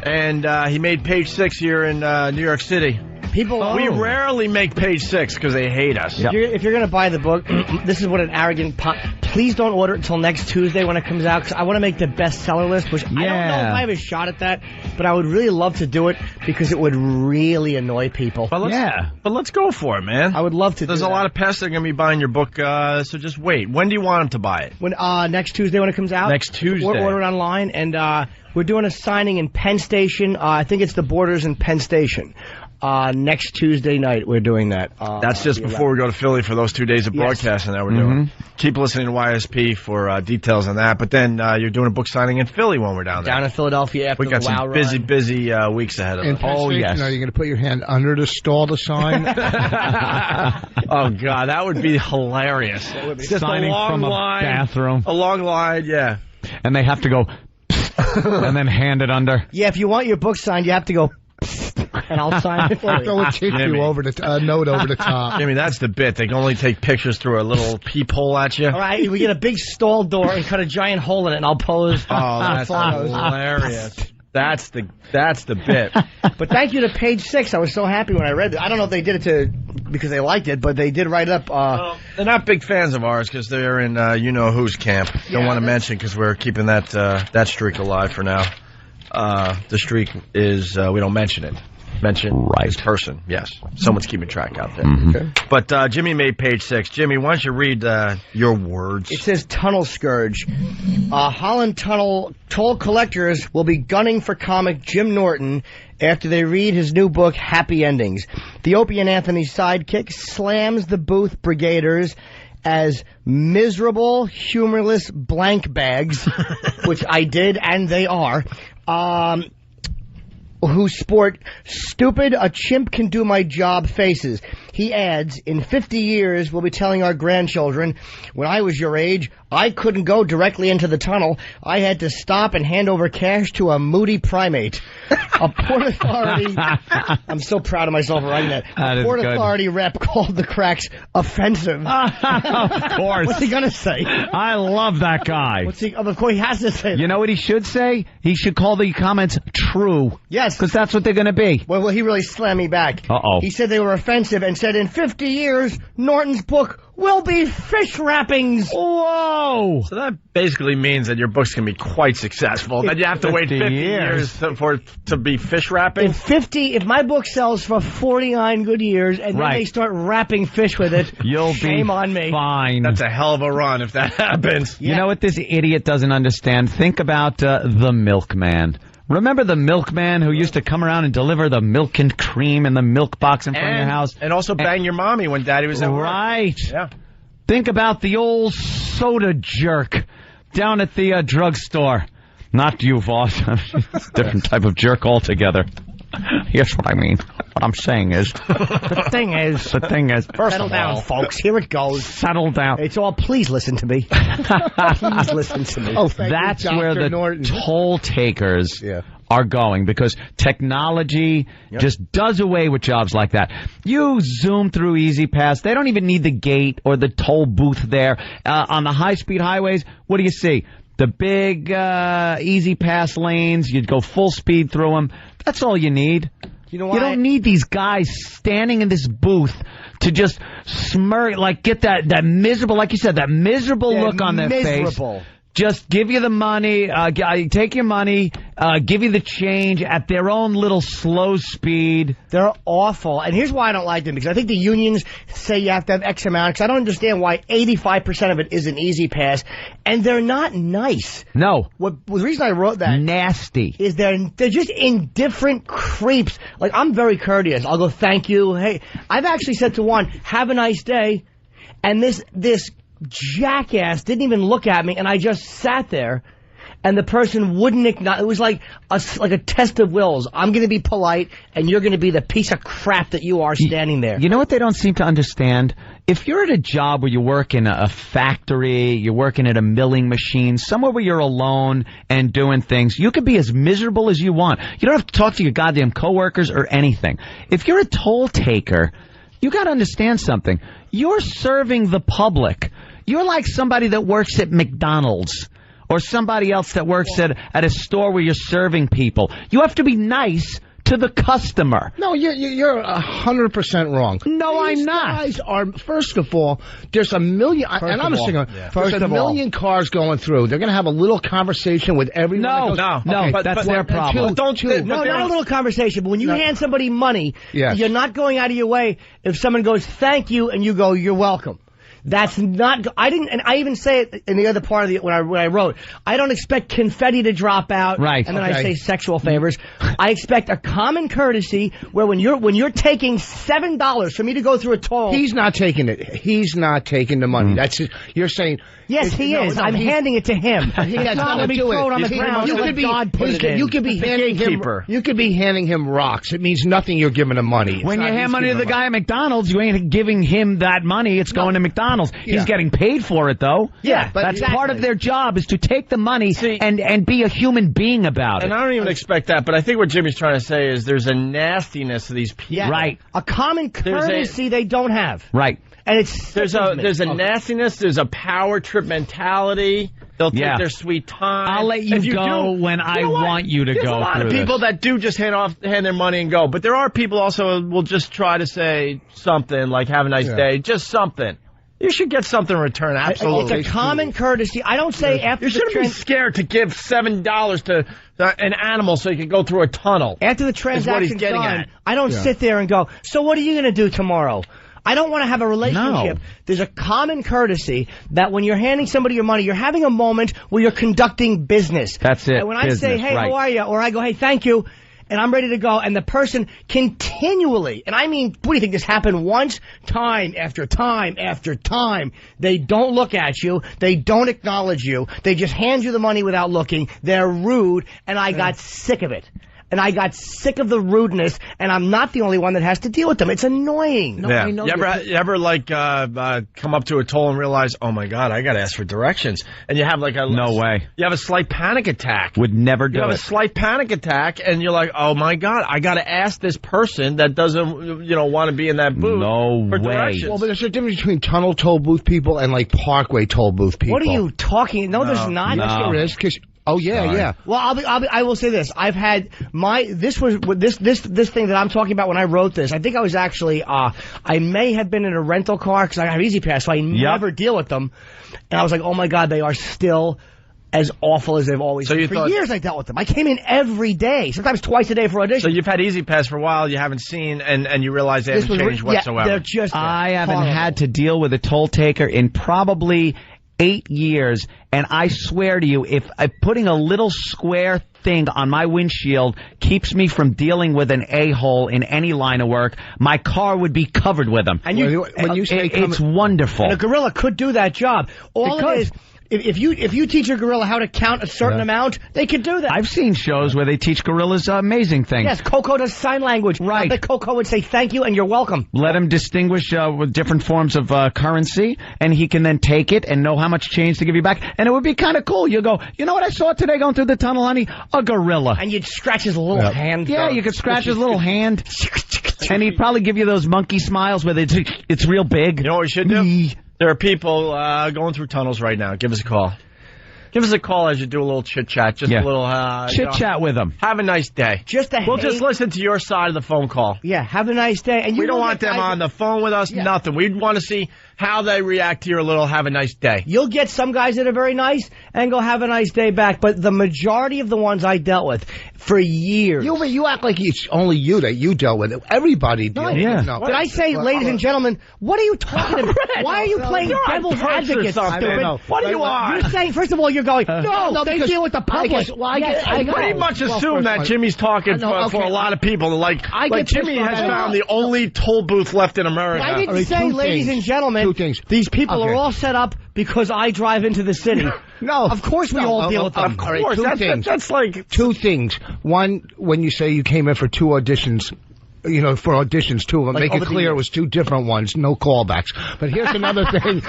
and he made page 6 here in New York City. We rarely make page 6 because they hate us. If you're going to buy the book, this is what an arrogant... Please don't order it until next Tuesday when it comes out, because I want to make the bestseller list, which I don't know if I have a shot at that, but I would really love to do it because it would really annoy people. But let's go for it, man. I would love to. There's a lot of pests that are going to be buying your book, so just wait. When do you want them to buy it? When next Tuesday when it comes out. Next Tuesday. Or order it online, and we're doing a signing in Penn Station. I think it's the Borders in Penn Station. Next Tuesday night, we're doing that. That's just before we go to Philly for those 2 days of broadcasting that we're doing. Keep listening to YSP for details on that. But then you're doing a book signing in Philly when we're down there. Down in Philadelphia after we got the some busy weeks ahead of us. Oh, yes. Are you going to put your hand under the stall to sign? Oh, God, that would be hilarious. It would be. Just signing a long from a line, bathroom. A long line, yeah. And they have to go and then hand it under. Yeah, if you want your book signed, you have to go... and I'll sign it for you. Throw a note over the top. Jimmy, that's the bit. They can only take pictures through a little peephole at you. All right, we get a big stall door and cut a giant hole in it, and I'll pose. Oh, that's hilarious. That's the bit. But thank you to Page 6. I was so happy when I read it. I don't know if they did it because they liked it, but they did write it up. They're not big fans of ours because they're in you-know-who's camp. Don't want to mention because we're keeping that streak alive for now. The streak is, we don't mention it. Mention this person. Yes. Someone's keeping track out there. Okay. But Jimmy made page 6. Jimmy, why don't you read your words? It says Tunnel Scourge. Holland Tunnel toll collectors will be gunning for comic Jim Norton after they read his new book, Happy Endings. The Opie and Anthony sidekick slams the Booth Brigaders as miserable, humorless blank bags, which I did, and they are, who sport stupid, a chimp can do my job faces. He adds, in 50 years, we'll be telling our grandchildren, when I was your age, I couldn't go directly into the tunnel. I had to stop and hand over cash to a moody primate. A Port Authority... I'm so proud of myself for writing that. A Port Authority rep called the cracks offensive. Of course. What's he going to say? I love that guy. Of course, he has to say that. You know what he should say? He should call the comments true. Yes. Because that's what they're going to be. Well, he really slammed me back. Uh-oh. He said they were offensive and said in 50 years, Norton's book will be fish wrappings. Whoa! So that basically means that your book's going to be quite successful. That you have to wait 50 years for it to be fish wrapping. If my book sells for 49 good years and then they start wrapping fish with it, shame on me. Fine. That's a hell of a run if that happens. Yeah. You know what this idiot doesn't understand? Think about the milkman. Remember the milkman who used to come around and deliver the milk and cream in the milk box in front of your house? And also bang your mommy when Daddy was at work. Right. Yeah. Think about the old soda jerk down at the drugstore. Not you, Voss. It's a different type of jerk altogether. Here's what I mean. What I'm saying is... The thing is... Settle down, folks. Here it goes. Settle down. It's all, please listen to me. Please listen to me. Oh, that's where the Norton. Toll takers are going, because technology just does away with jobs like that. You zoom through Easy Pass. They don't even need the gate or the toll booth there. On the high-speed highways, what do you see? The big Easy Pass lanes. You'd go full speed through them. That's all you need. You know why? You don't need these guys standing in this booth to just smirk, get that miserable, like you said, that miserable look on their face. just give you the money, take your money, give you the change at their own little slow speed. They're awful. And here's why I don't like them, because I think the unions say you have to have X amount, because I don't understand why 85% of it is an easy pass, and they're not nice. No. The reason I wrote that... Nasty. ...is they're just indifferent creeps. Like, I'm very courteous. I'll go, thank you. Hey, I've actually said to one, have a nice day, and this jackass didn't even look at me, and I just sat there, and the person wouldn't acknowledge. It was like a test of wills. I'm going to be polite, and you're going to be the piece of crap that you are standing there. You know what they don't seem to understand? If you're at a job where you work in a factory, you're working at a milling machine, somewhere where you're alone and doing things, you could be as miserable as you want. You don't have to talk to your goddamn coworkers or anything. If you're a toll taker, you got to understand something. You're serving the public. You're like somebody that works at McDonald's or somebody else that works at a store where you're serving people. You have to be nice to the customer. No, you're 100% wrong. No, These I'm not. Guys are, first of all, there's a million, and I'm saying, there's a million cars going through. They're going to have a little conversation with everyone. No, but that's their problem. Not a little conversation, but when you hand somebody money, you're not going out of your way. If someone goes, thank you, and you go, you're welcome. That's not. I didn't, and I even say it in the other part of the when I wrote. I don't expect confetti to drop out, right? And then I say sexual favors. I expect a common courtesy where when you're taking $7 for me to go through a toll, he's not taking it. He's not taking the money. That's you're saying. Yes, he is. I'm handing it to him. He's not going to throw it on the ground. You could be handing him rocks. It means nothing. You're giving him money. When you hand money to the guy at McDonald's, you ain't giving him that money. It's going to McDonald's. Yeah. He's getting paid for it, though. Yeah, but that's part of their job is to take the money and be a human being about it. And I don't even expect that, but I think what Jimmy's trying to say is there's a nastiness to these people. Yeah. Right. A common courtesy they don't have. Right. And there's a nastiness, there's a power trip mentality. They'll take their sweet time. I'll let you go when I want you to go. There's a lot of people that do just hand their money and go. But there are people also who will just try to say something like have a nice day, just something. You should get something in return, absolutely. It's a common courtesy. I don't say after you shouldn't be scared to give $7 to an animal so you can go through a tunnel. After the transaction's done, I don't sit there and go, so what are you going to do tomorrow? I don't want to have a relationship. No. There's a common courtesy that when you're handing somebody your money, you're having a moment where you're conducting business. That's it. And when I say, hey, how are you? Or I go, hey, thank you. And I'm ready to go, and the person continually, and I mean, what do you think, this happened once? Time after time after time. They don't look at you. They don't acknowledge you. They just hand you the money without looking. They're rude, and I got sick of it. And I got sick of the rudeness, and I'm not the only one that has to deal with them. It's annoying. No, I know. You ever come up to a toll and realize, oh my God, I got to ask for directions, and you have no way. You have a slight panic attack. Would never do it. You have a slight panic attack, and you're like, oh my God, I got to ask this person that doesn't want to be in that booth. No for way. Directions. Well, but there's a difference between tunnel toll booth people and Parkway toll booth people. What are you talking? No, there's not. Yes, there is. Oh yeah. Well, I will say this. I've had this thing that I'm talking about when I wrote this. I think I was actually I may have been in a rental car because I have Easy Pass, so I never deal with them. And I was like, oh my God, they are still as awful as they've always been. For years I dealt with them. I came in every day, sometimes twice a day for audition. So you've had Easy Pass for a while, you haven't seen, and you realize they haven't changed whatsoever. They're just I haven't had to deal with a toll taker in probably 8 years, and I swear to you, if putting a little square thing on my windshield keeps me from dealing with an a-hole in any line of work, my car would be covered with them. And when you say it's wonderful. And a gorilla could do that job. All it is, if you teach a gorilla how to count a certain amount, they could do that. I've seen shows where they teach gorillas amazing things. Yes, Coco does sign language. Right. But Coco would say thank you and you're welcome. Let him distinguish with different forms of currency, and he can then take it and know how much change to give you back. And it would be kind of cool. You go, you know what I saw today going through the tunnel, honey? A gorilla. And you'd scratch his little hand. Yeah, you could scratch his little hand. And he'd probably give you those monkey smiles where it's real big. You know what we should do? There are people going through tunnels right now. Give us a call. Give us a call as you do a little chit-chat. Just a little... chit-chat with them. Have a nice day. We'll just listen to your side of the phone call. Yeah, have a nice day. And we don't want them on the phone with us, nothing. We want to see how they react to your little have a nice day. You'll get some guys that are very nice and go have a nice day back, but the majority of the ones I dealt with for years. You act like it's only you that you dealt with it. Everybody dealt with it. No. Did I say, ladies and gentlemen, what are you talking about? Why are you playing devil's advocate, stupid? What do you want? You're saying, first of all, you're going, no, they deal with the public. I pretty much assume that Jimmy's talking for a lot of people. Like Jimmy has found the only toll booth left in America. I didn't say, ladies and gentlemen, these people are all set up because I drive into the city. No. Of course we all deal with them. Of course. That's like... Two things. One, when you say you came in for 2 auditions... for auditions, too. Like make it clear it was 2 different ones, no callbacks. But here's another thing.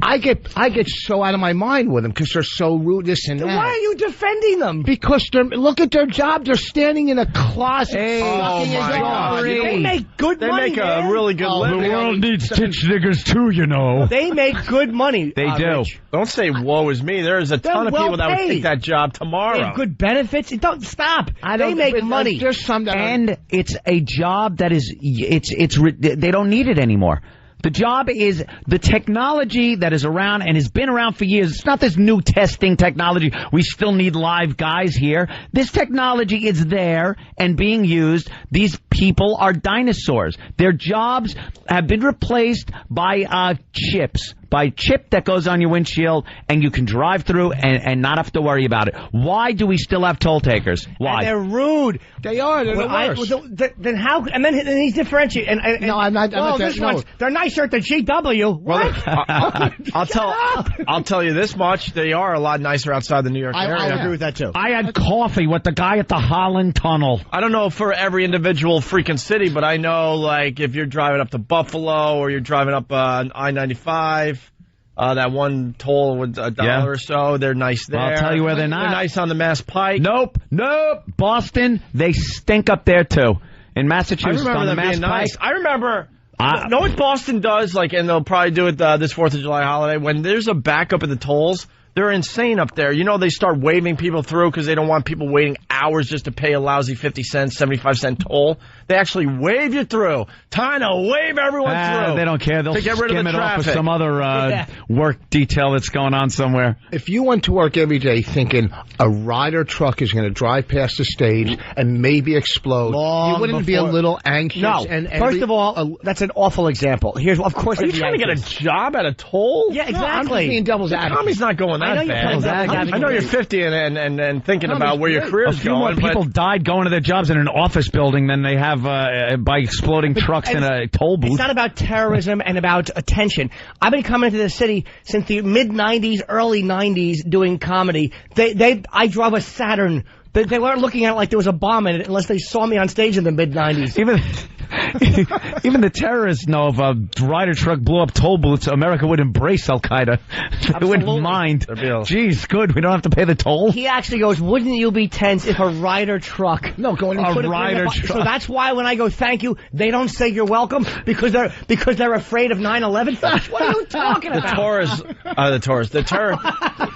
I get so out of my mind with them because they're so rude, this and that. Why are you defending them? Because look at their job. They're standing in a closet. They make good money. They make a really good living. The world needs ditch diggers, too, They make good money. They do. Rich. Don't say, woe is me. There's a ton of people that would take that job tomorrow. They have good benefits. Don't stop. They make money. There's some that and it's a job that is, they don't need it anymore. The job is the technology that is around and has been around for years. It's not this new testing technology. We still need live guys here. This technology is there and being used. These people are dinosaurs. Their jobs have been replaced by chips. By chip that goes on your windshield, and you can drive through and not have to worry about it. Why do we still have toll takers? Why? And they're rude. They are. They're the worst. Then how? And then he's differentiating. No, I'm not. They're nicer at the GW. Well, I'll tell you this much: they are a lot nicer outside the New York area. I agree with that too. I had coffee with the guy at the Holland Tunnel. I don't know for every individual freaking city, but I know like if you're driving up to Buffalo or you're driving up I-95. That one toll with $1 or so, they're nice there. I'll tell you where they're not. They're nice on the Mass Pike. Nope. Boston, they stink up there too. In Massachusetts, on the Mass Pike. Nice. I remember. Know what Boston does? Like, and they'll probably do it this 4th of July holiday. When there's a backup at the tolls, they're insane up there. They start waving people through because they don't want people waiting hours just to pay a lousy 50 cents, 75-cent toll. They actually wave you through. Time to wave everyone through. They don't care. They'll get rid skim of the it off traffic. with some other work detail that's going on somewhere. If you went to work every day thinking a rider truck is going to drive past the stage and maybe explode, you wouldn't be a little anxious? No. First of all, that's an awful example. Here's, of course, are you trying to get a job at a toll? Yeah, exactly. I'm just being devil's advocate. Tommy's not going that bad. I know you're 50 and thinking about where your career's going. A few more people died going to their jobs in an office building than they have by exploding trucks in a toll booth. It's not about terrorism and about attention. I've been coming to the city since the mid-'90s, early '90s doing comedy. I drove a Saturn. They weren't looking at it like there was a bomb in it unless they saw me on stage in the mid-'90s. Even the terrorists know if a rider truck blew up toll booths, America would embrace Al-Qaeda. They wouldn't mind. Geez, good. We don't have to pay the toll. He actually goes, wouldn't you be tense if a rider truck... No, going a rider truck. So that's why when I go, thank you, they don't say you're welcome because they're afraid of 9/11? What are you talking about?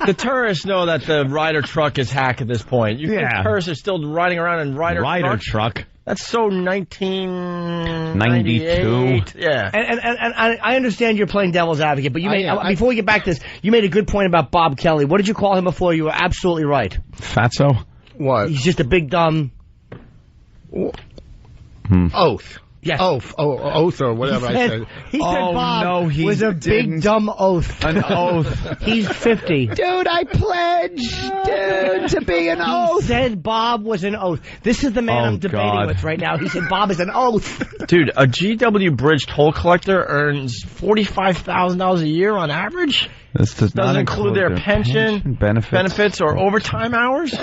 The tourists know that the rider truck is hack at this point. You think tourists are still riding around in rider truck? That's so 1992. Yeah. And I understand you're playing devil's advocate, but before we get back to this, you made a good point about Bob Kelly. What did you call him before? You were absolutely right. Fatso? What? He's just a big dumb... Oath. Yes. Oath or whatever I said. He said Bob was a big dumb oath. An oath. He's 50. Dude, I pledge, to be an oath. He said Bob was an oath. This is the man I'm debating with right now. He said Bob is an oath. Dude, a GW Bridge toll collector earns $45,000 a year on average? This doesn't include their pension, benefits, or overtime hours?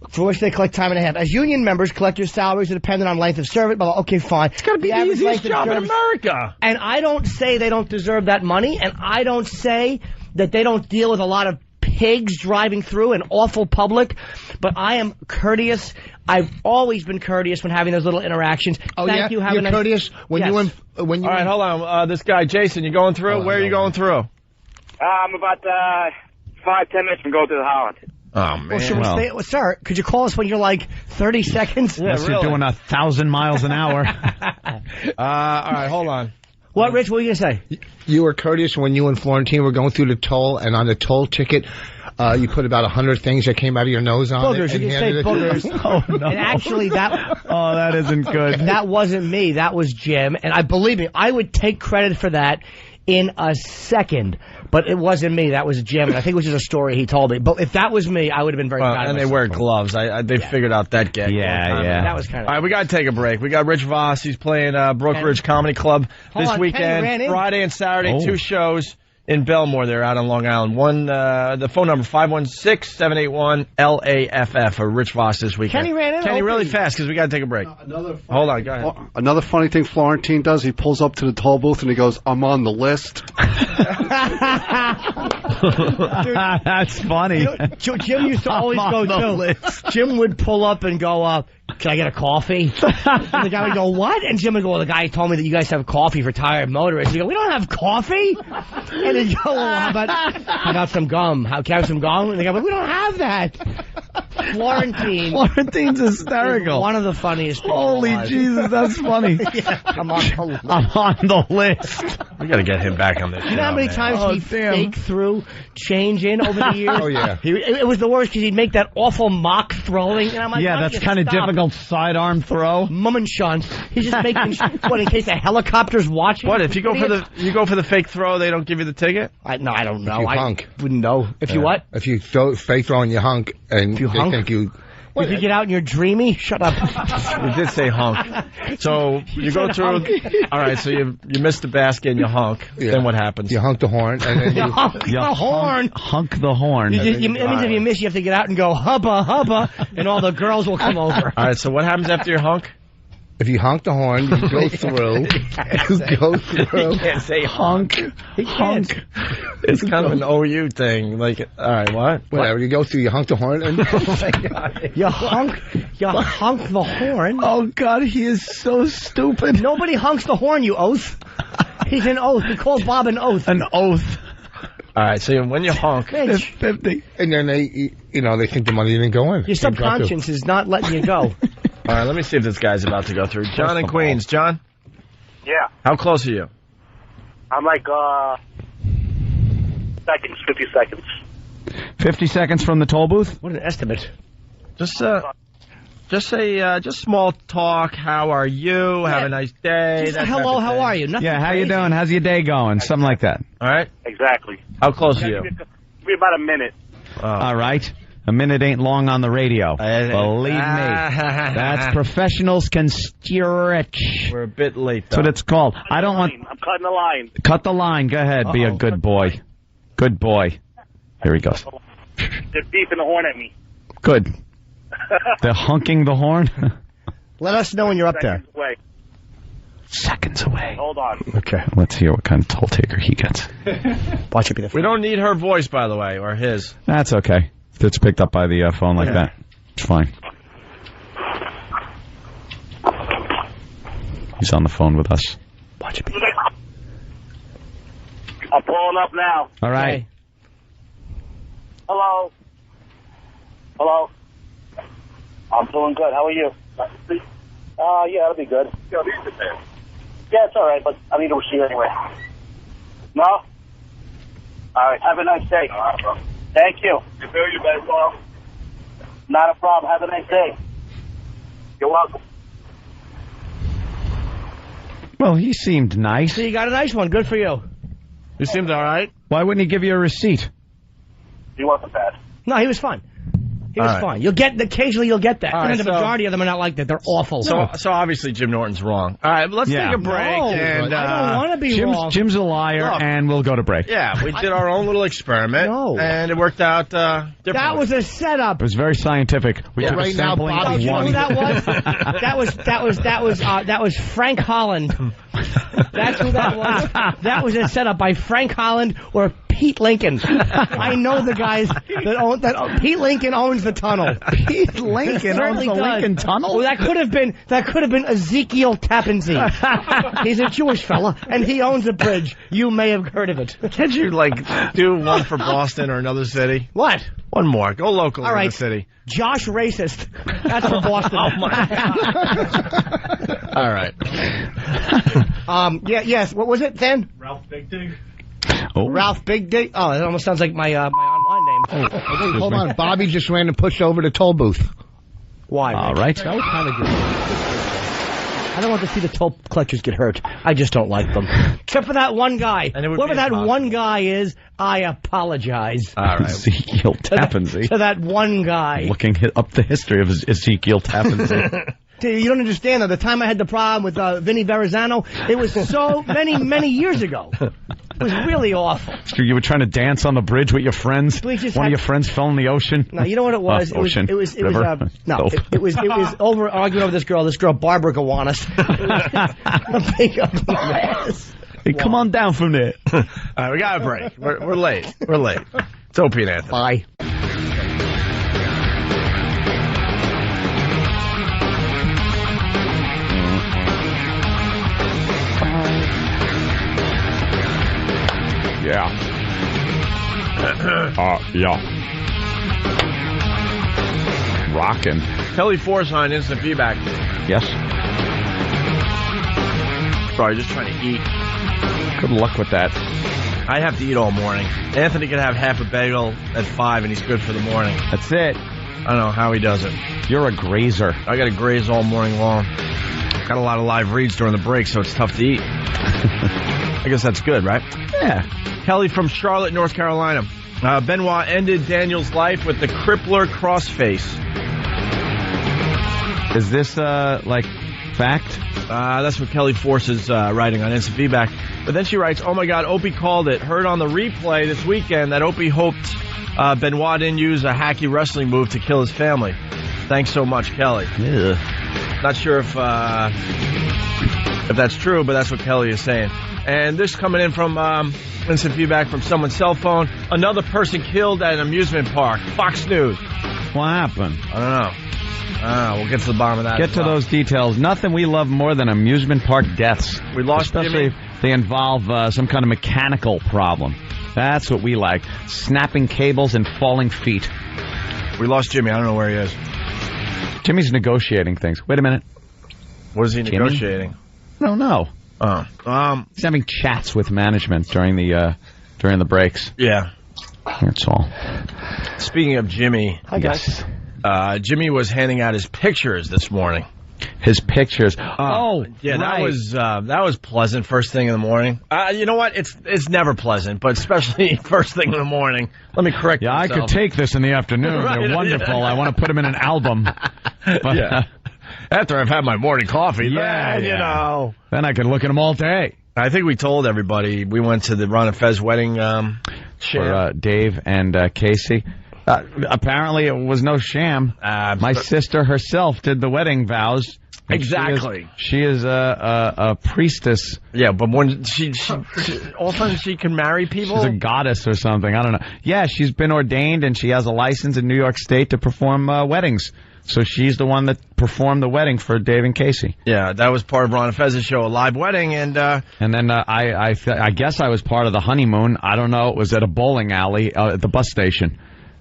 For which they collect time and a half. As union members, collectors' salaries are dependent on length of service. But okay, fine. It's got to be the easiest job in America. And I don't say they don't deserve that money, and I don't say that they don't deal with a lot of pigs driving through an awful public, but I am courteous. I've always been courteous when having those little interactions. Thank you. You're courteous when you. All right, hold on. This guy, Jason, you going through? Where are you going through? I'm about 5-10 minutes from going to the Holland. Oh, man. Well, should we stay? Well, sir, could you call us when you're like 30 seconds? Unless you're doing 1,000 miles an hour. All right, hold on. What, Rich, what were you going to say? You were courteous when you and Florentine were going through the toll, and on the toll ticket, you put about 100 things that came out of your nose on boogers, it. You can say boogers. Oh, no. And actually, that isn't good. That wasn't me. That was Jim. And believe me, I would take credit for that in a second. But it wasn't me. That was Jim. And I think it was just a story he told me. But if that was me, I would have been very proud of And myself. they wear gloves. They figured out that gag. Yeah. That was kind of... All right, we got to take a break. We got Rich Voss. He's playing Brookridge Comedy Club this weekend. Friday and Saturday, 2 shows in Belmore. They're out on Long Island. The phone number, 516-781-LAFF for Rich Voss this weekend. Kenny ran in. Kenny, really fast, because we got to take a break. Hold on, go ahead. Another funny thing Florentine does, he pulls up to the toll booth and he goes, I'm on the list. That's funny. You know, Jim used to always go, too. Jim would pull up and go, can I get a coffee? And the guy would go, what? And Jim would go, well, the guy told me that you guys have coffee for tired motorists. He'd go, we don't have coffee? And he'd go, well, how about some gum? Can I have some gum? And they go, but we don't have that. Florentine's hysterical. One of the funniest people Holy alive. Jesus, that's funny. I'm on the list. We got to get him back on this show. You know how many times he faked through change in over the years? Oh, yeah. It was the worst because he'd make that awful mock throwing. And I'm like, yeah, that's kind of difficult sidearm throw. Mummenschanz. He's just making what, in case a helicopter's watching? What, if you go for the fake throw, they don't give you the ticket? No, I don't know. If you hunk. Wouldn't know. If you what? If you fake throw and you hunk, and they think you... If you get out and you're dreamy, shut up. You did say hunk. So you go through. All right, so you missed the basket and you hunk. Yeah. Then what happens? You hunk the horn. And then you hunk the horn. Hunk the horn. It means if you miss, you have to get out and go, hubba, hubba, and all the girls will come over. All right, so what happens after you hunk? If you honk the horn, you go through. You go through. You can't say honk. Honk. It's kind of an OU thing. Like, all right, what? Whatever. You go through, you honk the horn, and you hunk the horn. Oh God, he is so stupid. Nobody hunks the horn, you oath. He's an oath. We call Bob an oath. An oath. All right, so when you honk, it's 50, and then they think the money didn't go in. Your subconscious is not letting you go. All right, let me see if this guy's about to go through. John in Queens. John? Yeah. How close are you? I'm like, 50 seconds. 50 seconds from the toll booth? What an estimate. Just small talk. How are you? Have a nice day. Just hello, how are you? Nothing how crazy. you doing? How's your day going? Something like that. All right? Exactly. How close are you? Maybe about a minute. All right. A minute ain't long on the radio. Believe me. That's professionals can stretch. We're a bit late, though. That's what it's called. I don't want... I'm cutting the line. Cut the line. Go ahead. Be a good boy. Good boy. Here he goes. They're beeping the horn at me. Good. They're honking the horn? Let us know when you're up there. Away. Seconds away. Hold on. Okay. Let's hear what kind of toll taker he gets. Watch it be the We don't need her voice, by the way, or his. That's okay. If it's picked up by the phone like that, it's fine. He's on the phone with us. Watch it be. I'm pulling up now. All right. Hey. Hello. Hello. I'm doing good. How are you? Yeah, that'll be good. Yeah, it's all right, but I need a receipt anyway. No? All right. Have a nice day. All right, bro. Thank you. You feel you better, bro? Not a problem. Have a nice day. You're welcome. Well, he seemed nice. So you got a nice one. Good for you. You seemed all right. Why wouldn't he give you a receipt? He wasn't bad. No, he was fine. He was fine. Occasionally you'll get that. Right, and the majority of them are not like that. They're awful. So obviously Jim Norton's wrong. All right, let's take a break. No, and, I don't want to be wrong. Jim's a liar, and we'll go to break. Yeah, we did our own little experiment, and it worked out differently. That was a setup. It was very scientific. We took a sampling of you know one. who that was? that was Frank Holland. That's who that was. That was a setup by Frank Holland or Pete Lincoln. I know the guys that own that. Pete Lincoln owns the tunnel. Pete Lincoln owns the Lincoln Tunnel? Well, that could have been Ezekiel Tappanzee. He's a Jewish fella, and he owns a bridge. You may have heard of it. Can't you, do one for Boston or another city? What? One more. Go local All right. in the city. Josh Racist. That's for Boston. Oh, my God. All right. Yes. What was it then? Ralph Big Dig. Oh. Ralph Big Dig. Oh, that almost sounds like my online name. Wait, hold on. Bobby just ran and pushed over the toll booth. Why? All right. That was kind of good. I don't want to see the toll collectors get hurt. I just don't like them. Except for that one guy. Whoever that one guy is, I apologize. All right. Ezekiel Tappanzee. To that one guy. Looking up the history of Ezekiel Tappanzee. You don't understand, though. The time I had the problem with Vinny Verrazano, it was so many years ago. It was really awful. You were trying to dance on the bridge with your friends? One of your friends fell in the ocean? No, you know what it was? Ocean. It was River? arguing over this girl, Barbara Gowanus. A big mess. Hey, come on down from there. All right, we got a break. We're late. We're late. It's Opie and Anthony. Bye. Yeah. Yeah. Rockin'. Kelly Forsythe, instant feedback. Yes. Sorry, just trying to eat. Good luck with that. I have to eat all morning. Anthony can have half a bagel at 5 and he's good for the morning. That's it. I don't know how he does it. You're a grazer. I got to graze all morning long. Got a lot of live reads during the break, so it's tough to eat. I guess that's good, right? Yeah. Kelly from Charlotte, North Carolina. Benoit ended Daniel's life with the crippler crossface. Is this, fact? That's what Kelly Force is writing on Instant Feedback. But then she writes, oh, my God, Opie called it. Heard on the replay this weekend that Opie hoped Benoit didn't use a hacky wrestling move to kill his family. Thanks so much, Kelly. Yeah. Not sure if that's true, but that's what Kelly is saying. And this coming in from instant feedback from someone's cell phone. Another person killed at an amusement park. Fox News. What happened? I don't know. We'll get to the bottom of that. Get to those details. Nothing we love more than amusement park deaths. We lost Especially Jimmy. if they involve some kind of mechanical problem. That's what we like. Snapping cables and falling feet. We lost Jimmy. I don't know where he is. Jimmy's negotiating things. Wait a minute. What is he negotiating? I don't know. He's having chats with management during the breaks. Yeah. That's all. Speaking of Jimmy. Hi, guys. Jimmy was handing out his pictures this morning. His pictures. Yeah, right. that was pleasant first thing in the morning. You know what? It's never pleasant, but especially first thing in the morning. Let me correct myself. I could take this in the afternoon. Right, They're wonderful. I want to put them in an album. Yeah. After I've had my morning coffee, then, you know. Then I can look at them all day. I think we told everybody we went to the Ron and Fez wedding for Dave and Casey. Apparently, it was no sham. My sister herself did the wedding vows. Exactly. She is a priestess. Yeah, but when she all of a sudden she can marry people? She's a goddess or something. I don't know. Yeah, she's been ordained and she has a license in New York State to perform weddings. So she's the one that performed the wedding for Dave and Casey. Yeah, that was part of Ron and Fez's show, a live wedding, and then I guess I was part of the honeymoon. I don't know. It was at a bowling alley at the bus station,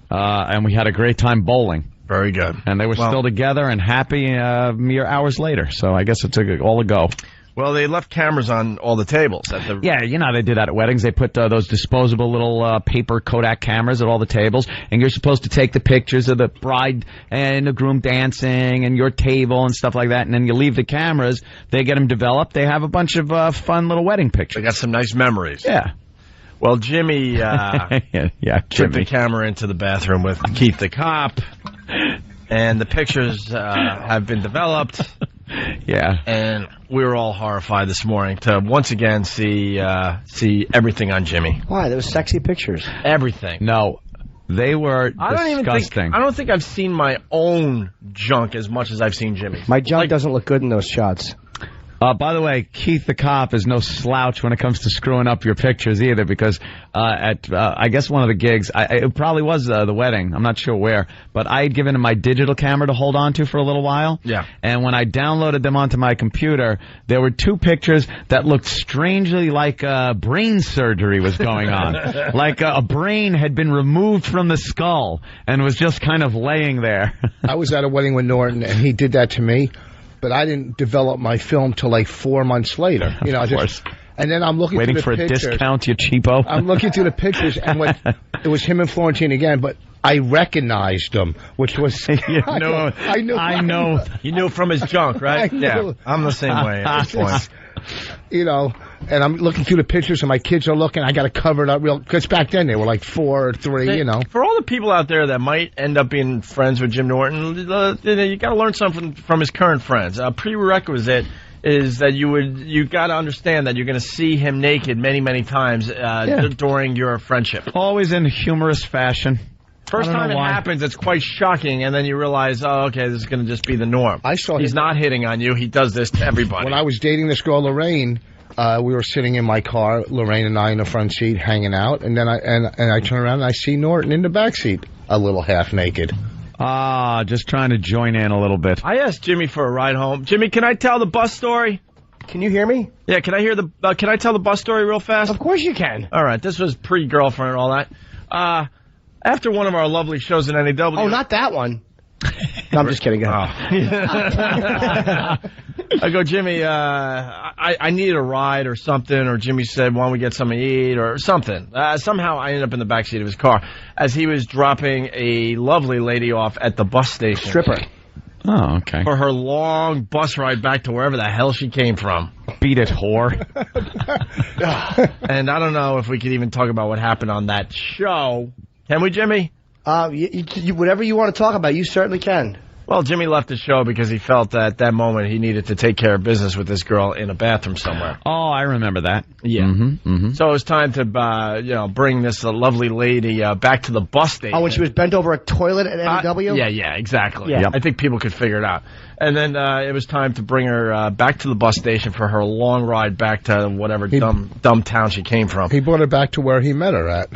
and we had a great time bowling. Very good. And they were still together and happy mere hours later. So I guess it's all a go. Well, they left cameras on all the tables. Yeah, you know how they do that at weddings. They put those disposable little paper Kodak cameras at all the tables, and you're supposed to take the pictures of the bride and the groom dancing and your table and stuff like that, and then you leave the cameras. They get them developed. They have a bunch of fun little wedding pictures. They got some nice memories. Yeah. Well, Jimmy took the camera into the bathroom with Keith the cop, and the pictures have been developed. Yeah. And we were all horrified this morning to once again see everything on Jimmy. Why? There was sexy pictures. Everything. No. They were disgusting. I don't think I've seen my own junk as much as I've seen Jimmy's. My junk doesn't look good in those shots. By the way, Keith the cop is no slouch when it comes to screwing up your pictures either, because at I guess one of the gigs, it probably was the wedding, I'm not sure where, but I had given him my digital camera to hold on to for a little while. Yeah. And when I downloaded them onto my computer, there were 2 pictures that looked strangely like brain surgery was going on. Like a brain had been removed from the skull and was just kind of laying there. I was at a wedding with Norton, and he did that to me. But I didn't develop my film till like 4 months later. You know, of course. And then I'm looking waiting through the for pictures. a discount, you cheapo. I'm looking through the pictures, and it was him and Florentine again, but I recognized him, which was... I knew. You knew from his junk, right? I knew. Yeah, I'm the same way at this point. You know, and I'm looking through the pictures, and my kids are looking. I got to cover it up real... Because back then, they were like 4 or 3, you know. For all the people out there that might end up being friends with Jim Norton, you got to learn something from his current friends. A prerequisite is that you got to understand that you're going to see him naked many, many times during your friendship. Always in humorous fashion. First time it happens, it's quite shocking, and then you realize, oh, okay, this is going to just be the norm. He's not hitting on you. He does this to everybody. When I was dating this girl, Lorraine, we were sitting in my car, Lorraine and I in the front seat, hanging out, and then I turn around and I see Norton in the back seat, a little half naked. Just trying to join in a little bit. I asked Jimmy for a ride home. Jimmy, can I tell the bus story? Can you hear me? Yeah, can I tell the bus story real fast? Of course you can. All right, this was pre-girlfriend and all that. After one of our lovely shows in NAW... Oh, not that one. No, I'm just kidding. Go ahead. I go, Jimmy, I need a ride or something, or Jimmy said, why don't we get something to eat or something. Somehow I ended up in the backseat of his car as he was dropping a lovely lady off at the bus station. Stripper. Oh, okay. For her long bus ride back to wherever the hell she came from. Beat it, whore. And I don't know if we could even talk about what happened on that show. Can we, Jimmy? Whatever you want to talk about, you certainly can. Well, Jimmy left the show because he felt that at that moment he needed to take care of business with this girl in a bathroom somewhere. Oh, I remember that. Yeah. Mm-hmm. So it was time to, bring this lovely lady back to the bus station. Oh, when she was bent over a toilet at NAW? Yeah, exactly. Yeah. Yep. I think people could figure it out. And then it was time to bring her back to the bus station for her long ride back to whatever dumb town she came from. He brought her back to where he met her at.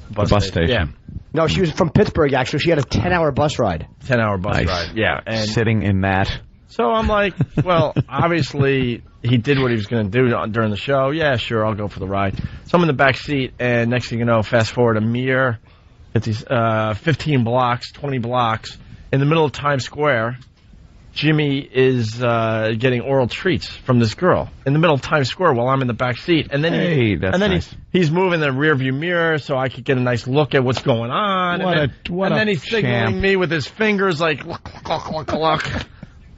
Bus station. Yeah. No, she was from Pittsburgh, actually. She had a 10-hour bus ride. 10-hour bus ride, yeah. And sitting in that. So I'm like, well, obviously he did what he was going to do during the show. Yeah, sure, I'll go for the ride. So I'm in the back seat, and next thing you know, fast forward a mere 15 blocks, 20 blocks, in the middle of Times Square, Jimmy is getting oral treats from this girl in the middle of Times Square while I'm in the back seat. And then he's moving the rearview mirror so I could get a nice look at what's going on. And then he's signaling me with his fingers like, look,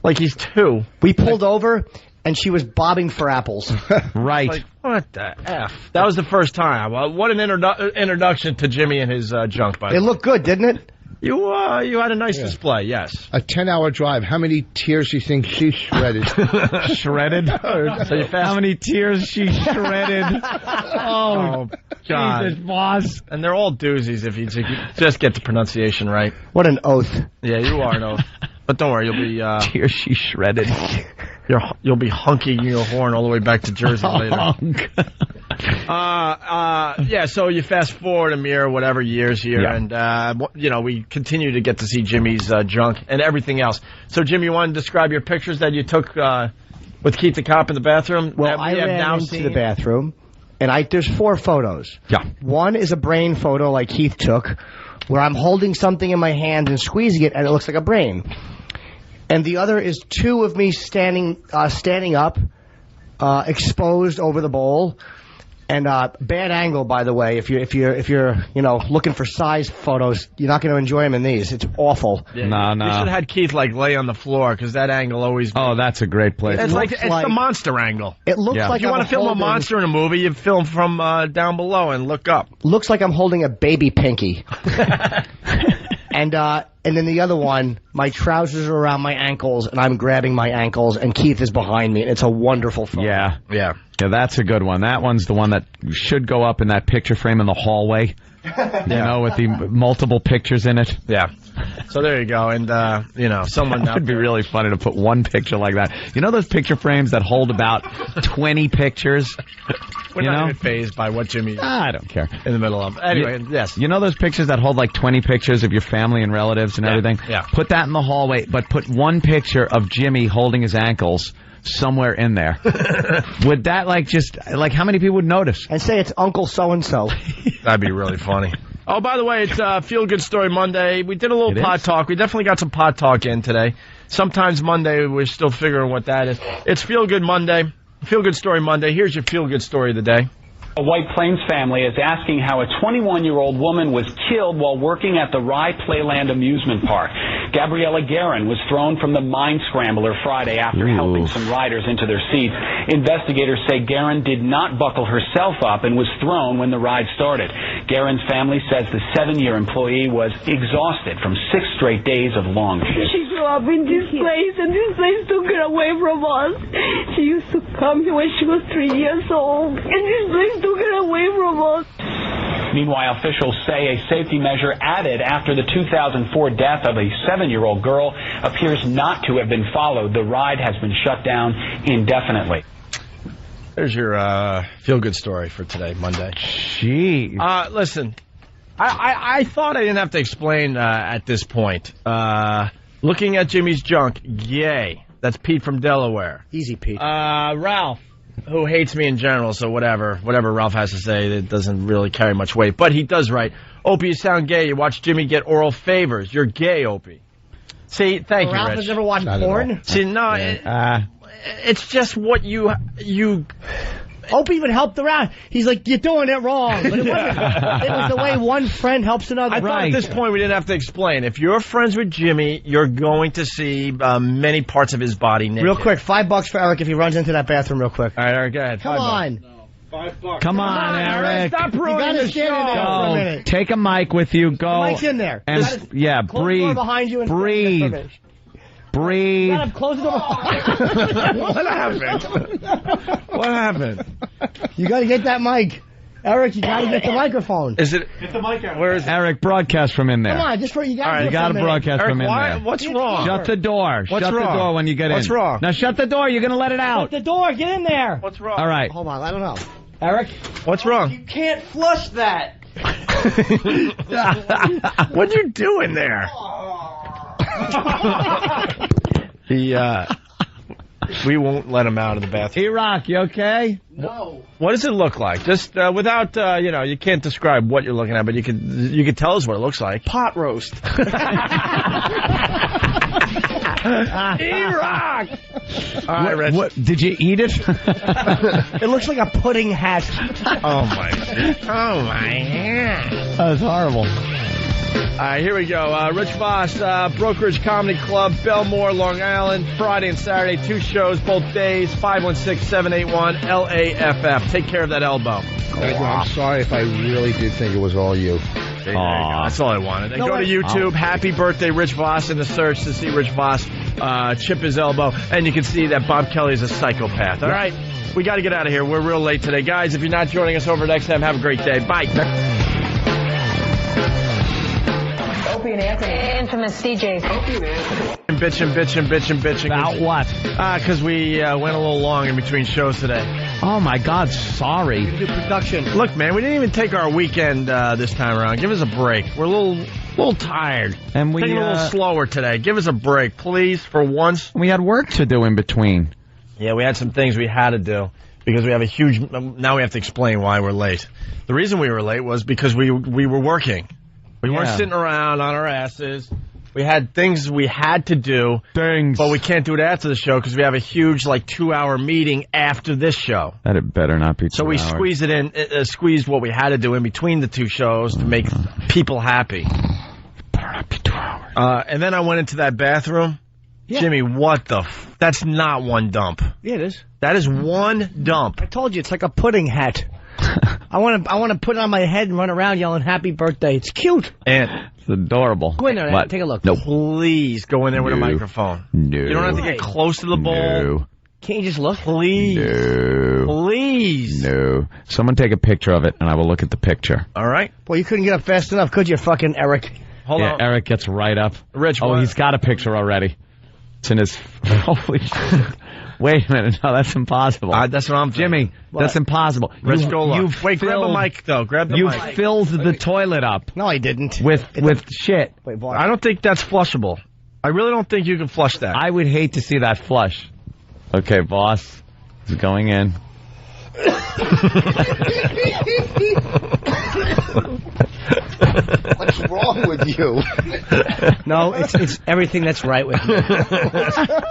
like he's 2. We pulled over, and she was bobbing for apples. Right. Like, what the F? That was the first time. What an introduction to Jimmy and his junk, by the way. It looked good, didn't it? You had a nice display, yes. A 10-hour drive. How many tears do you think she shredded? Shredded? So how many tears she shredded? Oh, God. Jesus, boss. And they're all doozies if you just get the pronunciation right. What an oath. Yeah, you are an oath. But don't worry, you'll be... tears she shredded. You'll be hunking your horn all the way back to Jersey later. Yeah, so you fast forward a mere whatever years here, and we continue to get to see Jimmy's junk and everything else. So, Jimmy, you want to describe your pictures that you took with Keith the cop in the bathroom? Well, I ran into the bathroom, and there's 4 photos. Yeah. One is a brain photo like Keith took, where I'm holding something in my hand and squeezing it, and it looks like a brain. And the other is 2 of me standing up, exposed over the bowl. And bad angle, by the way. If you're looking for size photos, you're not going to enjoy them in these. It's awful. Yeah, no. You should have had Keith lay on the floor because that angle always. Oh, that's a great place. It's the monster angle. It looks like if you want to film a monster in a movie, you film from down below and look up. Looks like I'm holding a baby pinky. And then the other one, my trousers are around my ankles, and I'm grabbing my ankles, and Keith is behind me. And it's a wonderful photo. Yeah, that's a good one. That one's the one that should go up in that picture frame in the hallway. With the multiple pictures in it. Yeah. So there you go. And, someone that would be really funny to put one picture like that. You know those picture frames that hold about 20 pictures? We're not even fazed by what Jimmy I don't care. In the middle of. Anyway, yes. You know those pictures that hold like 20 pictures of your family and relatives and everything? Yeah. Put that in the hallway, but put one picture of Jimmy holding his ankles somewhere in there. Would that how many people would notice? And say it's Uncle so-and-so. That'd be really funny. Oh, by the way, it's Feel Good Story Monday. We did a little pod talk. We definitely got some pod talk in today. Sometimes Monday, we're still figuring what that is. It's Feel Good Monday. Feel Good Story Monday. Here's your Feel Good Story of the day. A White Plains family is asking how a 21-year-old woman was killed while working at the Rye Playland amusement park. Gabriella Guerin was thrown from the Mine Scrambler Friday after helping some riders into their seats. Investigators say Guerin did not buckle herself up and was thrown when the ride started. Guerin's family says the 7-year employee was exhausted from 6 straight days of long shifts. She grew up in this place, and this place took her away from us. She used to come here when she was 3 years old, and this place took her away from us. Meanwhile, officials say a safety measure added after the 2004 death of a 7-year-old girl appears not to have been followed. The ride has been shut down indefinitely. There's your feel-good story for today, Monday. Jeez. Listen, I thought I didn't have to explain at this point. Looking at Jimmy's junk, yay. That's Pete from Delaware. Easy, Pete. Ralph, who hates me in general, so whatever Ralph has to say, it doesn't really carry much weight. But he does write, Opie, you sound gay. You watch Jimmy get oral favors. You're gay, Opie. See, thank you, Ralph Rich. has never watched porn? See, no, it's just what you... Opie even helped around. He's like, you're doing it wrong. But it was the way one friend helps another. I thought at this point we didn't have to explain. If you're friends with Jimmy, you're going to see many parts of his body naked. Real quick, $5 for Eric if he runs into that bathroom real quick. All right, Eric, go ahead. Come on. No. $5. Come on, Eric. Stop ruining the show. For a minute. Take a mic with you. Go. The mic's in there. And close breathe. the door behind you and Breathe. Breathe. Close the door. What happened? What happened? You got to get that mic. Eric, you got to get the microphone. Is it? Get the mic out. Where is it? Eric, broadcast from in there. Come on, just for you got to. All right, you got to broadcast Eric, from in there. What's wrong? Shut the door. What's shut wrong? the door when you get in. What's wrong? Now shut the door. You're going to let it out. Shut the door. Get in there. What's wrong? All right. Hold on. I don't know. Eric, what's wrong? You can't flush that. What you doing there? We won't let him out of the bathroom. E-Rock, you okay? No. What does it look like? Just without, you can't describe what you're looking at, but you could tell us what it looks like. Pot roast. E-Rock! All right, Rich. What, did you eat it? It looks like a pudding hat. Oh, my God. That's horrible. All right, here we go. Rich Voss, Brokerage Comedy Club, Belmore, Long Island, Friday and Saturday, 2 shows, both days, 516-781-LAFF. Take care of that elbow. I'm sorry if I really did think it was all you. There you go. That's all I wanted. And go to YouTube, Happy Birthday Rich Voss in the search to see Rich Voss chip his elbow, and you can see that Bob Kelly is a psychopath. All right, we got to get out of here. We're real late today. Guys, if you're not joining us over at XM, have a great day. Bye. Opie and Anthony, infamous DJs. Opie and Anthony. Bitching. About what? Because we went a little long in between shows today. Oh, my God, sorry. Do production. Look, man, we didn't even take our weekend this time around. Give us a break. We're a little tired. And we taking a little slower today. Give us a break, please, for once. We had work to do in between. Yeah, we had some things we had to do because we have a huge... Now we have to explain why we're late. The reason we were late was because we were working. We weren't sitting around on our asses. We had things we had to do. But we can't do it after the show because we have a huge, 2-hour meeting after this show. That it better not be 2 So we hours. squeezed what we had to do in between the 2 shows to make people happy. Better not be 2 hours. And then I went into that bathroom. Yeah. Jimmy, what the that's not one dump. Yeah, it is. That is one dump. I told you, it's like a pudding hat. I want to put it on my head and run around yelling happy birthday. It's cute. And it's adorable. Go in there and take a look. No. Please go in there with a microphone. No. You don't have to get close to the bowl. No. Can't you just look? Please. No. Please. No. Someone take a picture of it, and I will look at the picture. All right. Boy, you couldn't get up fast enough, could you, fucking Eric? Hold on. Eric gets right up. Rich, oh, he's got a picture already. It's in his... Holy shit. Wait a minute. No, that's impossible. That's what I'm saying. Jimmy, that's impossible. Rich, wait, grab the mic, though. Grab the mic. You filled the toilet up. No, I didn't. With shit. Wait, boy. I don't think that's flushable. I really don't think you can flush that. I would hate to see that flush. Okay, boss. He's going in. What's wrong with you? No, it's everything that's right with me.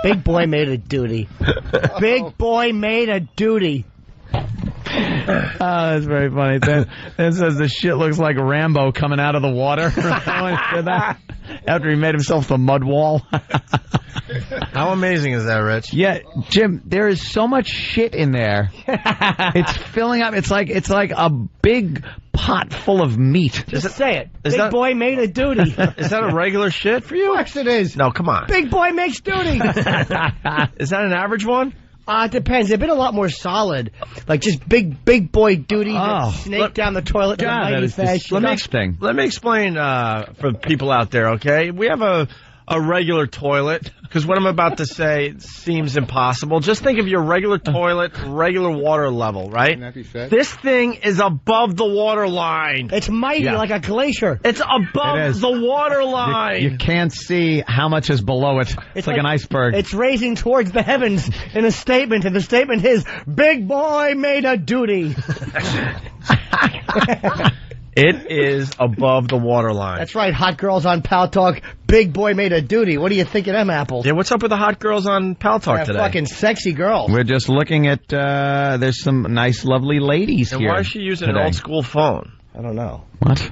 Big boy made a duty. Big boy made a duty. Oh, that's very funny. Then says the shit looks like Rambo coming out of the water. After he made himself the mud wall. How amazing is that, Rich? Yeah, Jim, there is so much shit in there. It's filling up. It's like a big pot full of meat. Just say it. Big boy made a duty. Is that a regular shit for you? Of course it is. No, come on. Big boy makes duty. Is that an average one? It depends. They've been a lot more solid. Like just big boy duty that snake down the toilet in a mighty fashion. Let me explain for people out there, okay? We have a regular toilet, because what I'm about to say seems impossible. Just think of your regular toilet, regular water level, right? This thing is above the water line. It's mighty, like a glacier. It's above the water line. You can't see how much is below it. It's like an iceberg. It's raising towards the heavens in a statement, and the statement is, big boy made a duty. It is above the water line. That's right, hot girls on Pal Talk. Big boy made a duty. What do you think of them apples? Yeah, what's up with the hot girls on Pal Talk today? Fucking sexy girls. We're just looking at, there's some nice, lovely ladies here. And why is she using an old school phone? I don't know. What?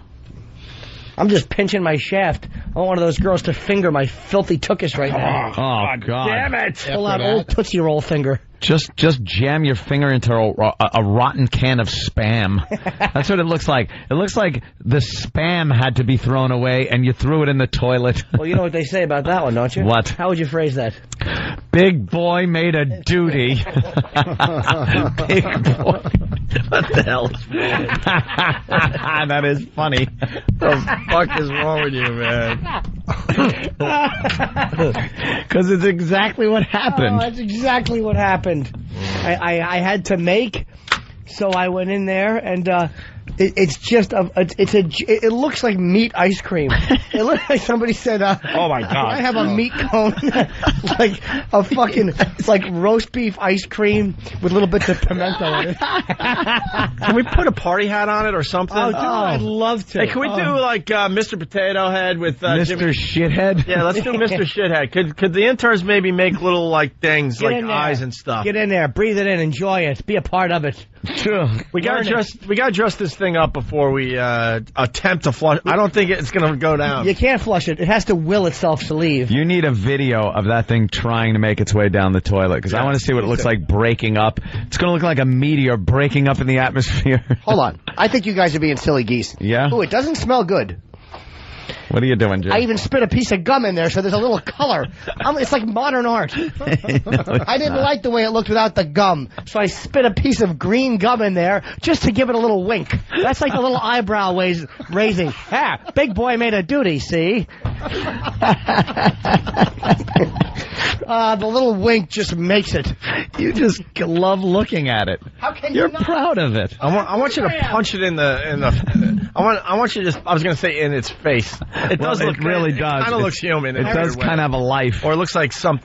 I'm just pinching my shaft. I want one of those girls to finger my filthy tookus right now. Oh, God. Damn it. Pull out old Tootsie Roll finger. Just jam your finger into a rotten can of Spam. That's what it looks like. It looks like the Spam had to be thrown away, and you threw it in the toilet. Well, you know what they say about that one, don't you? What? How would you phrase that? Big boy made a duty. Big boy. What the hell is that is funny. What the fuck is wrong with you, man? Because it's exactly what happened. Oh, that's exactly what happened. I had to make, so I went in there, and it looks like meat ice cream. It looks like somebody said, oh my God, I have a meat cone, like a fucking, it's like roast beef ice cream with little bits of pimento in it. Can we put a party hat on it or something? Oh, dude, I'd love to. Hey, can we do like Mr. Potato Head with Mr. Jimmy? Shithead? Yeah, let's do Mr. Shithead. Could the interns maybe make little like things like eyes and stuff? Get in there, breathe it in, enjoy it, be a part of it. Sure. We gotta dress this thing up before we attempt to flush. I don't think it's gonna go down. You can't flush it. It has to will itself to leave. You need a video of that thing trying to make its way down the toilet, because I want to see what it looks like breaking up. It's gonna look like a meteor breaking up in the atmosphere. Hold on. I think you guys are being silly geese. Yeah? Ooh, it doesn't smell good. What are you doing, Jim? I even spit a piece of gum in there so there's a little color. It's like modern art. I didn't like the way it looked without the gum, so I spit a piece of green gum in there just to give it a little wink. That's like the little eyebrow raising. Ah, big boy made a duty, see? The little wink just makes it. You just love looking at it. How can You're you not? proud of it. I want you to punch it in the. I want you to just. I was going to say in its face. It does look. It really does. does. It kind of looks human. It does kind of have a life, or it looks like some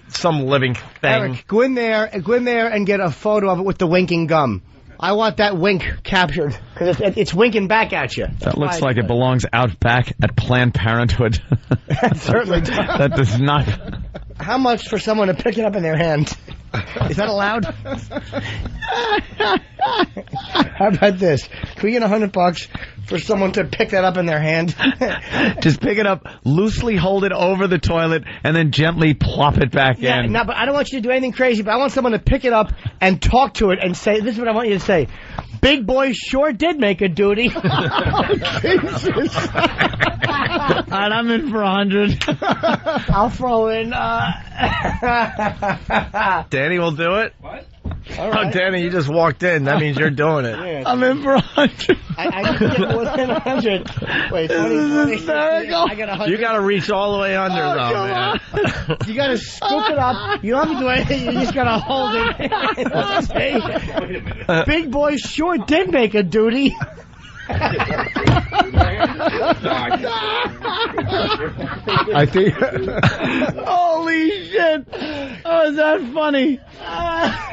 living thing. Eric, go in there and get a photo of it with the winking gum. I want that wink captured because it's winking back at you. That looks like it belongs out back at Planned Parenthood. It certainly does. That does not. How much for someone to pick it up in their hand? Is that allowed? How about this? Can we get $100 for someone to pick that up in their hand? Just pick it up, loosely hold it over the toilet, and then gently plop it back in. No, but I don't want you to do anything crazy, but I want someone to pick it up and talk to it and say, this is what I want you to say. Big boy sure did make a duty. Oh, Jesus. All right, I'm in for 100. I'll throw in, Danny will do it? What? All right. Oh, Danny, you just walked in. That means you're doing it. Yeah. I'm in for 100. I can get more than 100. Wait, This is hysterical. I got 100. You got to reach all the way under, though, man. You got to scoop it up. You don't have to do anything. You just got to hold it. Big boy sure did make a duty. I think. Holy shit. Oh, is that funny?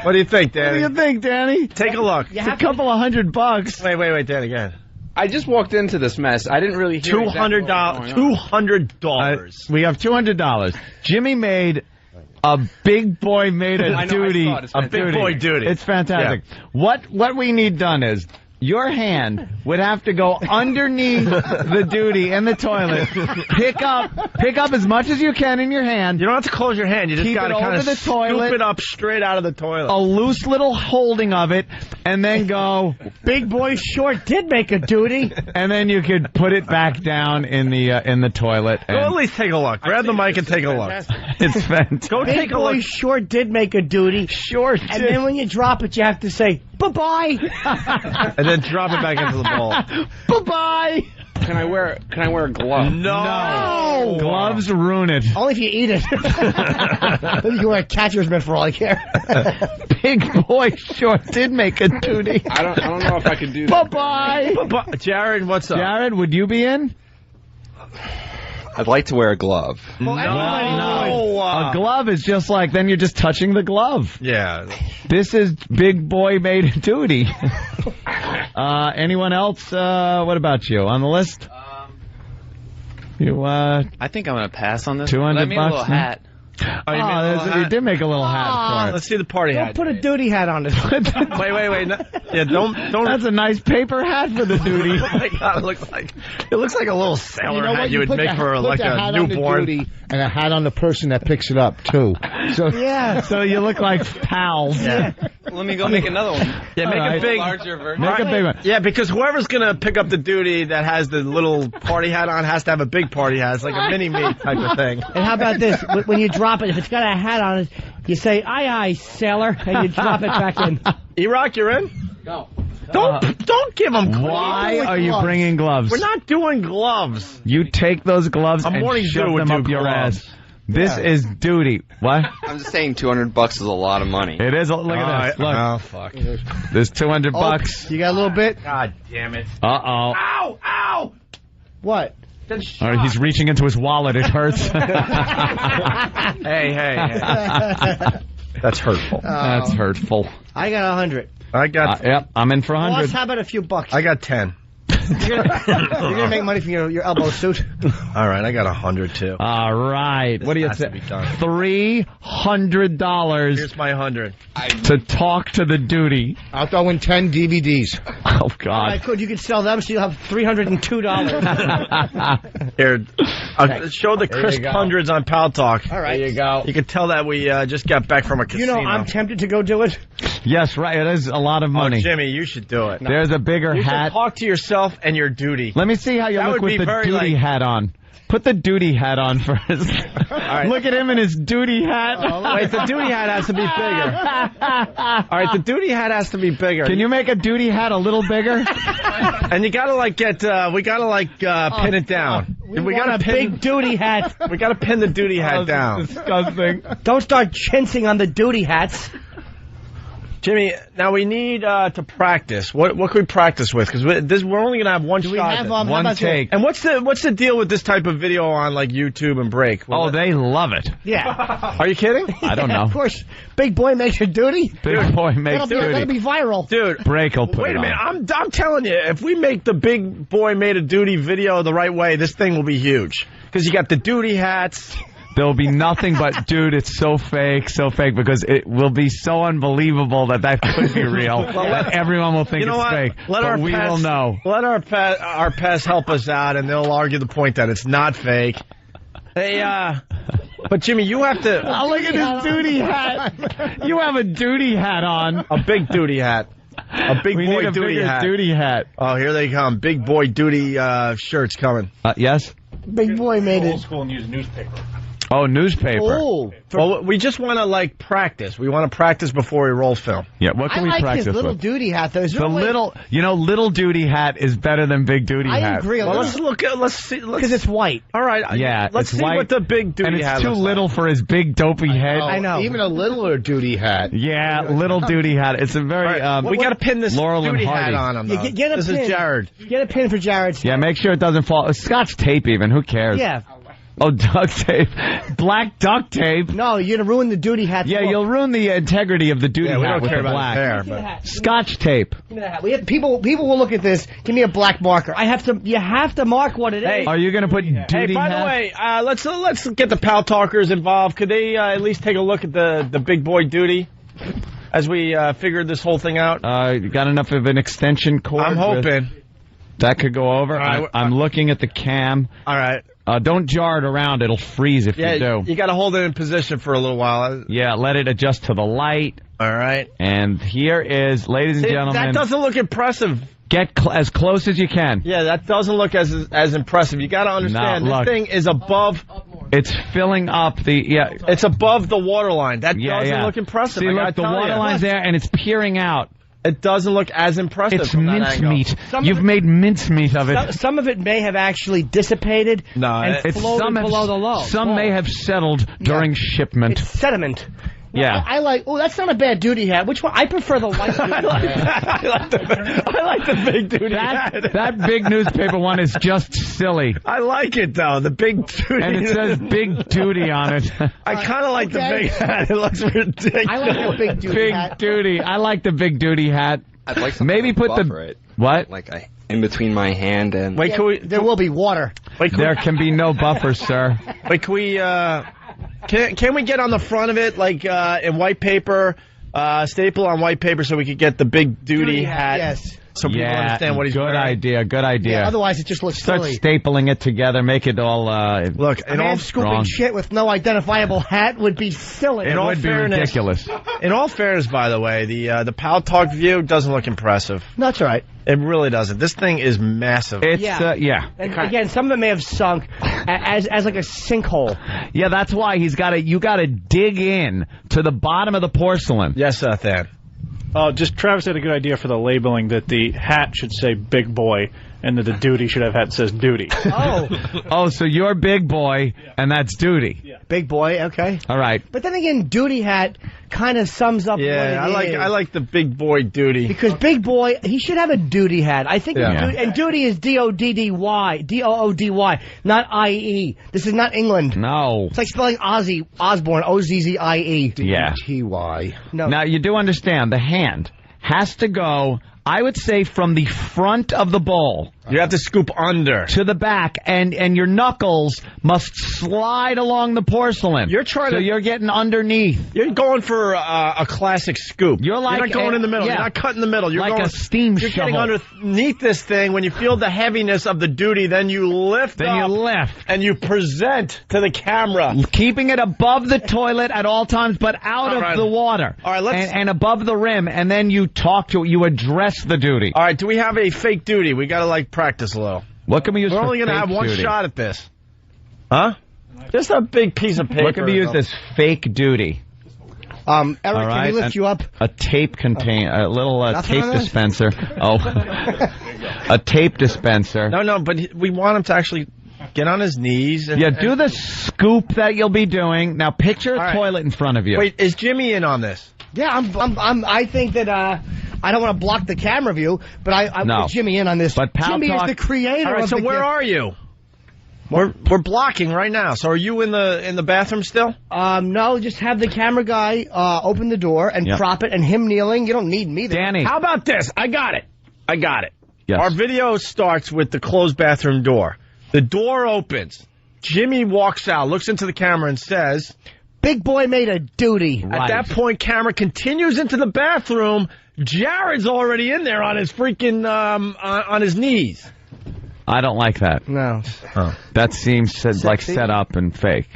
What do you think, What do Danny? you think, Danny? Take a look. It's a couple of $100. Wait, Danny, again. I just walked into this mess. I didn't really hear $200. $200. We have $200. Jimmy made a big boy made a duty. A big boy duty. It's fantastic. Yeah. What we need done is your hand would have to go underneath the duty in the toilet. Pick up as much as you can in your hand. You don't have to close your hand. You just got to kind of scoop it up straight out of the toilet. A loose little holding of it, and then go. Big boy sure did make a duty. And then you could put it back down in the toilet. Go at least take a look. Grab the mic and take a look. It's fantastic. Go take a look. Big boy sure did make a duty. Sure did. And then when you drop it, you have to say bye-bye. And then drop it back into the bowl. Bye-bye. Can I wear a glove? No. Gloves ruin it. Only if you eat it. You wear a catcher's mitt for all I care. Big boy sure did make a duty. I don't know if I can do that. Bye-bye. Jared, what's up? Jared, would you be in? I'd like to wear a glove. Well, No. A glove is just like, then you're just touching the glove. Yeah. This is big boy made a duty. Anyone else? What about you? On the list? I think I'm going to pass on this. $200 Let me a little hat. Oh, you, made a little you hat? did make a little hat for it. Let's see the party Don't hat. put a duty hat on it. Wait. No, yeah, don't. That's a nice paper hat for the duty. Oh my God, it looks like a little sailor hat you would put make for like a hat on the newborn. duty and a hat on the person that picks it up too. So Yeah. So you look like pals. Yeah. Let me go make another one. Yeah, make All a right. big. Larger version. Make a big one. Yeah, because whoever's gonna pick up the duty that has the little party hat on has to have a big party hat. It's like a mini me type of thing. And how about this? When you drop it, if it's got a hat on it, you say, aye, aye, sailor, and you drop it back in. E-Rock, you're in? No. Don't give them gloves. Why are you bringing gloves? We're not doing gloves. You take those gloves A and morning shove dew would them do up your gloves. ass. This is duty. What? I'm just saying $200 is a lot of money. It is. Look at this. Look. Oh, fuck. There's $200. you got a little bit. God damn it. Uh-oh. Ow! Ow! What? All right, he's reaching into his wallet. It hurts. Hey. That's hurtful. That's hurtful. I got 100. I got. Yep, I'm in for Boss, 100. how about a few bucks? I got 10. You're gonna make money from your elbow suit. All right, I got 100 too. All right. What do you has think? to be done. $300 Here's my 100. to talk to the duty. I'll throw in 10 DVDs. Oh, I God. could. You could sell them, so you'll have $302. Here, show the crisp hundreds on Pal Talk. All right. There you go. You can tell that we just got back from a You casino. know, I'm tempted to go do it. Yes, right. It is a lot of money. Oh, Jimmy, you should do it. There's a bigger You hat. should talk to yourself and your duty. Let me see how you That look would be with the very, duty like- hat on. Put the duty hat on first. right. Look at him in his duty hat. Wait, the duty hat has to be bigger. All right, the duty hat has to be bigger. Can you make a duty hat a little bigger? And you gotta we gotta pin it down. We got a big duty hat. We gotta pin the duty hat down. Disgusting. Don't start chincing on the duty hats. Jimmy, now we need to practice. What can we practice with? Because we're only gonna have one shot. We have at how One about take. And what's the deal with this type of video on like YouTube and Break? Oh, they love it. Yeah. Are you kidding? I don't know. Of course. Big boy makes your duty. Big boy makes That'll duty. be viral. Dude, Break will put wait it a minute. on. I'm telling you, if we make the Big Boy Made a Duty video the right way, this thing will be huge. Because you got the duty hats. There'll be nothing but, dude, it's so fake, because it will be so unbelievable that could be real, that everyone will think You know it's what? fake. But we will know. Let our pets help us out, and they'll argue the point that it's not fake. Hey, but Jimmy, you have to. Oh, look at his duty hat. You have a duty hat on. A big duty hat. A big We boy need a duty bigger hat. duty hat. Oh, here they come. Big boy duty shirts coming. Yes? Big boy made Old it. school and use newspaper. Oh, newspaper. Oh. Well, we just want to, like, practice. We want to practice before we roll film. Yeah, what can we practice his little with? duty hat, though. Little duty hat is better than big duty hat. I agree. Well, let's see. Because it's white. All right. Yeah, let's it's see white, what the big duty and hat it's too looks little for his big dopey head. I know. Even a littler duty hat. Yeah, little duty hat. It's a very we got to pin this Laurel duty and Hardy hat on him. Yeah, get a this pin. is Jared. Get a pin for Jared's. Yeah, make sure it doesn't fall. Scotch tape even. Who cares? Yeah. Oh, duct tape. Black duct tape. No, you're going to ruin the duty hat. Yeah, you'll ruin the integrity of the duty we hat don't with care the about black. the hair, but... Scotch tape. Give me that hat. People will look at this. Give me a black marker. You have to mark what it is. Are you going to put duty Hey, by the way, let's get the Pal Talkers involved. Could they at least take a look at the big boy duty as we figured this whole thing out? You got enough of an extension cord? I'm hoping. That could go over. Right, I'm looking at the cam. All right. Don't jar it around. It'll freeze if you do. You got to hold it in position for a little while. Yeah, let it adjust to the light. All right. And here is, ladies and gentlemen. That doesn't look impressive. Get as close as you can. Yeah, that doesn't look as impressive. You got to understand, this thing is above. It's filling up It's above the water line. That doesn't look impressive. See, look, the water line's there, and it's peering out. It doesn't look as impressive. It's mincemeat. You've made mincemeat of it. Some of it may have actually dissipated and floated below the low. Some may have settled during shipment. It's sediment. Yeah. I like. Oh, that's not a bad duty hat. Which one? I prefer the white duty hat. I like the big duty hat. That big newspaper one is just silly. I like it though. The big duty. And it says big duty on it. I kind of like the big hat. It looks ridiculous. I like the big duty hat. Big duty. I like the big duty hat. I'd like maybe put what? Like in between my hand and. Wait, there will be water. There can be no buffer, sir. Wait, can we? Can we get on the front of it, like in white paper, staple on white paper, so we could get the big duty hat? Yes. So people understand what he's wearing. Good idea. Yeah, otherwise, it just looks Start silly. stapling it together, make it all. Look, a man scooping shit with no identifiable hat would be silly. It would be ridiculous. In all fairness, by the way, the Pal Talk view doesn't look impressive. That's right. It really doesn't. This thing is massive. It's And again, some of it may have sunk as like a sinkhole. Yeah, that's why you got to dig in to the bottom of the porcelain. Yes, Thad. Oh, Travis had a good idea for the labeling, that the hat should say big boy and that the duty should have hat that says duty. Oh, so you're big boy and that's duty. Yeah. Big boy, okay. All right. But then again, duty hat kind of sums up what it is. I like the big boy duty. Because big boy, he should have a duty hat. I think and duty is D-O-D-D-Y, D-O-O-D-Y, not I-E. This is not England. No. It's like spelling Ozzy Osbourne, O-Z-Z-I-E. Yeah. T-Y. No. Now, you do understand, the hand has to go, I would say, from the front of the bowl. You have to scoop under. To the back, and your knuckles must slide along the porcelain. You're getting underneath. You're going for a classic scoop. You're not going in the middle. Yeah. You're not cutting the middle. You're like going, a steam You're shovel. getting underneath this thing. When you feel the heaviness of the duty, then you lift and you present to the camera. Keeping it above the toilet at all times, but out of the water. All right, and above the rim, and then you address the duty. All right, do we have a fake duty? We got to, practice a little. What can we use We're for only going to fake have one duty? shot at this. Huh? Just a big piece of paper. What can we use this fake duty? Eric, can we lift you up? A tape a little tape on this? dispenser. Oh. A tape dispenser. No, but we want him to actually get on his knees. Do the scoop that you'll be doing. Now picture a toilet in front of you. Wait, is Jimmy in on this? Yeah, I think that I don't want to block the camera view, but I put Jimmy in on this. But Jimmy is the creator. All right, so where are you? We're blocking right now. So are you in the bathroom still? No, just have the camera guy open the door and prop it, and him kneeling. You don't need me there. Danny. How about this? I got it. Yes. Our video starts with the closed bathroom door. The door opens. Jimmy walks out, looks into the camera, and says, "Big boy made a duty." Right. At that point, camera continues into the bathroom. Jared's already in there on his freaking on his knees. I don't like that. No. Oh. That seems like set up and fake.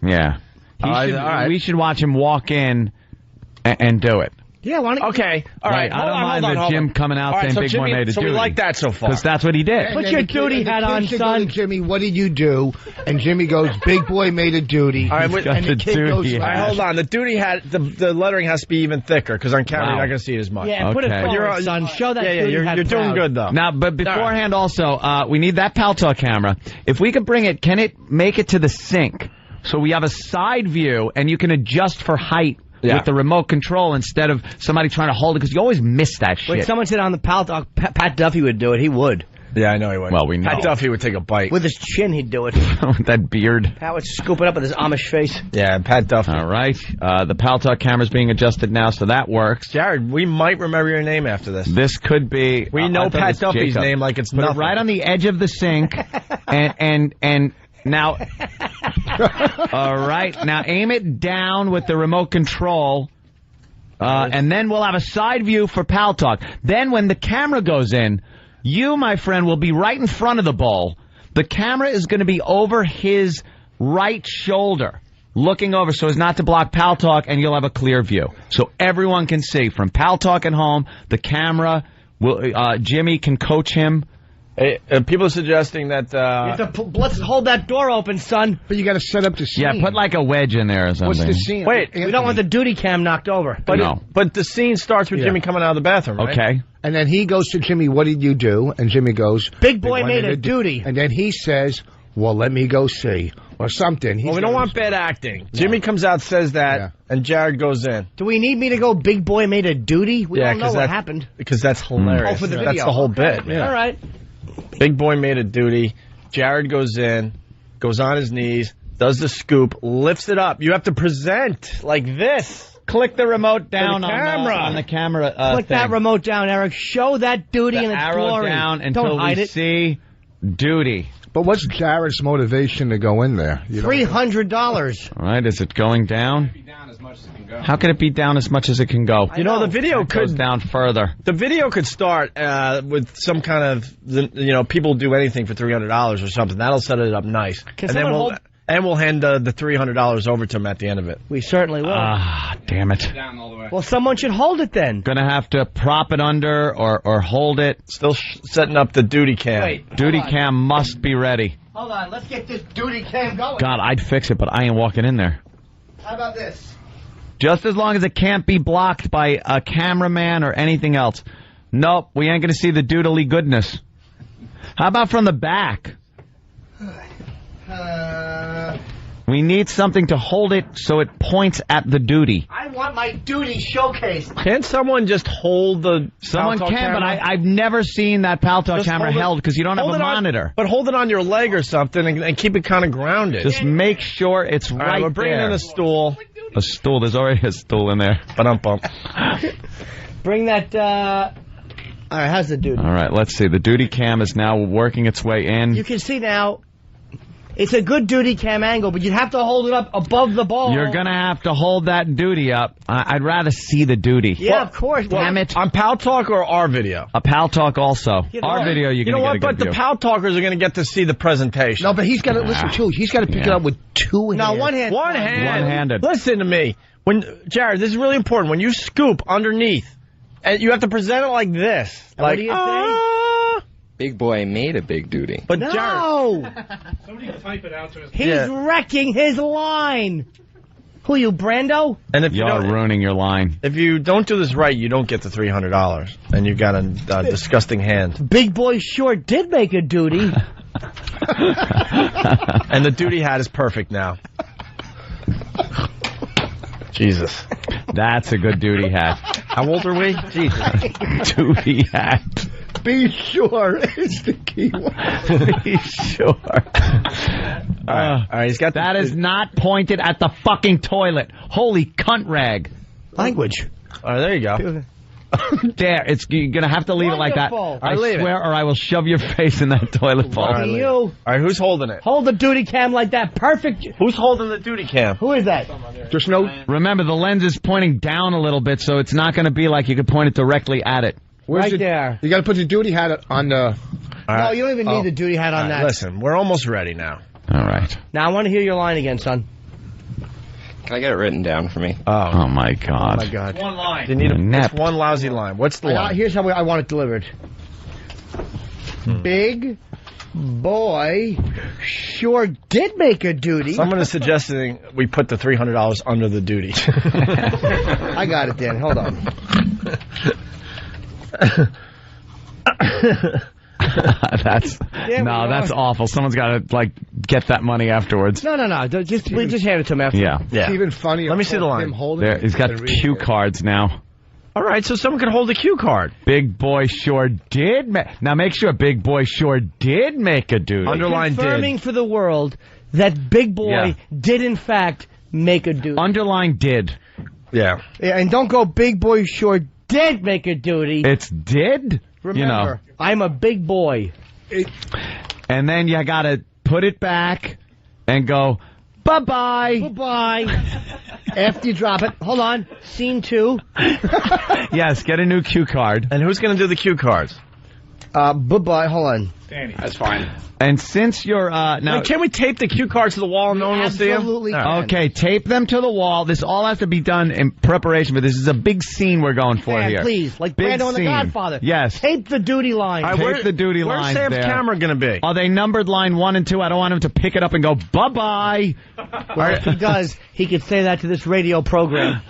Yeah. We should watch him walk in and do it. Yeah, why don't Okay, all right. I don't mind the Jim coming out saying Big Boy made a duty. So we like that so far. Because that's what he did. Put your duty hat on, son. Jimmy, what did you do? And Jimmy goes, Big Boy made a duty. All right, and the kid goes, all right, hold on. The duty hat, the lettering has to be even thicker because on camera you're not going to see it as much. Yeah, put it forward, son. Show that duty hat. You're doing good though. Now, but beforehand also, we need that Pal Talk camera. If we could bring it, can it make it to the sink? So we have a side view and you can adjust for height with the remote control instead of somebody trying to hold it because you always miss that shit. When someone said on the Pal Talk, Pat Duffy would do it. He would. Yeah, I know he would. Well, we know. Pat Duffy would take a bite. With his chin, he'd do it. With that beard. Pat would scoop it up with his Amish face. Yeah, Pat Duffy. All right. The Pal Talk camera's being adjusted now, so that works. Jared, we might remember your name after this. This could be... We know Pat Duffy's name like it's nothing. Put it right on the edge of the sink, and now... All right. Now aim it down with the remote control, and then we'll have a side view for Pal Talk. Then when the camera goes in, you, my friend, will be right in front of the bowl. The camera is going to be over his right shoulder, looking over so as not to block Pal Talk, and you'll have a clear view. So everyone can see. From Pal Talk at home, the camera, Jimmy can coach him. Hey, people are suggesting that... let's hold that door open, son. But you got to set up the scene. Yeah, put like a wedge in there or something. What's the scene? Wait, we don't want the duty cam knocked over. But the scene starts with Jimmy coming out of the bathroom, right? Okay. And then he goes to Jimmy, what did you do? And Jimmy goes... Big Boy made a duty. And then he says, well, let me go see. Or something. Well, we don't want bad acting. No. Jimmy comes out, says that, and Jared goes in. Do we need me to go, Big Boy made a duty? We don't know what happened. Because that's hilarious. Oh, for the video. That's the whole bit. Yeah. All right. Big Boy made a duty. Jared goes in, goes on his knees, does the scoop, lifts it up. You have to present like this. Click the remote down on the camera. Click that remote down, Eric. Show that duty in its glory. Down until we see duty. But what's Jared's motivation to go in there? $300. All right, is it going down? How can it be down as much as it can go? You know, the video goes down further. The video could start with some kind of, people do anything for $300 or something. That'll set it up nice. And we'll hand the $300 over to him at the end of it. We certainly will. Ah, damn it. Well, someone should hold it then. Gonna have to prop it under or hold it. Still setting up the duty cam. Wait, duty cam must be ready. Hold on, let's get this duty cam going. God, I'd fix it, but I ain't walking in there. How about this? Just as long as it can't be blocked by a cameraman or anything else. Nope, we ain't gonna see the doodly goodness. How about from the back? We need something to hold it so it points at the duty. I want my duty showcased. Can't someone just hold the Someone Pal Talk can, camera? but I've never seen that Pal Talk camera held because you don't have a monitor. But hold it on your leg or something and keep it kind of grounded. Just make sure it's right there. We're bringing in a stool. A stool. There's already a stool in there. Ba-dum-bum. Bring that... All right, how's the duty? All right, let's see. The duty cam is now working its way in. You can see now... It's a good duty cam angle, but you'd have to hold it up above the ball. You're going to have to hold that duty up. I'd rather see the duty. Yeah, of course. Damn it. On Pal Talk or our video? A Pal Talk also. Our video, you're going to get a good But the Pal Talkers are going to get to see the presentation. No, but he's got to listen, too. He's got to pick it up with two hands. No, one hand. One-handed. Listen to me. Jared, this is really important. When you scoop underneath, and you have to present it like this. What do you think? Big Boy made a big duty. But no! Somebody type it out to us. He's wrecking his line. Who, you, Brando? And if you're ruining your line. If you don't do this right, you don't get the $300. And you've got a disgusting hand. Big Boy sure did make a duty. And the duty hat is perfect now. Jesus. That's a good duty hat. How old are we? Jesus. Duty hat. Be sure is the key word. Be sure. All right, he's got that is not pointed at the fucking toilet. Holy cunt rag. Language. All right, there you go. There, you're going to have to leave it like that. I swear, or I will shove your face in that toilet bowl. All right, who's holding it? Hold the duty cam like that. Perfect. Who's holding the duty cam? Who is that? There's no... Remember, the lens is pointing down a little bit, so it's not going to be like you could point it directly at it. Right there. You got to put the duty hat on the... No, you don't even need the duty hat on that. Listen, we're almost ready now. All right. Now, I want to hear your line again, son. Can I get it written down for me? Oh my God. Oh, my God. One line. You need it's one lousy line. What's the line? Here's how I want it delivered. Big boy sure did make a duty. Someone is suggesting we put the $300 under the duty. I got it, Dan. Hold on. That's awful. Someone's got to get that money afterwards. No. We just hand it to him after. Yeah. It's even funnier. Let me see the line. He's got cue cards now. All right, so someone could hold a cue card. Big boy sure did. Now make sure Big boy sure did make a duty. Underline confirming for the world that Big boy did in fact make a duty. Underline did. Yeah, and don't go Big boy sure did make a duty. It's did. Remember, I'm a big boy. And then you got to put it back and go, bye-bye. Bye-bye. After you drop it. Hold on. Scene 2. Yes, get a new cue card. And who's going to do the cue cards? Bye-bye. Hold on. Danny. That's fine. And since you're now, can we tape the cue cards to the wall and no one will see them? Absolutely. Okay, tape them to the wall. This all has to be done in preparation for this. This is a big scene we're going for here. Please, like big Brando and the scene. Godfather. Yes. Tape the duty line. Tape the duty lines. Where's Sam's camera going to be? Are they numbered line 1 and 2? I don't want him to pick it up and go bye-bye. Well, if he does, he could say that to this radio program.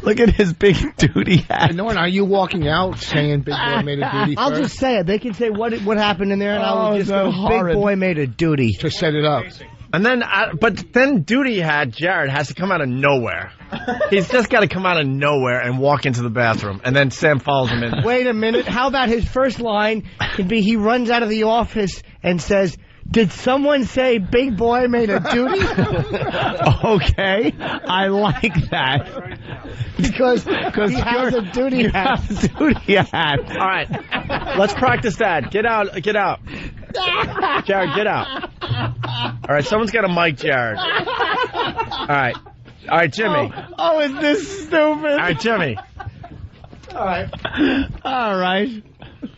Look at his big duty hat. Norton, are you walking out saying Big Boy made a duty I'll first? just say it. They can say what happened in there, and I will just go, Big Boy made a duty. To set it up. And then, but then duty hat Jared has to come out of nowhere. He's just got to come out of nowhere and walk into the bathroom, and then Sam follows him in. Wait a minute. How about his first line can be he runs out of the office and says, "Did someone say Big Boy made a duty?" Okay, I like that. Because he has a duty hat. Duty hat. All right, let's practice that. Get out. Jared, get out. All right, someone's got a mic, Jared. All right, Jimmy. Oh, is this stupid? All right, Jimmy. All right.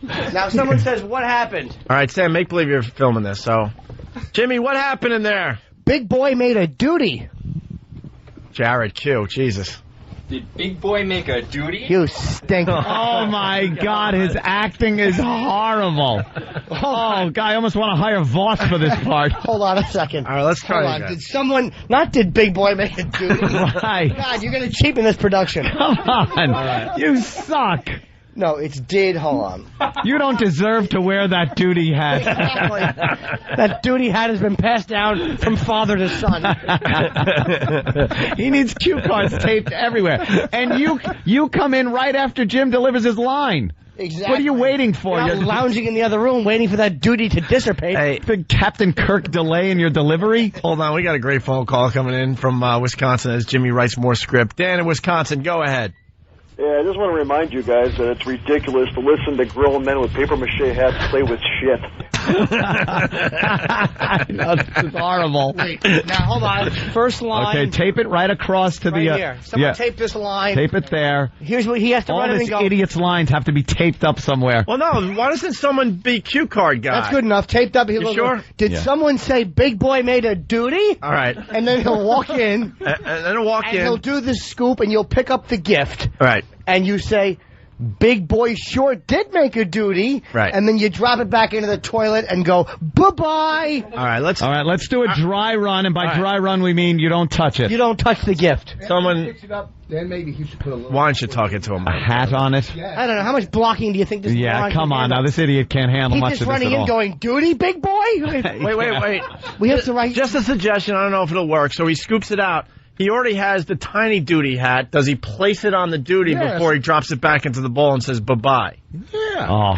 Now someone says, what happened? All right, Sam, make believe you're filming this. So, Jimmy, what happened in there? Big Boy made a duty. Jared, cue. Jesus. Did Big Boy make a duty? You stink. Oh, my God. His acting is horrible. Oh, God. I almost want to hire Voss for this part. Hold on a second. All right, let's try Hold on. Did Big Boy make a duty? Right. God, you're going to cheapen this production. Come on. Right. You suck. No, it's did. Hold on. You don't deserve to wear that duty hat. That duty hat has been passed down from father to son. He needs cue cards taped everywhere. And you come in right after Jim delivers his line. Exactly. What are you waiting for? You're lounging in the other room waiting for that duty to dissipate. Hey, big Captain Kirk delay in your delivery? Hold on, we got a great phone call coming in from Wisconsin as Jimmy writes more script. Dan in Wisconsin, go ahead. Yeah, I just want to remind you guys that it's ridiculous to listen to grown men with papier-mâché hats play with shit. No, this is horrible. Wait, now hold on. First line. Okay, tape it right across to right the... here. Someone tape this line. Tape it there. Here's what he has to run in and go. All this idiot's lines have to be taped up somewhere. Well, no, why doesn't someone be cue card guy? That's good enough. Taped up. You sure? Did someone say Big Boy made a duty? All right. And then he'll walk in. And then he'll walk in. And he'll do the scoop, and you'll pick up the gift. All right. And you say, Big Boy sure did make a duty. Right. And then you drop it back into the toilet and go, bye-bye. All right, let's do a dry run, and by dry run we mean you don't touch it. You don't touch the gift. Someone... Then maybe he should put a little... Why don't you talk it to him? A hat on it? I don't know. How much blocking do you think this Yeah, come on. Now, this idiot can't handle much of this at all. He's just running in going, duty, big boy? Wait. We have to write... Just a suggestion. I don't know if it'll work. So he scoops it out. He already has the tiny duty hat. Does he place it on the duty before he drops it back into the bowl and says bye-bye? Yeah. Oh,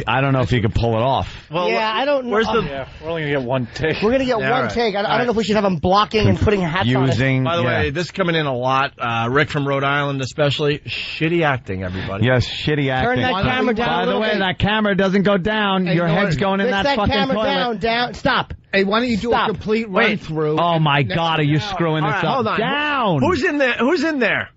I don't know if he could pull it off. Well, yeah, I don't know. Where's the... Yeah, we're only going to get one take. We're going to get one take. I don't know if we should have him blocking and putting hats on it. By the way, this is coming in a lot. Rick from Rhode Island especially. Shitty acting, everybody. Yes, shitty acting. Turn that camera down By a the little way, bit. that camera doesn't go down. Your head's going in that fucking camera toilet. down. Stop. Hey, why don't you do a complete run-through? Oh, my God, are you screwing this up? Hold on. Down. Who's in there?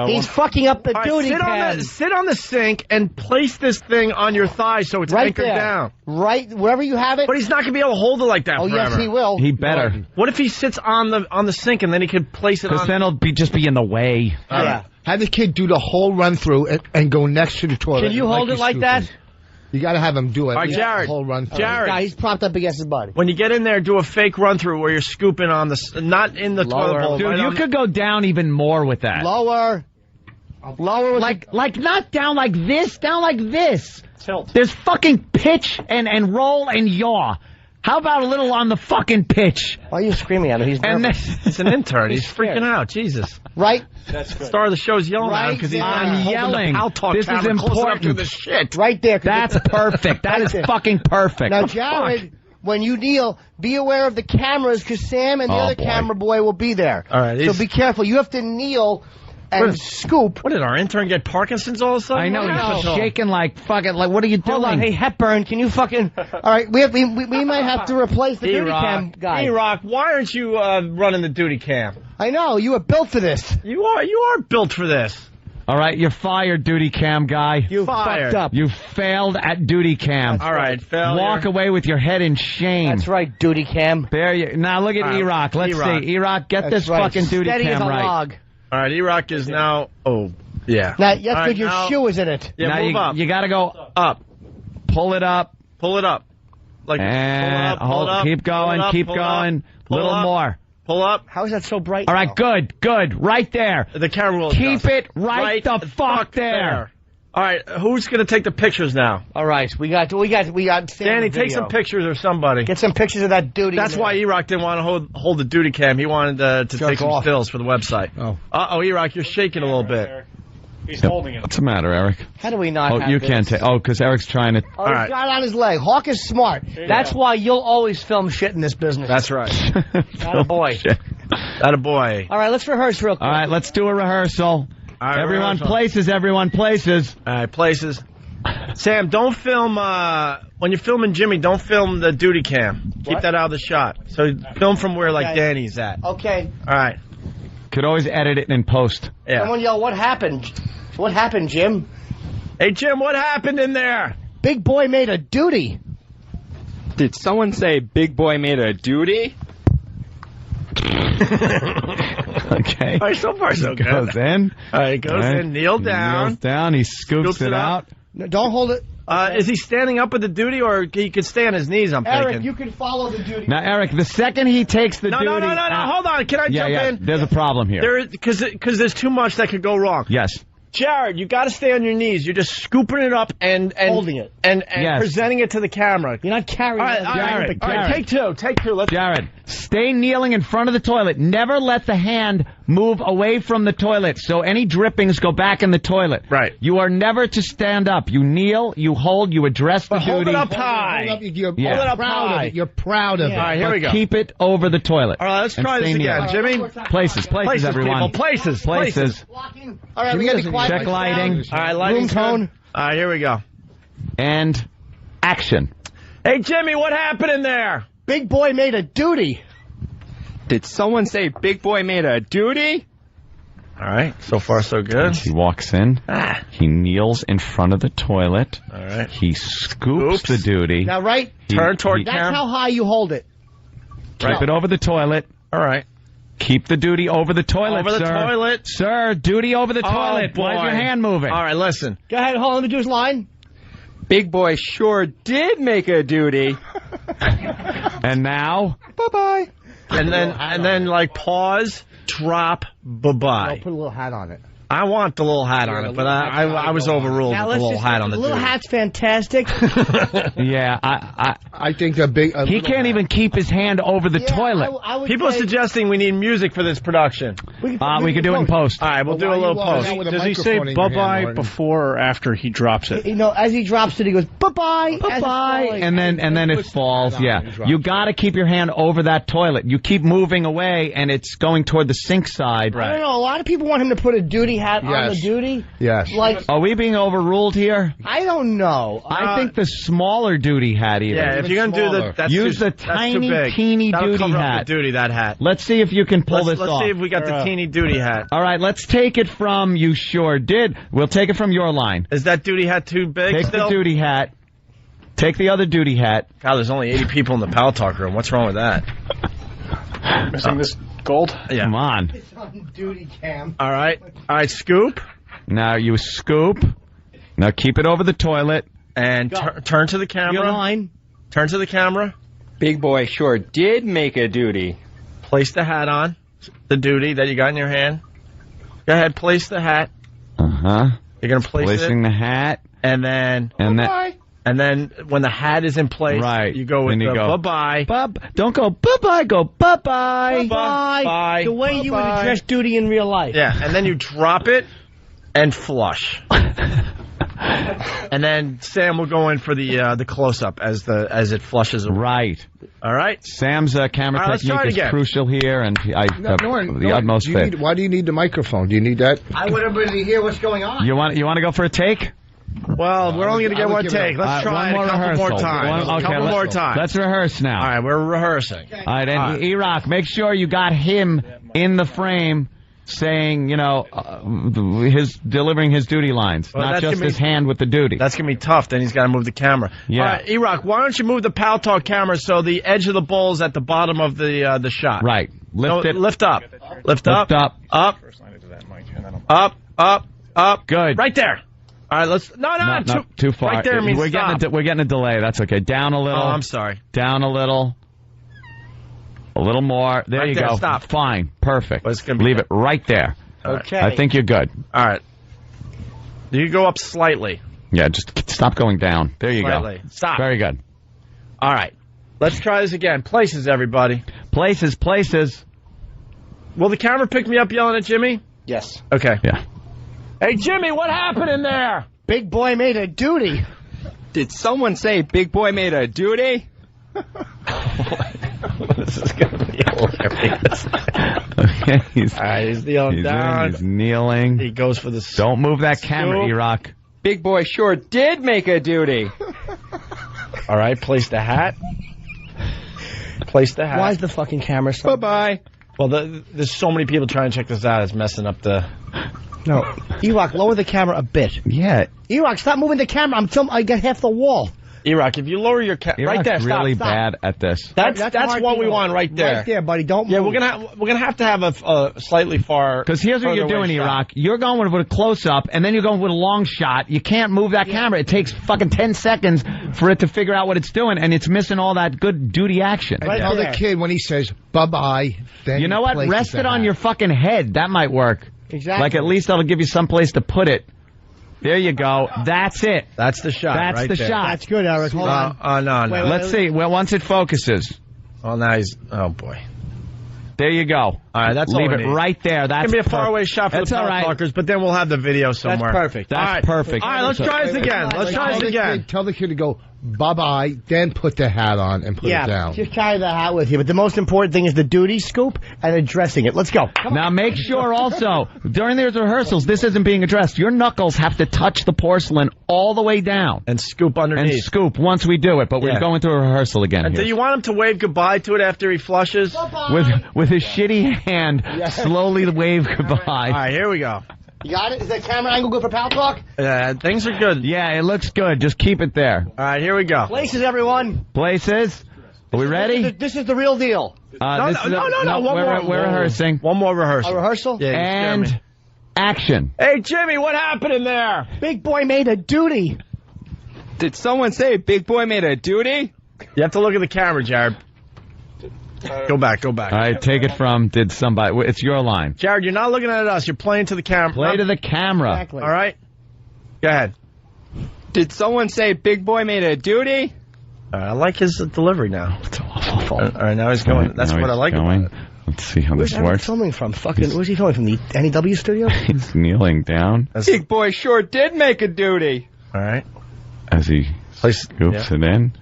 He's fucking up the All right, duty cam. sit on the sink and place this thing on your thigh so it's Right anchored there. down. Right, wherever you have it. But he's not going to be able to hold it like that Oh, forever. yes, he will. He better. What if he sits on the sink and then he could place it on... Because then it'll just be in the way. Yeah. Have the kid do the whole run through and go next to the toilet. Can you hold it like that? You got to have him do it. All right, Jared. The whole run through. Jared. Yeah, he's propped up against his body. When you get in there, do a fake run-through where you're scooping on the... Not in the toilet bowl. Dude, right you could go down even more with that. Lower. Like not down like this, down like this. Tilt. There's fucking pitch and roll and yaw. How about a little on the fucking pitch? Why are you screaming at him? He's nervous. He's an intern. He's freaking out. Jesus. Right? That's good. Star of the show's yelling at him because he's I'm yelling. This is important. The shit. Right there. That's perfect. That is fucking perfect. Now, Jared, when you kneel, be aware of the cameras because Sam and the other camera boy will be there. All right. So be careful. You have to kneel and scoop. What did our intern get Parkinson's all of a sudden? I know, he's shaking like fucking, like, what are you doing? Hold on, hey, Hepburn, can you fucking... All right, we might have to replace the duty cam guy. E-Rock, why aren't you running the duty cam? I know, you were built for this. You are built for this. All right, you're fired, duty cam guy. You fucked up. You failed at duty cam. All right, failure. Walk away with your head in shame. That's right, duty cam. There you... Now look at E-Rock. Let's see. E-Rock, get this fucking duty Steady cam as a right. log. All right, E-Rock is now... Oh, yeah. Now, that's good, your shoe is in it. Yeah, now move up. You gotta go up. Pull it up. Pull it up. Like And pull it up, keep going, keep going. Little more. Pull up. How is that so bright? All right, good. Right there. The camera will keep adjust. it right the fuck there. All right, who's going to take the pictures now? All right, we got Danny, take some pictures or somebody. Get some pictures of that duty. That's why E-Rock didn't want to hold the duty cam. He wanted to take some stills for the website. Oh. Uh-oh, E-Rock, you're shaking a little bit. He's holding it. What's the matter, Eric? How do we not Oh, have you this? can't take... Oh, because Eric's trying to... Oh, he's got it on his leg. Hawk is smart. That's why you'll always film shit in this business. That's right. Attaboy. Attaboy. All right, let's rehearse real quick. All right, let's do a rehearsal. All right, Everyone places. All right, places. Sam, don't film, when you're filming Jimmy, don't film the duty cam. Keep that out of the shot. So film from where, like, Danny's at. Okay. All right. Could always edit it in post. Yeah. Someone yell, what happened? What happened, Jim? Hey, Jim, what happened in there? Big boy made a duty. Did someone say Big Boy made a duty? Okay. All right, so far so good. Goes in. All right, goes in, kneel down. Kneels down, he scoops it out. No, don't hold it. Is he standing up with the duty, or he could stay on his knees, I'm Eric, thinking? you can follow the duty. Now, Eric, the second he takes the duty... No, hold on. Can I jump in? There's a problem here. Because there's too much that could go wrong. Yes. Jared, you got to stay on your knees. You're just scooping it up and holding it and presenting it to the camera. You're not carrying it. Jared, all right, take two. Let's. Jared, stay kneeling in front of the toilet. Never let the hand move away from the toilet, so any drippings go back in the toilet. Right. You are never to stand up. You kneel, you hold, you address the duty. Hold it up high. Hold it Yeah. up high. You're proud of it. All right, here we go. Keep it over the toilet. All right, let's try this again, Jimmy. Places, everyone. People, places. All right, we got to be quiet. Check lighting. All right, lighting tone. All right, here we go. And action. Hey, Jimmy, what happened in there? Big boy made a duty. Did someone say Big Boy made a duty? All right, so far so good. He walks in. He kneels in front of the toilet. All right. He scoops the duty. Now, right? Turn toward That's camera. how high you hold it. Keep it over the toilet. All right. Keep the duty over the toilet, Over the sir. toilet. Sir, duty over the toilet. Boy. Why is your hand moving? All right, listen. Go ahead, hold on, let me do his line. Big Boy sure did make a duty. And now? Bye-bye. And then like pause, drop, bye-bye. I'll put a little hat on it. I want the little hat on it, but I was overruled with the little hat on the little dude. hat's fantastic. Yeah, I think a he can't even keep his hand over the toilet. I would People are say- suggesting we need music for this production. We could do it in post. All right, we'll do a little post. Does he say bye-bye before or after he drops it? You know, as he drops it, he goes, bye-bye. Bye-bye. And then it falls, yeah. You got to keep your hand over that toilet. You keep moving away, and it's going toward the sink side. I don't know, a lot of people want him to put a duty duty hat on the duty? Yes. Like, are we being overruled here? I don't know. I think the smaller duty hat even. Yeah, if you're going to do the... Use the tiny, teeny duty hat. That hat. Let's see if you can pull this off. Let's see if we got the teeny duty hat. All right, let's take it from You Sure Did. We'll take it from your line. Is that duty hat too big Take the duty hat. Take the other duty hat. God, there's only 80 people in the Pal Talk room. What's wrong with that? Missing this gold? Yeah. Come on. It's on duty cam. All right, scoop. Now you scoop. Now keep it over the toilet. And turn to the camera. Your line. Turn to the camera. Big boy sure did make a duty. Place the hat on. The duty that you got in your hand. Go ahead, place the hat. Uh-huh. You're going to place Placing the hat. And then... And then when the hat is in place, you go with bye-bye. Don't go bye-bye, go bye-bye. Bye. The way you would address duty in real life. Yeah, and then you drop it and flush. And then Sam will go in for the close-up as it flushes away. Right. All right? Sam's camera technique is crucial here, and the utmost fit. Why do you need the microphone? Do you need that? I want everybody to hear what's going on. You want to go for a take? Well, we're only going to get one take. Let's try it a couple more times. Couple more times. Let's rehearse now. All right, we're rehearsing. All right, and E-Rock, make sure you got him in the frame saying, delivering his duty lines, not just his hand with the duty. That's going to be tough. Then he's got to move the camera. Yeah. All right, E-Rock, why don't you move the Pal Talk camera so the edge of the bowl is at the bottom of the shot? Right. Lift it. Lift up. Lift up. Up. Up. Good. Right there. All right, let's... No, too far. Right there means we're stop. Getting a delay. That's okay. Down a little. Oh, I'm sorry. Down a little. A little more. There you go. Stop. Fine. Perfect. It's gonna be Leave it right there. Okay. I think you're good. All right. You go up slightly. Yeah, just stop going down. There you Slightly. go. Stop. Very good. All right. Let's try this again. Places, everybody. Places. Will the camera pick me up yelling at Jimmy? Yes. Okay. Yeah. Hey, Jimmy, what happened in there? Big boy made a duty. Did someone say Big Boy made a duty? This is going to be hilarious. Okay. All right, he's kneeling down. He's kneeling. He goes for the... Don't move that camera, E-Rock. Big boy sure did make a duty. All right, place the hat. Place the hat. Why is the fucking camera so... Bye-bye. Well, there's so many people trying to check this out. It's messing up the... No. E-Rock, lower the camera a bit. Yeah. E-Rock, stop moving the camera. I got half the wall. E-Rock, if you lower your camera... Right there, stop. really bad at this. That's what we want right there. Right there, buddy. Don't move. Yeah, we're gonna have to have a slightly far... Because here's what you're doing, E-Rock. You're going with a close-up, and then you're going with a long shot. You can't move that camera. It takes fucking 10 seconds for it to figure out what it's doing, and it's missing all that good duty action. And tell the kid when he says, bye-bye, then... You know what? Rest it on your fucking head. That might work. Exactly. Like, at least that'll give you some place to put it. There you go. That's it. That's the shot. That's right the there. shot. That's good, Eric. Hold on. No. Wait, Let's see. Well, once it focuses. Well, now he's... Oh, boy. There you go. All right, that's Leave all it right there. That's going to be a faraway shot for that's the all right. talkers, but then we'll have the video somewhere. That's perfect. That's perfect. All right, let's try this again. Tell the kid to go, bye-bye, then put the hat on and put it down. Just carry the hat with you. But the most important thing is the duty scoop and addressing it. Let's go. Now make sure also, during these rehearsals, this isn't being addressed. Your knuckles have to touch the porcelain all the way down. And scoop underneath. And scoop once we do it, but we're going through a rehearsal again. And do you want him to wave goodbye to it after he flushes? With his shitty hand, slowly wave goodbye. All right, here we go. You got it? Is that camera angle good for Pal Talk? Things are good. Yeah, it looks good. Just keep it there. All right, here we go. Places, everyone. Places. Are we ready? This is the real deal. No. We're rehearsing. One more rehearsal. A rehearsal? Yeah, and action. Hey, Jimmy, what happened in there? Big boy made a duty. Did someone say Big Boy made a duty? You have to look at the camera, Jared. Go back. All right, take it from did somebody. It's your line. Jared, you're not looking at us. You're playing to the camera. Play to the camera. Exactly. All right? Go ahead. Did someone say Big Boy made a duty? I like his delivery now. It's awful. All right, now he's going. That's what I like about it. Let's see how this works. Filming from? Where's he filming from? The NEW studio? He's kneeling down. Big Boy sure did make a duty. All right. As he scoops it in.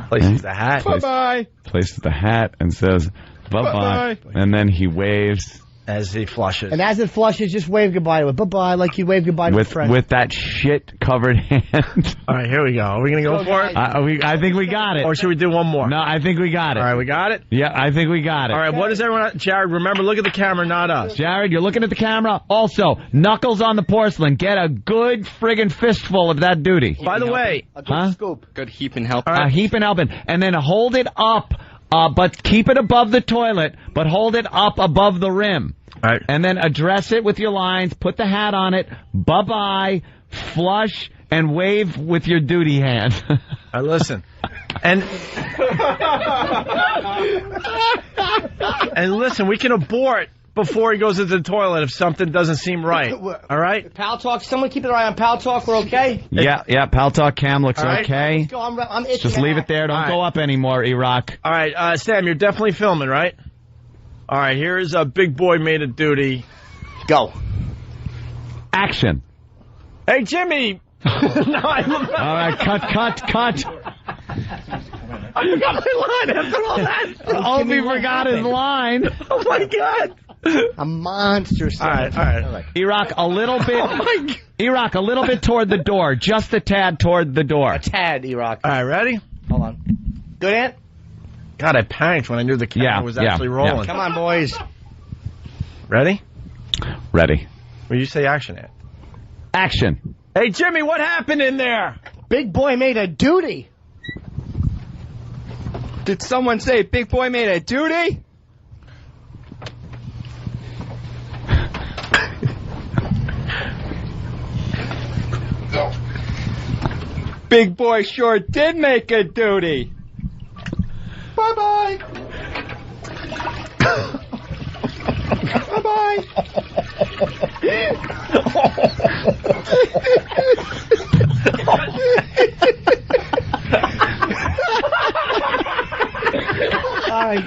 Places the hat. Bye-bye. Places the hat and says, bye-bye. And then he waves as he flushes. And as it flushes, just wave goodbye to it. Bye-bye, like you wave goodbye to a friend. With that shit-covered hand. All right, here we go. Are we going to go for it? I think we got it. Or should we do one more? No, I think we got it. All right, we got it? Yeah, I think we got it. All right, what is everyone... Jared, remember, look at the camera, not us. Jared, you're looking at the camera. Also, knuckles on the porcelain. Get a good friggin' fistful of that duty. By the way... A good scoop. Good heaping helping. A heaping helping. And then hold it up, but keep it above the toilet, but hold it up above the rim. All right. And then address it with your lines, put the hat on it, bye-bye, flush, and wave with your duty hand. All right, listen. And listen, we can abort before he goes into the toilet if something doesn't seem right. All right? Pal Talk, someone keep an eye on Pal Talk. We're okay? Yeah, Pal Talk Cam looks right. okay. Let's go. I'm itching. Just leave it there. Don't go up anymore, Iraq. All right, Sam, you're definitely filming, right? All right, here's a big boy made of duty. Go. Action. Hey, Jimmy. No, all right, cut. I forgot my line after all that. Opie forgot his line. Oh, my God. A monster. All right. Iraq, a little bit. Oh, my God. Iraq, a little bit toward the door. Just a tad toward the door. A tad, Iraq. All right, ready? Hold on. Good, Ant? God, I panicked when I knew the camera was actually rolling. Yeah. Come on, boys. Ready? Ready. Will you say action, Ant? Action. Hey, Jimmy, what happened in there? Big boy made a duty. Did someone say big boy made a duty? Big boy sure did make a duty. Bye-bye. Bye-bye. All right.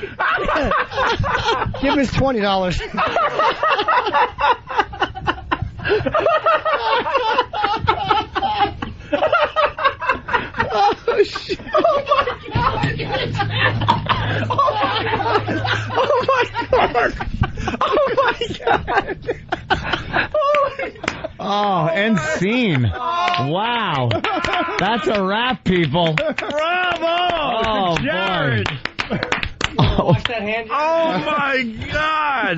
Give us $20. Oh, shit. Oh, my God. Oh, my God. Oh, my God. Oh, end scene. Wow. That's a wrap, people. Bravo. Jared. Watch that hand. Oh, my God.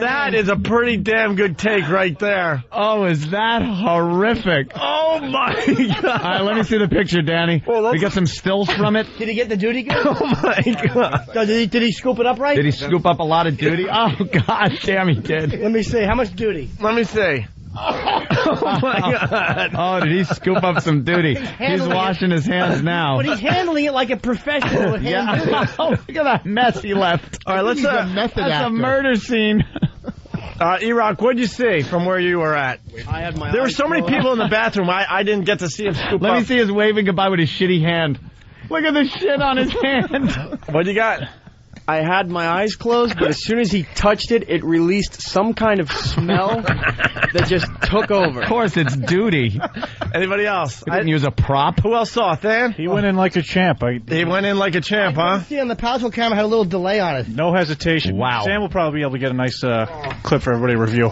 That is a pretty damn good take right there. Oh, is that horrific? Oh, my God. All right, let me see the picture, Danny. We got some stills from it. Did he get the duty good? Oh, my God. Did he scoop it up right? Did he scoop up a lot of duty? Oh, God damn, he did. Let me see. How much duty? Let me see. Oh, my God. Oh, did he scoop up some duty? He's washing his hands now. But he's handling it like a professional. Yeah. Oh, look at that mess he left. All right, let's that's a murder scene. Iraq, what'd you see from where you were at? I had my there were so many people in the bathroom, I didn't get to see him scoop Let up. me see his waving goodbye with his shitty hand. Look at the shit on his hand. What you got? I had my eyes closed, but as soon as he touched it, it released some kind of smell that just took over. Of course, it's duty. Anybody else? He didn't use a prop. Who else saw it, Dan? He went in like a champ. He went in like a champ, huh? See, on the Paltrow camera had a little delay on it. No hesitation. Wow. Sam will probably be able to get a nice clip for everybody to review.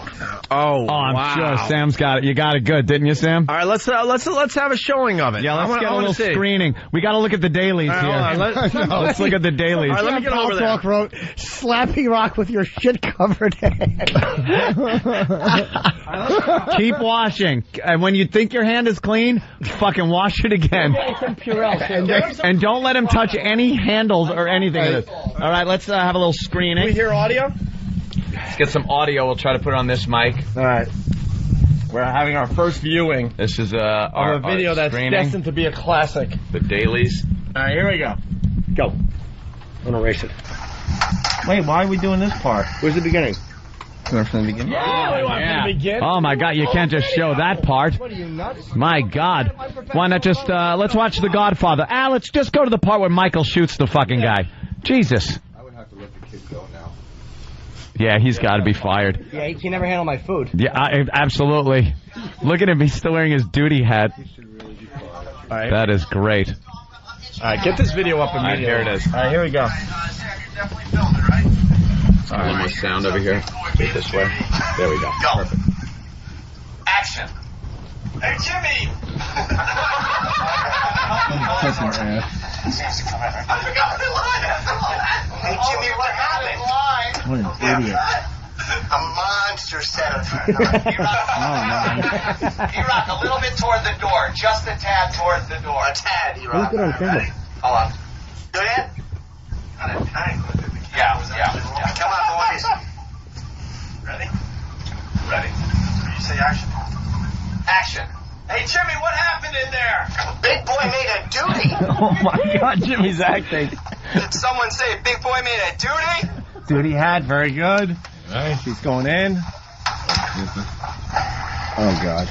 Oh, I'm sure Sam's got it. You got it good, didn't you, Sam? All right, let's have a showing of it. Yeah, let's get a little screening. We got to look at the dailies here. Let's look at the dailies. All right, let me get over there. Talk wrote, slapping rock with your shit-covered hand. Keep washing. And when you think your hand is clean, fucking wash it again. And don't let him touch any handles or anything of this. All right, let's have a little screening. Can we hear audio? Let's get some audio. We'll try to put it on this mic. All right. We're having our first viewing. This is our video that's destined to be a classic. The dailies. All right, here we go. Go. I'm going to erase it. Wait, why are we doing this part? Where's the beginning? From the beginning? Yeah, we want from the beginning. Oh, my God, you can't just show that part. What are you, nuts? My God. Why not just, let's watch The Godfather. Let's just go to the part where Michael shoots the fucking guy. Jesus. I would have to let the kid go now. Yeah, he's got to be fired. Yeah, he can never handle my food. Yeah, absolutely. Look at him. He's still wearing his duty hat. All right. That is great. All right, get this video up immediately. Here it is. All right, here we go. A little more sound over here. Get this way. There we go. Perfect. Action. Hey, Jimmy! I forgot the line. Hey, Jimmy, what happened? What an idiot. A monster set of E-Rock, a little bit toward the door. Just a tad towards the door. A tad, E-Rock. Look at our camera. Hold on. Good yet? Yeah. Come on, boys. Ready? Ready. You say action. Action. Hey, Jimmy, what happened in there? Big boy made a duty. Oh, my God, Jimmy's acting. Did someone say big boy made a duty? Duty hat, very good. Nice. He's going in. Oh, God.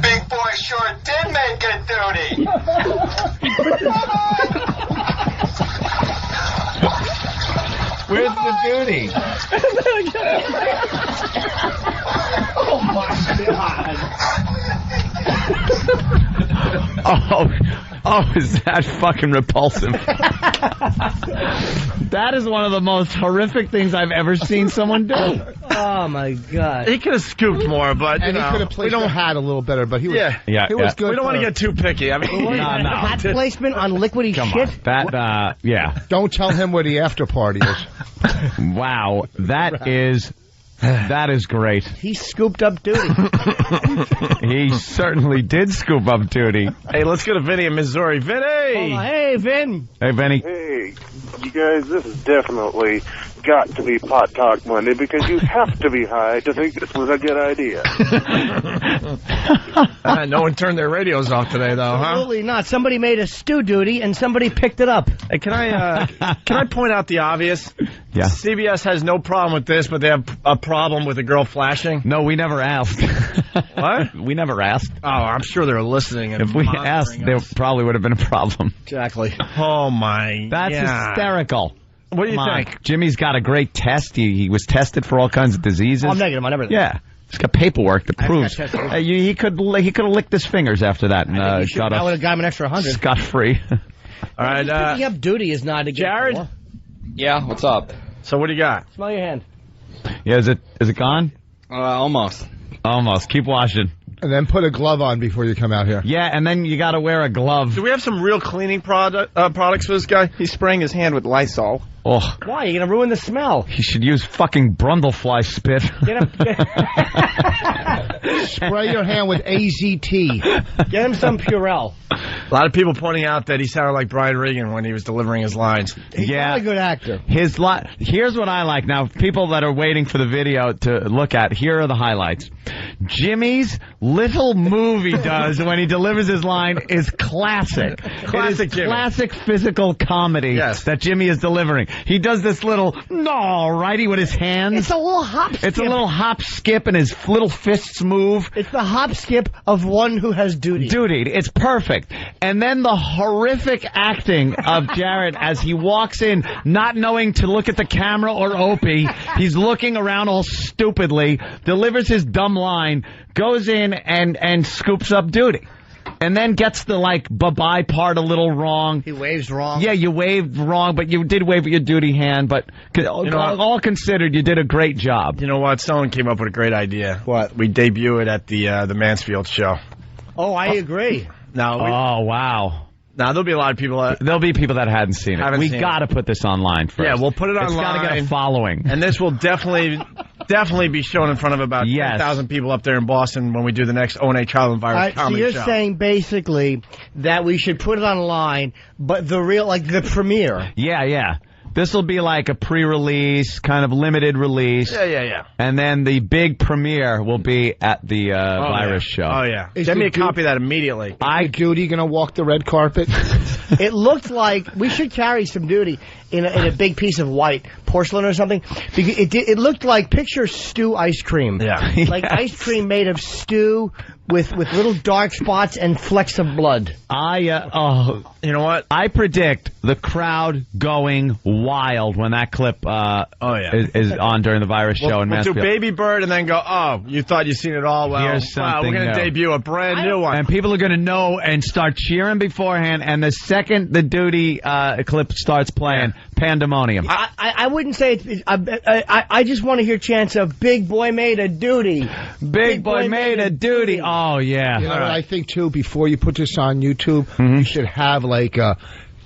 Big boy sure did make a duty. Where's the duty? Oh, my God. Oh, is that fucking repulsive? That is one of the most horrific things I've ever seen someone do. Oh, my God. He could have scooped more, but, and he could have placed the hat a little better, but he was, he was good. We don't want to get too picky. I mean, hat placement on liquidy shit? That, yeah. Don't tell him where the after party is. Wow, that is great. He scooped up duty. He certainly did scoop up duty. Hey, let's go to Vinny in Missouri. Vinny! Hey, Vin. Hey, Vinny. Hey, you guys, this has definitely got to be Pot Talk Monday because you have to be high to think this was a good idea. No one turned their radios off today, though, huh? Absolutely not. Somebody made a stew duty, and somebody picked it up. Hey, can I point out the obvious? Yeah. CBS has no problem with this, but they have a problem with a girl flashing. No, we never asked. What? We never asked. Oh, I'm sure they were listening. And if we asked, there probably would have been a problem. Exactly. Oh, my That's hysterical. What do you think? Jimmy's got a great test. He was tested for all kinds of diseases. I'm negative on everything. Yeah. He's got paperwork that proves. He could have licked his fingers after that and I would have got him an extra 100. Scot free. All right. Picking up duty is not a Jared? Yeah, what's up? So what do you got? Smell your hand. Yeah, is it gone? Almost. Almost. Keep washing. And then put a glove on before you come out here. Yeah, and then you got to wear a glove. Do we have some real cleaning products for this guy? He's spraying his hand with Lysol. Oh. Why? You're going to ruin the smell. He should use fucking Brundlefly spit. Spray your hand with AZT. Get him some Purell. A lot of people pointing out that he sounded like Brian Regan when he was delivering his lines. He's not a good actor. Here's what I like. Now, people that are waiting for the video to look at, here are the highlights. Jimmy's little move he does when he delivers his line is classic. Classic Jimmy. Classic physical comedy that Jimmy is delivering. He does this little righty with his hands. It's a little hop skip. It's a little hop skip and his little fists move. It's the hop skip of one who has duty. It's perfect. And then the horrific acting of Jared as he walks in, not knowing to look at the camera or Opie. He's looking around all stupidly, delivers his dumb line, goes in and scoops up duty. And then gets the, bye-bye part a little wrong. He waves wrong. Yeah, you waved wrong, but you did wave with your duty hand. But all considered, you did a great job. You know what? Someone came up with a great idea. What? We debut it at the Mansfield show. Oh, I agree. Oh, wow. Now, there'll be a lot of people there'll be people that hadn't seen it. We got to put this online first. Yeah, we'll put it online. It's got to get a following. And this will definitely be shown in front of about 10,000 people up there in Boston when we do the next O&A Child and Virus comedy show. So you're saying basically that we should put it online, but the real, the premiere. Yeah. This will be like a pre-release, kind of limited release. Yeah. And then the big premiere will be at the virus show. Oh, yeah. Send me a copy of that immediately. Is Duty going to walk the red carpet? It looked like we should carry some duty in a big piece of white porcelain or something. Because it looked like, picture stew ice cream. Yeah. Like ice cream made of stew with little dark spots and flecks of blood. You know what? I predict the crowd going wild when that clip is on during the virus show in Mansfield. We'll do Baby Bird and then go, you thought you'd seen it all? Well, here's something we're going to debut a brand new one. And people are going to know and start cheering beforehand, and the second the duty clip starts playing, pandemonium. I wouldn't say it's... I just want to hear chants of Big Boy Made a Duty. Big Boy Made a Duty. Oh, yeah. You know what I think, too? Before you put this on YouTube, you should have, like,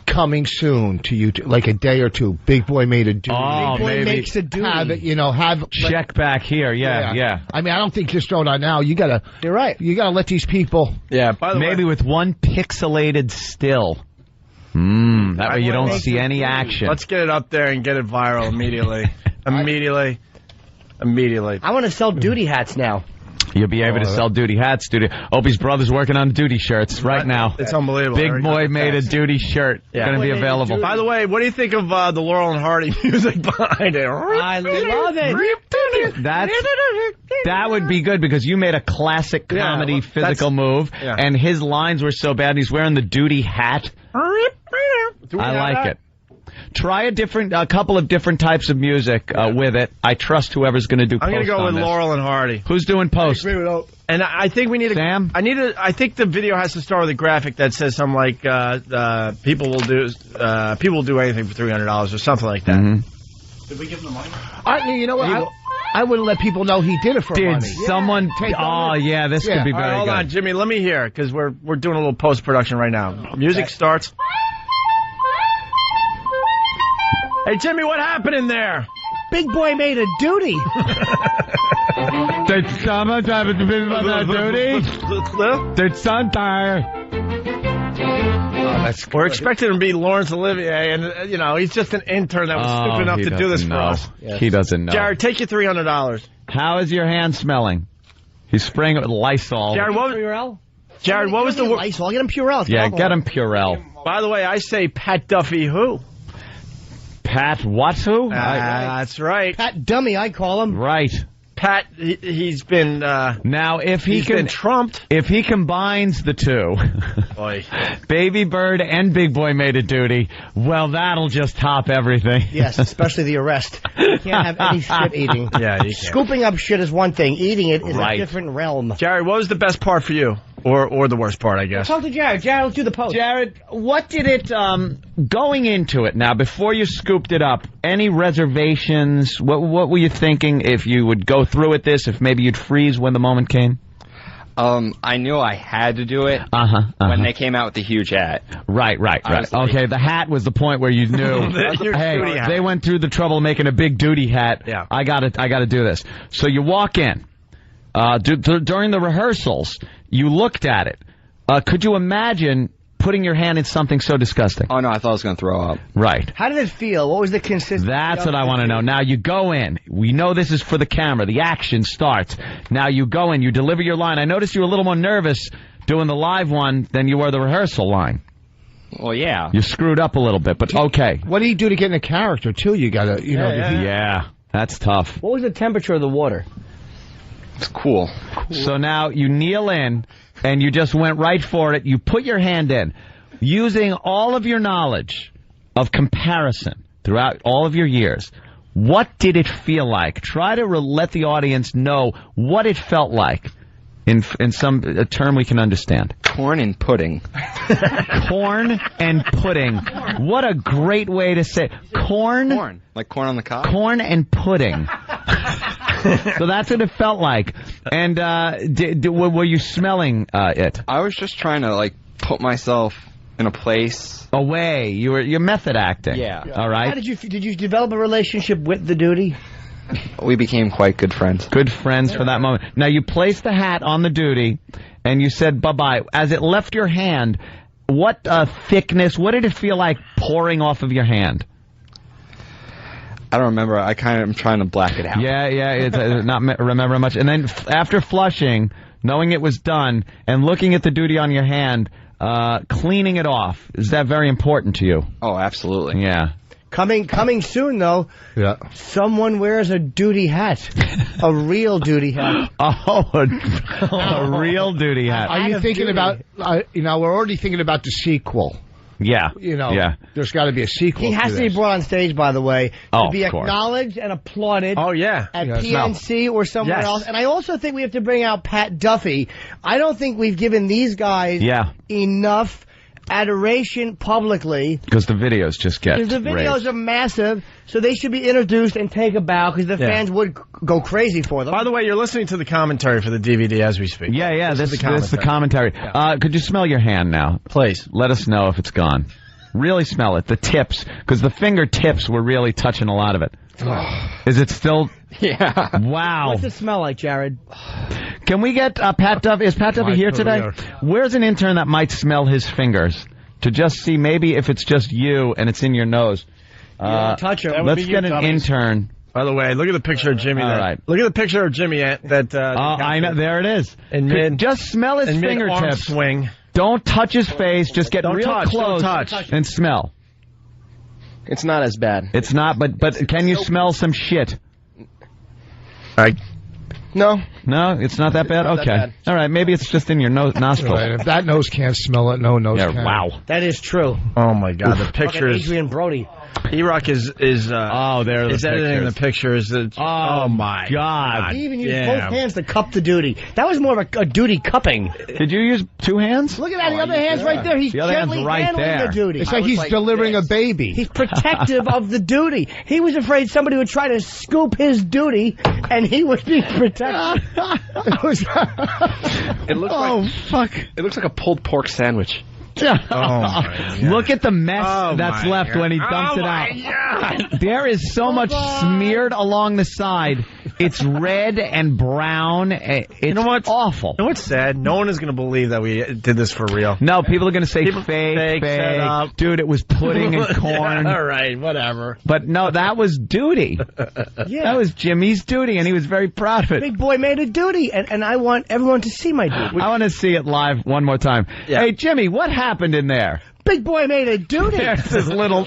coming soon to YouTube, like a day or two. Big Boy Made a Duty. Oh, Big Boy maybe. Makes a Duty. Have it, check back here. Yeah. I mean, I don't think just throw it on now. You gotta. You're right. You gotta let these people. Yeah. By the maybe way, with one pixelated still. That way you don't see any action. Let's get it up there and get it viral immediately. Immediately. I want to sell duty hats now. You'll be able to sell duty hats. Opie's brother's working on duty shirts right now. It's unbelievable. Big Boy Made a Duty shirt. Going to be available. By the way, what do you think of the Laurel and Hardy music behind it? I love it. That would be good because you made a classic comedy physical move, and his lines were so bad. He's wearing the duty hat. I like it. Try a couple of different types of music with it. I trust whoever's going to do post. I'm going to go with this. Laurel and Hardy. Who's doing post? And I think we need Sam? I think the video has to start with a graphic that says something like people will do anything for $300 or something like that. Mm-hmm. Did we give them the money? You know what? I wouldn't let people know he did it for money. Did someone? This could be very hold good. on, Jimmy. Let me hear because we're doing a little post production right now. Music starts. Hey, Jimmy, what happened in there? Big Boy Made a Duty. Did someone have a duty? Did sometime. We're expecting him to be Laurence Olivier, and he's just an intern that was stupid enough to do this for us. Yes. He doesn't know. Jared, take your $300. How is your hand smelling? He's spraying it with Lysol. Jared, what was the word? Lysol. Get him Purell. Yeah, get him Purell. By the way, I say Pat Duffy who? Pat what who? That's right. Pat Dummy, I call him. Right. Pat, he's been... now, if he's been trumped. If he combines the two, Baby Bird and Big Boy Made a Duty, well, that'll just top everything. Yes, especially the arrest. You can't have any shit eating. Yeah, you can't. Scooping up shit is one thing. Eating it is a different realm. Jared, what was the best part for you? Or the worst part, I guess. Talk to Jared. Jared, let's do the post. Jared, what did it, going into it now, before you scooped it up, any reservations? What were you thinking if you would go through with this, if maybe you'd freeze when the moment came? I knew I had to do it when they came out with the huge hat. Right. Okay, the hat was the point where you knew, hey, they went through the trouble of making a big duty hat. Yeah. I gotta do this. So you walk in. During the rehearsals, you looked at it. Could you imagine putting your hand in something so disgusting? Oh, no, I thought I was going to throw up. Right. How did it feel? What was the consistency? That's what I want to know. Now, you go in. We know this is for the camera. The action starts. Now, you go in. You deliver your line. I noticed you were a little more nervous doing the live one than you were the rehearsal line. Well, yeah. You screwed up a little bit, but okay. What do you do to get in a character, too? You got to, Yeah, that's tough. What was the temperature of the water? It's cool. So now you kneel in, and you just went right for it. You put your hand in. Using all of your knowledge of comparison throughout all of your years, what did it feel like? Try to let the audience know what it felt like in a term we can understand. Corn and pudding. Corn and pudding. What a great way to say it. Corn. Like corn on the cob? Corn and pudding. So that's what it felt like. And were you smelling it? I was just trying to put myself in a place away. You're method acting. Yeah. All right. How did you develop a relationship with the duty? We became quite good friends. Good friends for that moment. Now you placed the hat on the duty, and you said bye-bye. As it left your hand, what thickness? What did it feel like pouring off of your hand? I don't remember. I kind of am trying to black it out. Yeah, it's not remember much. And then after flushing, knowing it was done, and looking at the duty on your hand, cleaning it off, is that very important to you? Oh, absolutely. Yeah. Coming soon, though. Yeah. Someone wears a duty hat, a real duty hat. Oh, a real duty hat. Are you thinking about? We're already thinking about the sequel. Yeah. Yeah. There's got to be a sequel. He has to be brought on stage, by the way, to be acknowledged and applauded. Oh, yeah. At PNC or somewhere else. And I also think we have to bring out Pat Duffy. I don't think we've given these guys enough adoration publicly. Because the videos just get Because the videos raised. are massive, so they should be introduced and take a bow, because the fans would go crazy for them. By the way, you're listening to the commentary for the DVD as we speak. Yeah, this is the commentary. Could you smell your hand now? Please. Let us know if it's gone. Really smell it. The tips. Because the fingertips were really touching a lot of it. Is it still... Yeah. Wow. What's it smell like, Jared? Can we get Pat Duffy? Is Pat Duffy here today? Where's an intern that might smell his fingers? To just see maybe if it's just you and it's in your nose. Touch him. Let's get an intern. By the way, look at the picture of Jimmy. All right. Look at the picture of Jimmy that. I know. There it is. And just smell his fingertips. Swing. Don't touch his face. Just get real close and smell. It's not as bad. It's not, but can you smell some shit? No. No, it's not that bad? Okay. That bad. All right, maybe it's just in your nostril. Right, if that nose can't smell it, no nose can. Wow. That is true. Oh, my God. The pictures. Adrian Brody. E-Rock is oh, there are the editing the pictures. Oh, my God. He even used both hands to cup the duty. That was more of a duty cupping. Did you use two hands? Look at that. The other hand's right there. He's The other hand's gently right handling there. the duty. It's like he's delivering a baby. He's protective of the duty. He was afraid somebody would try to scoop his duty, and he would be protected. It looks fuck. It looks like a pulled pork sandwich. Look at the mess that's left when he dumps it out. God. There is so much smeared along the side. It's red and brown. It's awful. You know what's sad? No one is going to believe that we did this for real. No, people are going to say fake. set up. Dude, it was pudding and corn. All right, whatever. But no, that was duty. That was Jimmy's duty, and he was very proud of it. Big boy made a duty, and I want everyone to see my duty. I want to see it live one more time. Yeah. Hey, Jimmy, what happened in there? Big boy made a duty. There's his little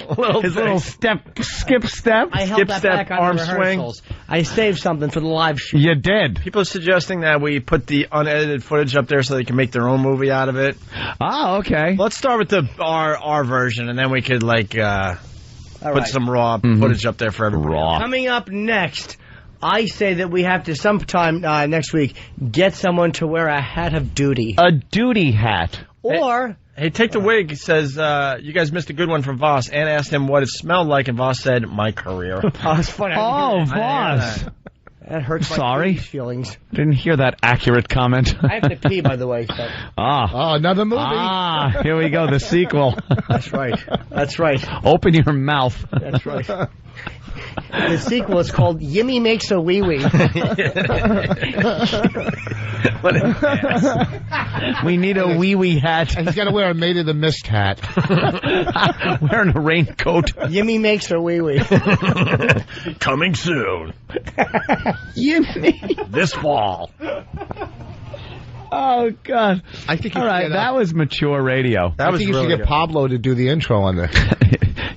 skip step. I held that back on the rehearsals. I saved something for the live show. You did. People are suggesting that we put the unedited footage up there so they can make their own movie out of it. Oh, okay. Let's start with our version, and then we could put some raw footage up there for everybody. Coming up next, I say that we have to sometime next week get someone to wear a hat of duty. A duty hat. Or... Hey, Take the Wig. It says, you guys missed a good one from Voss. Ann asked him what it smelled like, and Voss said, my career. Oh, it's funny. Voss. That hurts my feelings. Didn't hear that accurate comment. I have to pee, by the way. So. Oh, another movie. Here we go, the sequel. That's right. That's right. Open your mouth. That's right. The sequel is called Yimmy Makes a Wee Wee. We need a wee wee hat. And he's got to wear a Maid of the Mist hat. Wearing a raincoat. Yimmy Makes a Wee Wee. Coming soon. Yimmy. This fall. Oh, God. I think all right, that was mature radio. I think you should get Pablo to do the intro on this.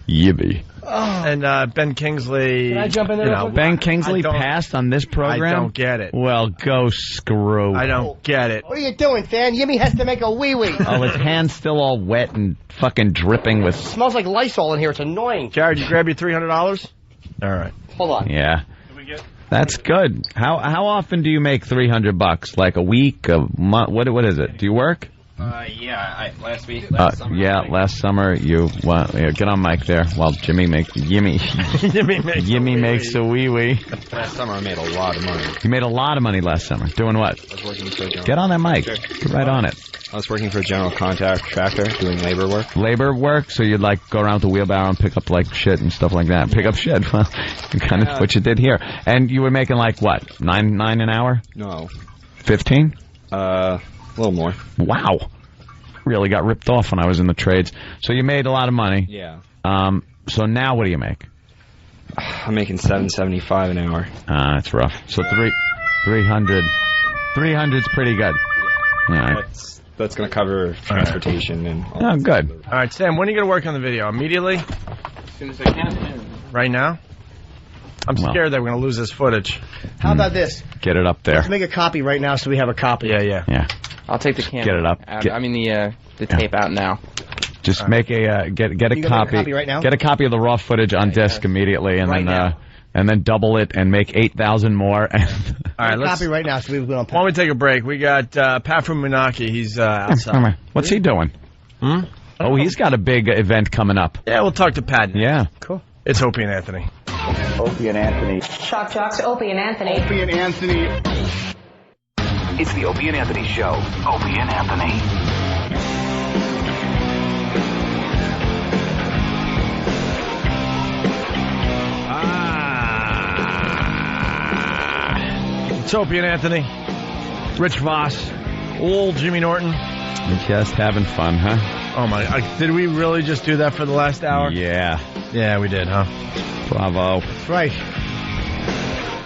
Yibby. Oh. And Ben Kingsley. Can I jump in there? Ben Kingsley passed on this program? I don't get it. Well, go screw. I don't get it. What are you doing, Fan? Yimmy has to make a wee wee. Oh, his hand's still all wet and fucking dripping with... Smells like Lysol in here. It's annoying. Jared, you grab your $300? All right. Hold on. Yeah. That's good. How often do you make $300? Like a week, a month? What is it? Do you work? Last week. Last summer you get on mic there while Jimmy makes Yimmy makes a wee wee. Last summer I made a lot of money. You made a lot of money last summer. Doing what? I was working for a general. Get on that mic. Get right on it. I was working for a general contractor doing labor work. Labor work? So you'd go around with the wheelbarrow and pick up shit and stuff like that. Pick up shit. Well, kind of what you did here. And you were making what? $9 an hour? No. 15? A little more. Wow. Really got ripped off when I was in the trades. So you made a lot of money. Yeah. So now what do you make? I'm making $7.75 an hour. That's rough. So 300. 300's pretty good. All right. That's going to cover transportation and all that. Good. All right, Sam, when are you going to work on the video? Immediately? As soon as I can. Right now? I'm scared that we're going to lose this footage. How about this? Get it up there. Let's make a copy right now so we have a copy. Yeah. I'll take the camera. Get it up. The tape out now. Just make a get a copy right now? Get a copy of the raw footage on disc immediately, and then double it and make 8,000 more. All right, let's copy right now. So we're While we take a break, we got Pat from Munaki. He's outside. What's he doing? Oh, he's got a big event coming up. Yeah, we'll talk to Pat. Yeah. Cool. It's Opie and Anthony. Opie and Anthony. Shock jocks, Opie and Anthony. Opie and Anthony. It's the Opie and Anthony Show. Opie and Anthony. It's Opie and Anthony. Rich Voss. Old Jimmy Norton. We're just having fun, huh? Oh my! Did we really just do that for the last hour? Yeah. Yeah, we did, huh? Bravo. Right.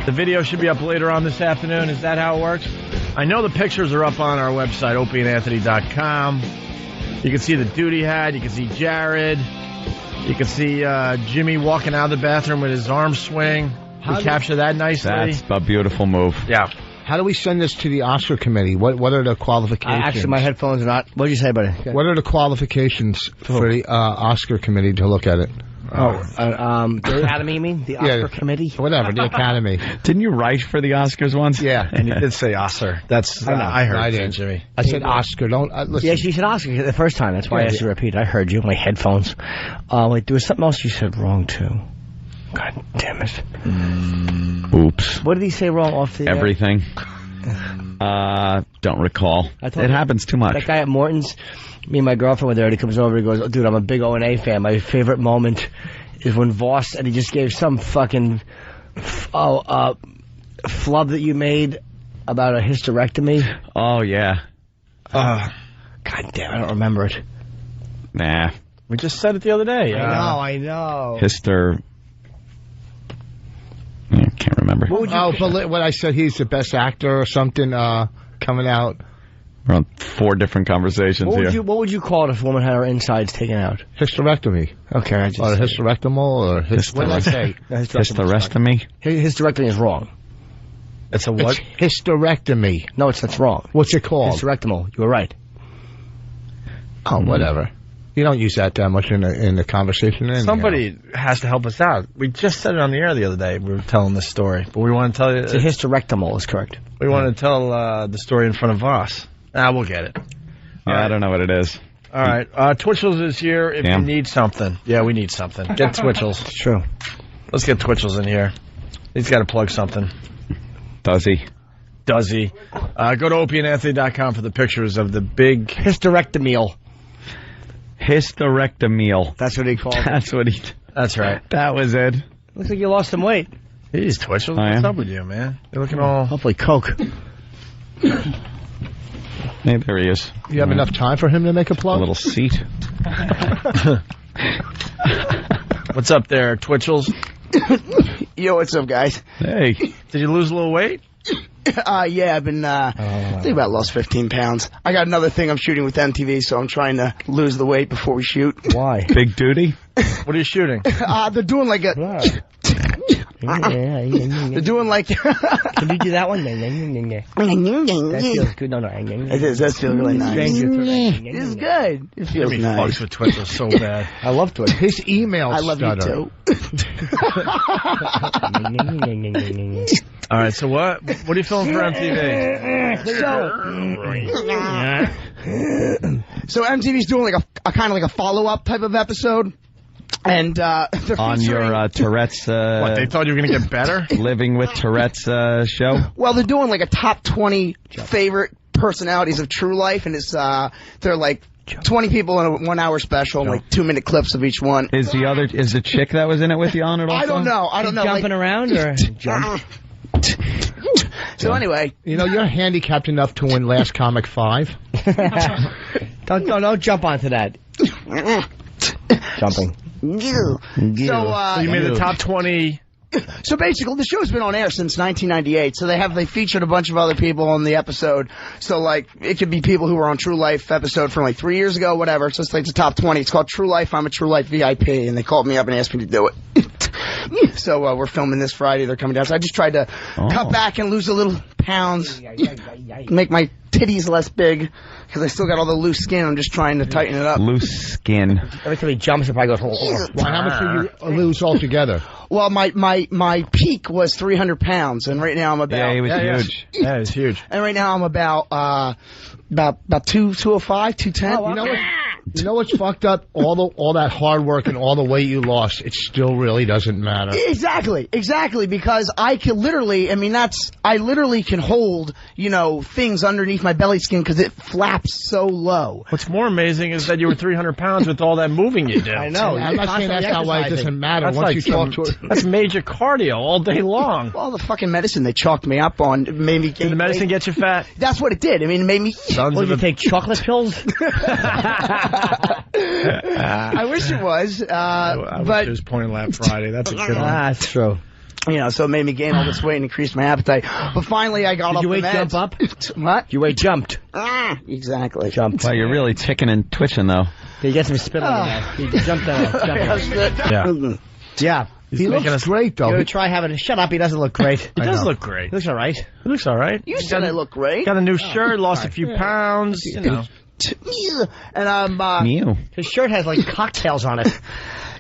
The video should be up later on this afternoon. Is that how it works? I know the pictures are up on our website, opieandanthony.com. You can see the duty hat. You can see Jared. You can see Jimmy walking out of the bathroom with his arm swing. We capture that nicely. That's a beautiful move. Yeah. How do we send this to the Oscar committee? What are the qualifications? Actually, my headphones are not. What did you say, buddy? What are the qualifications for the Oscar committee to look at it? The Academy, you mean? The Oscar committee? Whatever, the Academy. Didn't you write for the Oscars once? Yeah. And you did say Oscar. That's I heard. I did, Jimmy. I said Oscar. Don't listen. Yeah, she said Oscar the first time. That's why I asked you to repeat. I heard you. My headphones. Wait, there was something else you said wrong too. God damn it. Oops. What did he say wrong off the Everything. Don't recall. It happens too much. That guy at Morton's, me and my girlfriend were there, and he comes over and he goes, oh, dude, I'm a big O&A fan. My favorite moment is when Voss, and he just gave some fucking flub that you made about a hysterectomy. Oh, yeah. God damn, I don't remember it. Nah. We just said it the other day. I know. I can't remember. What I said, he's the best actor or something coming out. We're on 4 different conversations here. What would you call it if a woman had her insides taken out? Hysterectomy. Okay, I just or hysterectomal or what did I say? Hysterectomy. Hysterectomy is wrong. It's a what? It's hysterectomy. No, that's wrong. What's it called? Hysterectomal. You were right. Oh, whatever. You don't use that much in the conversation. Somebody has to help us out. We just said it on the air the other day. We were telling this story, but we want to tell you. It's a hysterectomal is correct. We want to tell the story in front of Voss. We'll get it. I don't know what it is. All right. Twitchell's is here if you need something. Yeah, we need something. Get Twitchell's. It's true. Let's get Twitchell's in here. He's got to plug something. Does he? Go to opieandanthony.com for the pictures of the big hysterectomy. Hysterectomy. That's what he called it. That's right. That was it. Looks like you lost some weight. Jeez, Twitchell. What's up with you, man? You're looking all... Hopefully Coke. Hey, there he is. You have enough time for him to make a plug? A little seat. What's up there, Twitchell's? Yo, what's up, guys? Hey. Did you lose a little weight? Yeah, I've been, I think about lost 15 pounds. I got another thing I'm shooting with MTV, so I'm trying to lose the weight before we shoot. Why? Big duty? What are you shooting? They're doing like a... They're doing like... Can you do that one? That feels good. No. It is. That feels really nice. It's good. It feels nice. Fucks with Twitchell so bad. I love Twitchell. His email I love you too. All right, so what are you feeling for MTV? So MTV's doing like a kind of like a follow-up type of episode. And they're on your Tourette's. What, they thought you were going to get better? Living with Tourette's show? Well, they're doing like a top 20 favorite personalities of true life, and it's they're like 20 people in a 1 hour special, like 2-minute clips of each one. Is the chick that was in it with you on it also? I don't know. Jumping around or jump? So anyway, you're handicapped enough to win Last Comic 5. Don't jump onto that. Jumping. So you made the top 20. So basically, the show's been on air since 1998. So they featured a bunch of other people on the episode. So like it could be people who were on True Life episode from like 3 years ago, whatever. So it's like the top 20. It's called True Life. I'm a True Life VIP, and they called me up and asked me to do it. So we're filming this Friday. They're coming down. So I just tried to cut back and lose a little pounds, make my titties less big, because I still got all the loose skin. I'm just trying to tighten it up. Loose skin. Every time he jumps, it probably goes. Well, how much did you lose altogether? Well, my peak was 300 pounds, and right now I'm about. Yeah, he was huge. Yeah, he was huge. And right now I'm about 205, 210. You know what? You know what's fucked up? All that hard work and all the weight you lost, it still really doesn't matter. Exactly, because I can literally, I literally can hold, things underneath my belly skin because it flaps so low. What's more amazing is that you were 300 pounds with all that moving you did. I know. I'm not saying that's not why it doesn't matter. Once you talk to it. That's major cardio all day long. All the fucking medicine they chalked me up on made me. Did the medicine get you fat? That's what it did. It made me. Did you take chocolate pills? I wish it was. I wish it was Point and Laugh Friday. That's a good one. That's true. So it made me gain all this weight and increase my appetite. But finally, I got off the meds. Did your weight jump up? What? Your weight jumped. Exactly. Jumped. Well, you're really ticking and twitching, though. You get some spit on your mouth. You jumped out. Yeah. He looks great, though. You ever try having shut up, he doesn't look great. He does look great. He looks all right. He looks all right. You said I look great. Got a new shirt, lost a few pounds, And his shirt has like cocktails on it.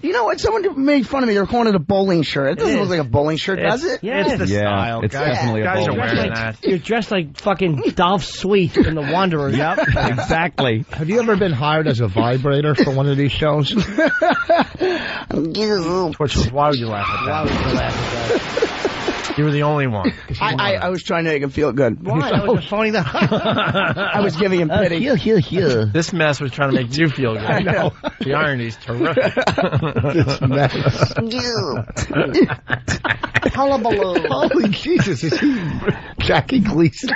You know what? Someone made fun of me. They were calling it a bowling shirt. It doesn't look like a bowling shirt, does it? Yeah, it's the style. It's definitely a guys bowling are wearing shirt. that. You're dressed like fucking Dolph Sweet in The Wanderer. Yep, exactly. Have you ever been hired as a vibrator for one of these shows? Why would you laugh at that? Why would you laugh at that? You were the only one. I was trying to make him feel good. Why? I was just phoning that. I was giving him pity. This mess was trying to make you feel good. I know. The irony's terrific. This mess. Hullabaloo. Holy Jesus, is he Jackie Gleason?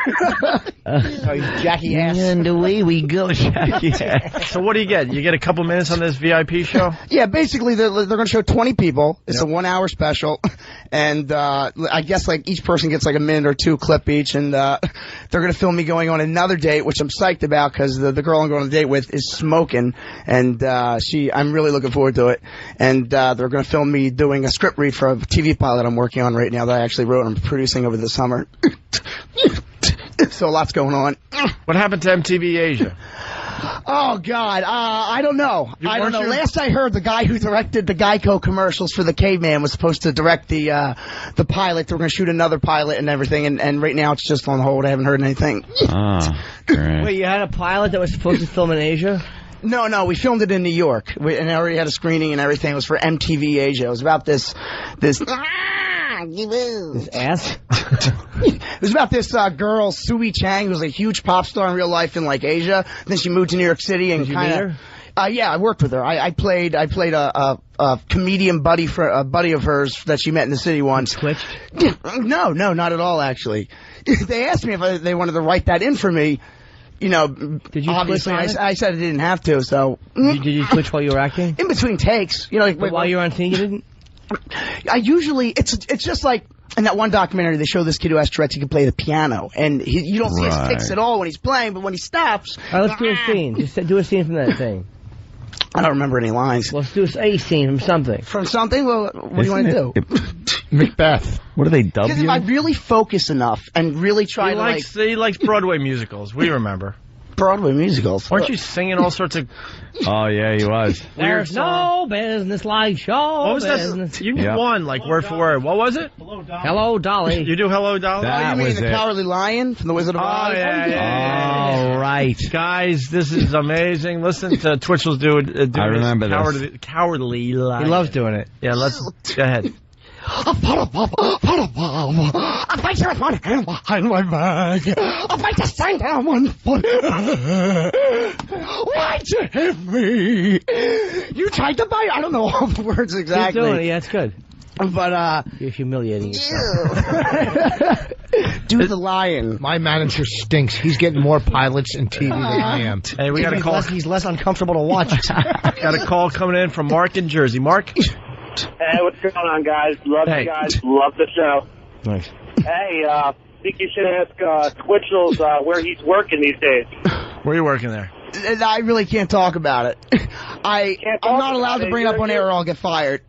Jackie ass. And away we go, Jackie ass. So what do you get? You get a couple minutes on this VIP show? Yeah, basically they're going to show 20 people. It's a 1 hour special. And I guess like each person gets like a minute or two clip each. And they're going to film me going on another date, which I'm psyched about because the girl I'm going on a date with is smoking. And I'm really looking forward to it. And they're going to film me doing a script read for a TV pilot I'm working on right now that I actually wrote and I'm producing over the summer. So lots going on. What happened to MTV Asia? Oh, God. I don't know. Last I heard, the guy who directed the Geico commercials for the Caveman was supposed to direct the pilot. They were going to shoot another pilot and everything, and right now it's just on hold. I haven't heard anything. Oh, great. Wait, you had a pilot that was supposed to film in Asia? No, we filmed it in New York, and I already had a screening and everything. It was for MTV Asia. It was about this ass? It was about this girl, Sui Chang, who was a huge pop star in real life in like Asia. Then she moved to New York City and kind of. Yeah, I worked with her. I played a comedian buddy for a buddy of hers that she met in the city once. Switched? No, not at all. Actually, they asked me if they wanted to write that in for me. You know, did you obviously I said I didn't have to. So did you switch while you were acting? In between takes, you know, like, while you were on scene, you didn't. I usually it's just like in that one documentary they show this kid who has Tourette's, he can play the piano, and you don't see his sticks at all when he's playing, but when he stops. All right, let's do a scene. Just do a scene from that thing. I don't remember any lines. Let's do a scene from something. From something? Well, what do you want to do? Macbeth. What do they dub Because you? if I really focus enough and really try to he likes Broadway musicals. We remember. Broadway musicals. Weren't you singing all sorts of... Oh, yeah, he was. There's no business like show What was business. that? You did one, like word for word. What was it? Hello, Dolly. You do Hello, Dolly? You mean the Cowardly Lion from The Wizard of Oz? Yeah. All right. Guys, this is amazing. Listen to Twitchell's do I remember this. Cowardly Lion. He loves doing it. Yeah, let's... Go ahead. I fight you with one hand behind my back. I fight to stand on one foot. Why'd you hit me? You tried to bite. I don't know all the words exactly. Keep doing it. Yeah, it's good. But you're humiliating yourself. Do the lion. My manager stinks. He's getting more pilots and TV than I am. Hey, we got a call. He's less uncomfortable to watch. Got a call coming in from Mark in Jersey. Mark. Hey, what's going on, guys? Love you guys. Love the show. Nice. Hey, think you should ask Twitchell's where he's working these days. Where are you working there? I really can't talk about it. I'm not allowed to bring it up on air or I'll get fired.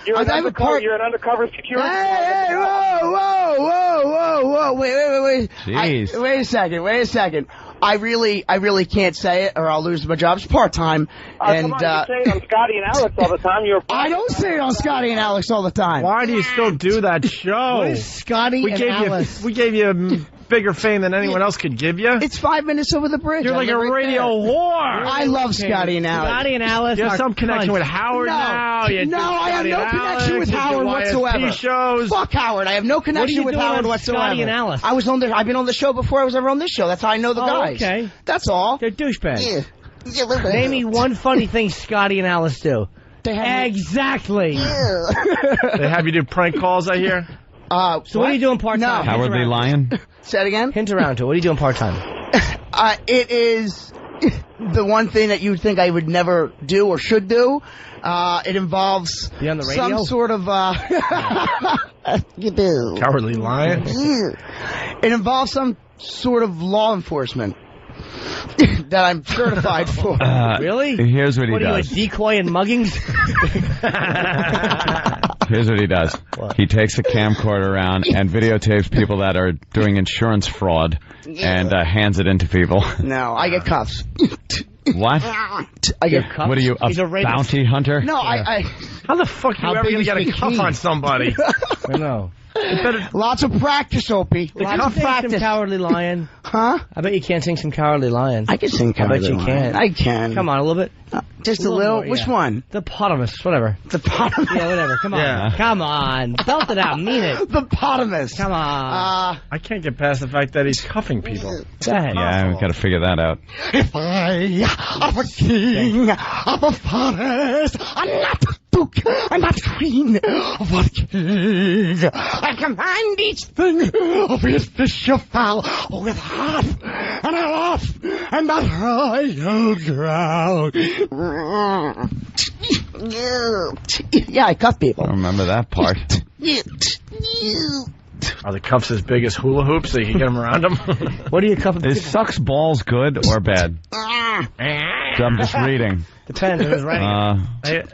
You're an undercover security. Hey, whoa. Wait. Jeez. Wait a second. I really can't say it or I'll lose my job. It's part-time. Come on, you say it on Scotty and Alex all the time. I don't say it on Scotty and Alex all the time. Why do you still do that show? What is Scotty and Alex? We gave you bigger fame than anyone else could give you. It's 5 minutes over the bridge. You're like a radio whore. I love Scotty and Alice. Scotty and Alice. You have some connection with Howard now. No, I have no connection with Howard whatsoever. Shows. Fuck Howard. I have no connection with Howard whatsoever. Scotty and Alice? I've been on the show before I was ever on this show. That's how I know the guys. Okay. That's all. They're douchebags. Yeah. Name me one funny thing Scotty and Alice do. Exactly. They have you do prank calls, I hear? So what are you doing part-time? No. Howard Lee Lion? Say it again? Hint around to it. What are you doing part-time? It is the one thing that you would think I would never do or should do. It involves you on the radio? Some sort of... you do. Cowardly Lion? It involves some sort of law enforcement that I'm certified for. Really? Here's what he does. What are you, a decoy in muggings? Here's what he does. What? He takes a camcorder around and videotapes people that are doing insurance fraud and hands it into people. No, I get cuffs. What? I get cuffs. What are you, a bounty hunter? No, I... How the fuck are you ever going to get a cuff on somebody? I know. Lots of practice, Opie. Lots of practice. Some Cowardly Lion. Huh? I bet you can't sing some Cowardly Lion. I can sing Cowardly Lion. I bet you can. I can. Come on, a little bit. Just a little? More, Which one? The Potamus, whatever. The Potamus? Yeah, whatever. Come on. Yeah. Come on. Belt it out. Mean it. The Potamus. Come on. I can't get past the fact that he's cuffing people. Yeah, we've got to figure that out. If I am a king of a forest, I'm not duke, I'm not queen of a king. I command each thing of his fish of fowl with heart and a laugh and a royal growl. Yeah, I cuff people. I remember that part. Are the cuffs as big as hula hoops so you can get them around them? What are you cuffing? Is Sucks Balls good or bad? I'm just reading. Depends on who's writing it.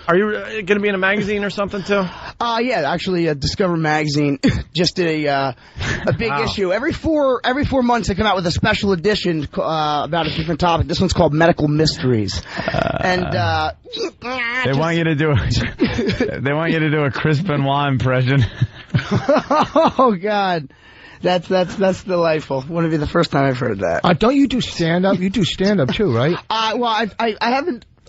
Are you going to be in a magazine or something, too? Yeah, actually, Discover Magazine just did a big issue. Every four months they come out with a special edition about a different topic. This one's called Medical Mysteries. They want you to do a Chris Benoit impression. Oh, God. That's delightful. Wouldn't be the first time I've heard that. Don't you do stand-up? You do stand-up, too, right? Well, I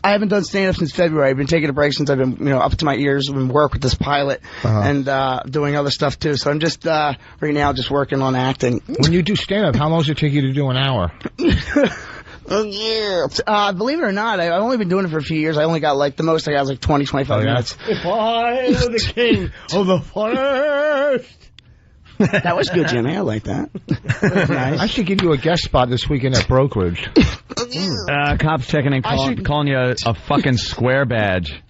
haven't done stand-up since February. I've been taking a break since I've been, up to my ears in work with this pilot and doing other stuff, too. So I'm just, right now, just working on acting. When you do stand-up, how long does it take you to do an hour? Believe it or not, I've only been doing it for a few years. I only got, the most I got was 20, 25 minutes. If I were the king of the forest. That was good, Jimmy. I like that. Nice. I should give you a guest spot this weekend at Brokerage. Cops checking in, calling you a fucking square badge.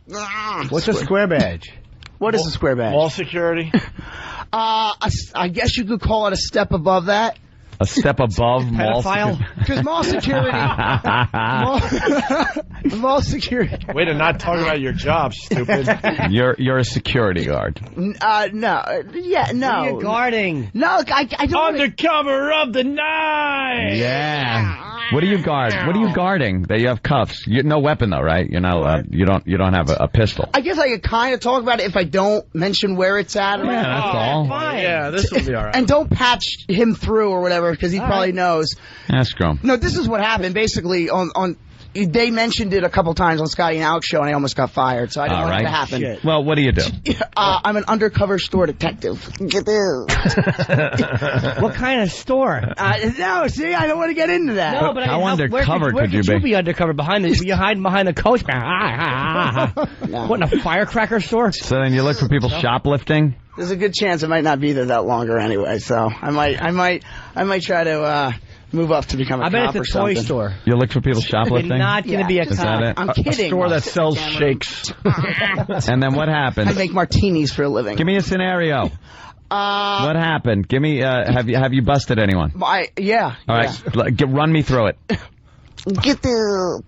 What's a square badge? What is a square badge? Wall security? I guess you could call it a step above that. A step above mall security. Because mall security. Mall security. Way to not talk about your job, stupid. You're a security guard. No. Yeah, no. What are you guarding? No, I don't. Undercover of the night. Yeah. What do you guard? What are you guarding? That you have cuffs. No weapon though, right? You're not allowed. You don't have a pistol. I guess I could kind of talk about it if I don't mention where it's at. Yeah, that's all. Fine. Yeah, this will be all right. And don't patch him through or whatever because he probably knows. Ask him. No, this is what happened. Basically, on they mentioned it a couple times on Scotty and Alex show, and I almost got fired. So I didn't want it to happen. Shit. Well, what do you do? I'm an undercover store detective. What kind of store? No, see, I don't want to get into that. No, but how undercover where could you be? Undercover behind the? You're hiding behind the coach. No. What, in a firecracker store? So then you look for people shoplifting. There's a good chance I might not be there that longer anyway. So I might try to move up to become a cop or something. I bet it's a toy store. You look for people shoplifting. You're not going to be a Is cop. that it? I'm kidding. A store that sells shakes. And then what happens? I make martinis for a living. Give me a scenario. What happened? Give me. Have you busted anyone? Yeah. All right. Run me through it. Get there.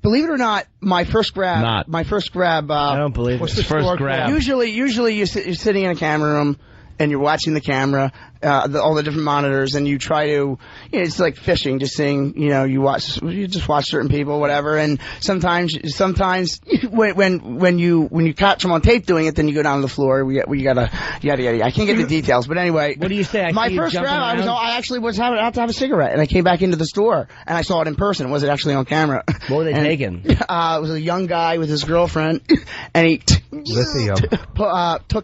Believe it or not, my first grab. Not. My first grab. I don't believe What's it. the first grab? Usually you're sitting in a camera room, and you're watching the camera, all the different monitors, and you try to, it's like fishing, just seeing, you just watch certain people, whatever, and sometimes when you catch them on tape doing it, then you go down to the floor, we gotta, yada. I can't get the details, but anyway. What do you say? My first grab, I actually was had to have a cigarette, and I came back into the store, and I saw it in person. It wasn't actually on camera. What were they taking? It was a young guy with his girlfriend, and he took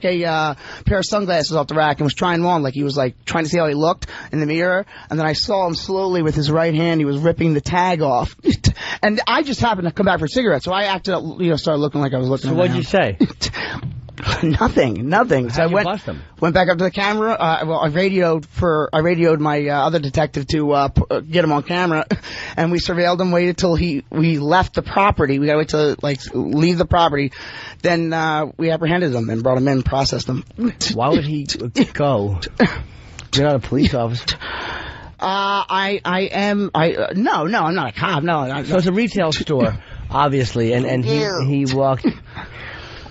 a pair of sunglasses off the rack and was trying them on, like he was like trying to see how he looked in the mirror, and then I saw him slowly with his right hand, he was ripping the tag off, and I just happened to come back for a cigarette, so I acted up, started looking like I was looking. So what'd you say? Nothing. So I went back up to the camera. I radioed my other detective to get him on camera, and we surveilled him. Waited till we left the property. We gotta wait till leave the property. Then we apprehended him and brought him in, processed him. Why would he go? You're not a police officer. No, I'm not a cop. No. So it's a retail store, obviously, and he walked.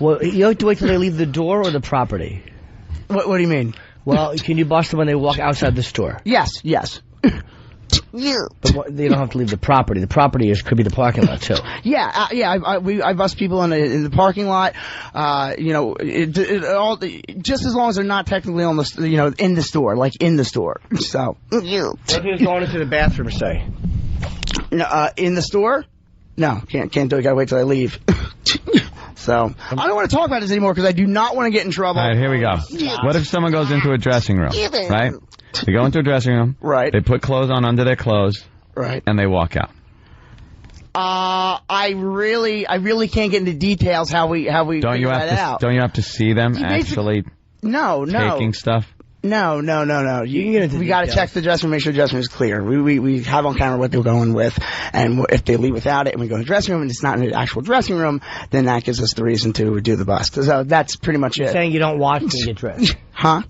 Well, you have to wait till they leave the door or the property? What do you mean? Well, can you bust them when they walk outside the store? Yes. But they don't have to leave the property. The property could be the parking lot too. Yeah. I bust people in the parking lot. Just as long as they're not technically on the, in the store, like in the store. So. What if he was going into the bathroom, say? In the store? No, can't do it. Gotta wait till I leave. So, I don't want to talk about this anymore because I do not want to get in trouble. All right, here we go. What if someone goes into a dressing room, right? They go into a dressing room. Right. They put clothes on under their clothes. Right. And they walk out. I really can't get into details how we figure that out. Don't you have to see them actually taking stuff? No. You can get into we got to check the dressing room, make sure the dressing room is clear. We have on camera what they're going with, and if they leave without it and we go to the dressing room and it's not in the actual dressing room, then that gives us the reason to do the bust. So that's pretty much it. You're saying you don't watch when you get dressed? Huh?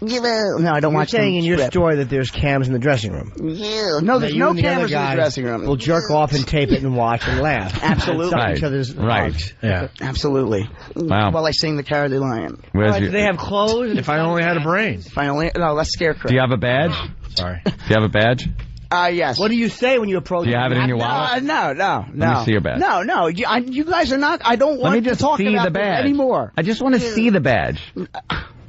No, I don't watch. You're saying in your story that there's cams in the dressing room? Yeah. No, there's no cameras in the dressing room. We'll jerk off and tape it and watch and laugh. Absolutely. And each other's right. Yeah. Absolutely. Wow. While I sing the Cowardly Lion. Do they have clothes? If I only had a brain. No, that's Scarecrow. Do you have a badge? Sorry. Do you have a badge? Yes. What do you say when you approach? Do you have it in your wallet? No. Let me see your badge. No. You guys are not. I don't want to talk about the badge anymore. I just want to see the badge.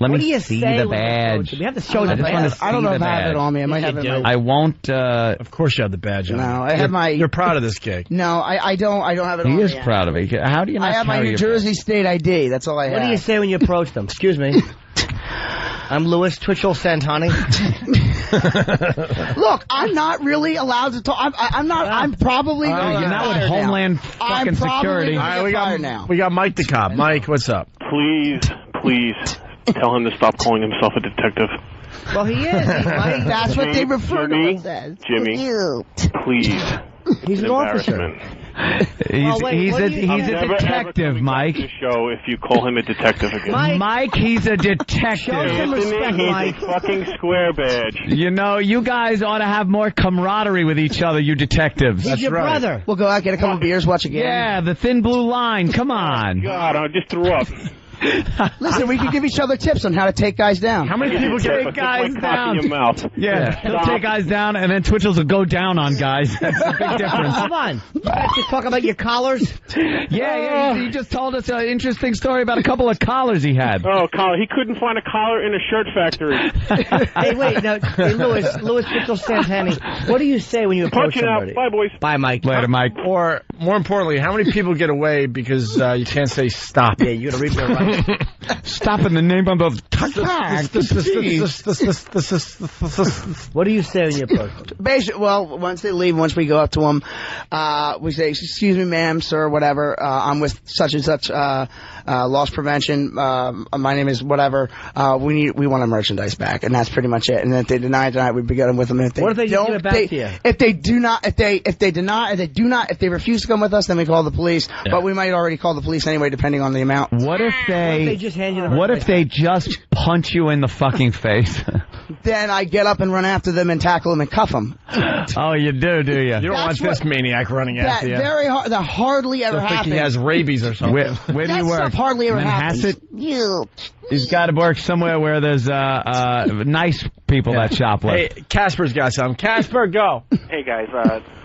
Let me see the badge. We have to show the badge. I don't know if I have it on me. I might have it. I won't. Of course you have the badge on. No, I have my. You're proud of this gig. No, I don't have it on me. He is proud of it. How do you not I have my New Jersey State ID. That's all I have. What do you say when you approach them? Excuse me. I'm Louis Twitchell Santani. Look, I'm not really allowed to talk. I'm not. I'm probably. You're not with Homeland fucking Security. All right, we got Mike the cop. Mike, what's up? Please tell him to stop calling himself a detective. Well, he is. That's what they refer to him as. Jimmy, please. He's an officer. He's a detective, Mike. The show if you call him a detective again. Mike, he's a detective. Show some respect, Mike. He's a fucking square badge. You guys ought to have more camaraderie with each other, you detectives. He's your brother. We'll go out, get a couple beers, watch a game. Yeah, the thin blue line. Come on. God, I just threw up. Listen, we can give each other tips on how to take guys down. How many people take guys down? In your mouth. Yeah, he'll take guys down, and then Twitchell's will go down on guys. That's a big difference. Come on. You guys just talk about your collars? Yeah. He just told us an interesting story about a couple of collars he had. Oh, collar. He couldn't find a collar in a shirt factory. Hey, wait. Now, Louis Twitchell Santani, what do you say when you approach somebody? Bye, boys. Bye, Mike. Later, Mike. Or, more importantly, how many people get away because you can't say stop? Yeah, you got to read their rights. Stop in the name of What do you say when you approach? Basically, well, once they leave, once we go up to them, we say, "Excuse me, ma'am, sir, whatever. I'm with such and such loss prevention. My name is whatever. We want our merchandise back," and that's pretty much it. And if they deny it, we begin with them. If they what if they don't give it back to you? If they refuse to come with us, then we call the police. Yeah. But we might already call the police anyway, depending on the amount. What if they just hand you what if they just punch you in the fucking face? then I get up and run after them and tackle them and cuff them. Oh, you do you? You don't want this maniac running after you. Very hard. That hardly ever happens. I think he has rabies or something. Where do you work? Stuff hardly ever happens. He's got to work somewhere where there's nice people that shoplift. Hey, Casper's got some. Casper, go. Hey, guys.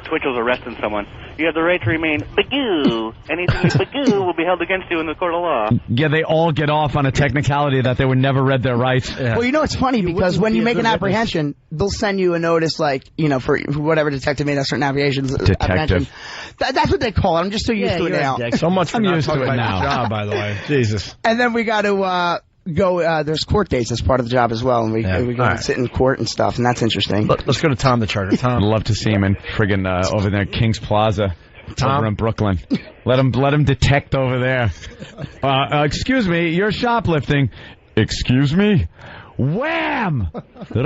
Twitchel's arresting someone. You have the right to remain bagoo. Anything you bagoo will be held against you in the court of law. Yeah, they all get off on a technicality that they would never read their rights. Yeah. Well, you know, it's funny because when you make an apprehension, they'll send you a notice like, you know, for whatever detective made a certain apprehension. Detective. That's what they call it. I'm just so used to it now. So much for I'm not used to talking it about now. your job, by the way. Jesus. And then we got to go. There's court dates as part of the job as well, and we go and sit in court and stuff, and that's interesting. Let's go to Tom the Charger. Tom, I'd love to see him in friggin' over there at King's Plaza. Over in Brooklyn. Let him detect over there. Excuse me, you're shoplifting. Excuse me? Wham! You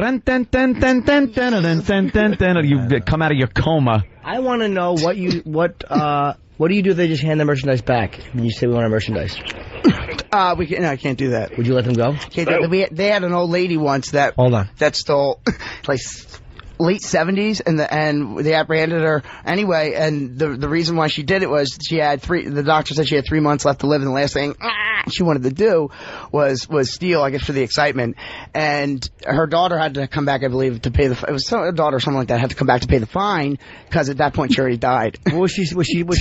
come out of your coma. I want to know what do you do if they just hand the merchandise back when you say we want our merchandise? I can't do that. Would you let them go? They had an old lady once that stole like late 70s, and they apprehended her anyway. And the reason why she did it was she had the doctor said she had 3 months left to live, and the last thing she wanted to do was steal, I guess, for the excitement. And her daughter had to come back, I believe, to pay it was her daughter or something like that had to come back to pay the fine because at that point she already died. Was she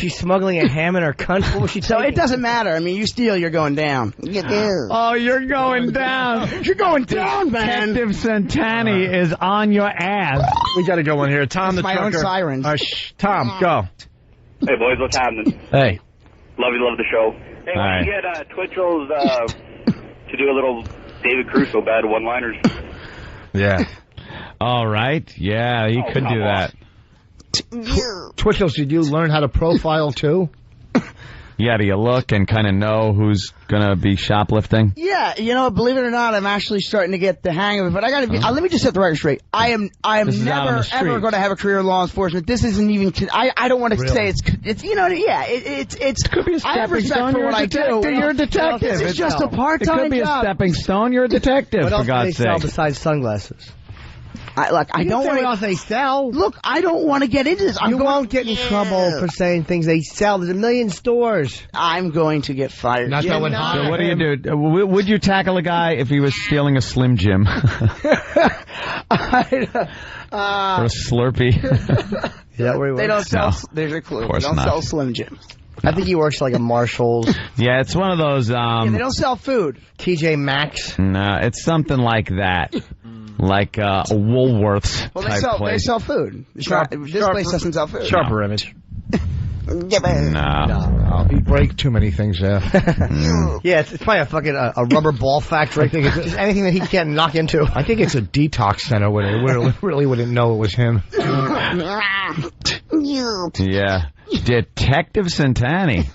smuggling a ham in her cunt? What was she taking? So it doesn't matter. I mean, you steal, you're going down. You do. Oh, you're going down. You're going down, man. Detective Santani is on your ass. We got to go in here. Tom the my Trucker. own sirens. Tom, go. Hey, boys, what's happening? Hey. Love the show. Hey, why don't you get Twitchell's to do a little David Crusoe bad one-liners? Yeah. All right. Yeah, he could do that. Twitchell's, did you learn how to profile too? Yeah, do you look and kind of know who's going to be shoplifting? Yeah, you know, believe it or not, I'm actually starting to get the hang of it. But I got to be. Let me just set the record straight. I am never ever going to have a career in law enforcement. This isn't even. I don't want to say it's. You know, yeah, it's. It could be a stepping stone. For what I do. You're a detective. This is just a part-time job. It could be a stepping stone. You're a detective. What for else God's do they sell sake. besides sunglasses? I don't want. What else they sell? Look, I don't want to get into this. You won't get in trouble for saying things they sell. There's a million stores. I'm going to get fired. So what do you do? Would you tackle a guy if he was stealing a Slim Jim? Or a Slurpee? Is that where he They don't works? sell. No, There's a clue. of They course don't not. sell Slim Jims. I think he works like a Marshall's. Yeah, it's one of those. They don't sell food. TJ Maxx. No, it's something like that. Like a Woolworths Well, type they place. sell food. This place doesn't sell food. Sharper image. No. You break too many things there. Yeah, it's probably a fucking a rubber ball factory. I think it's just anything that he can't knock into. I think it's a detox center where they really wouldn't know it was him. Yeah. Detective Santani.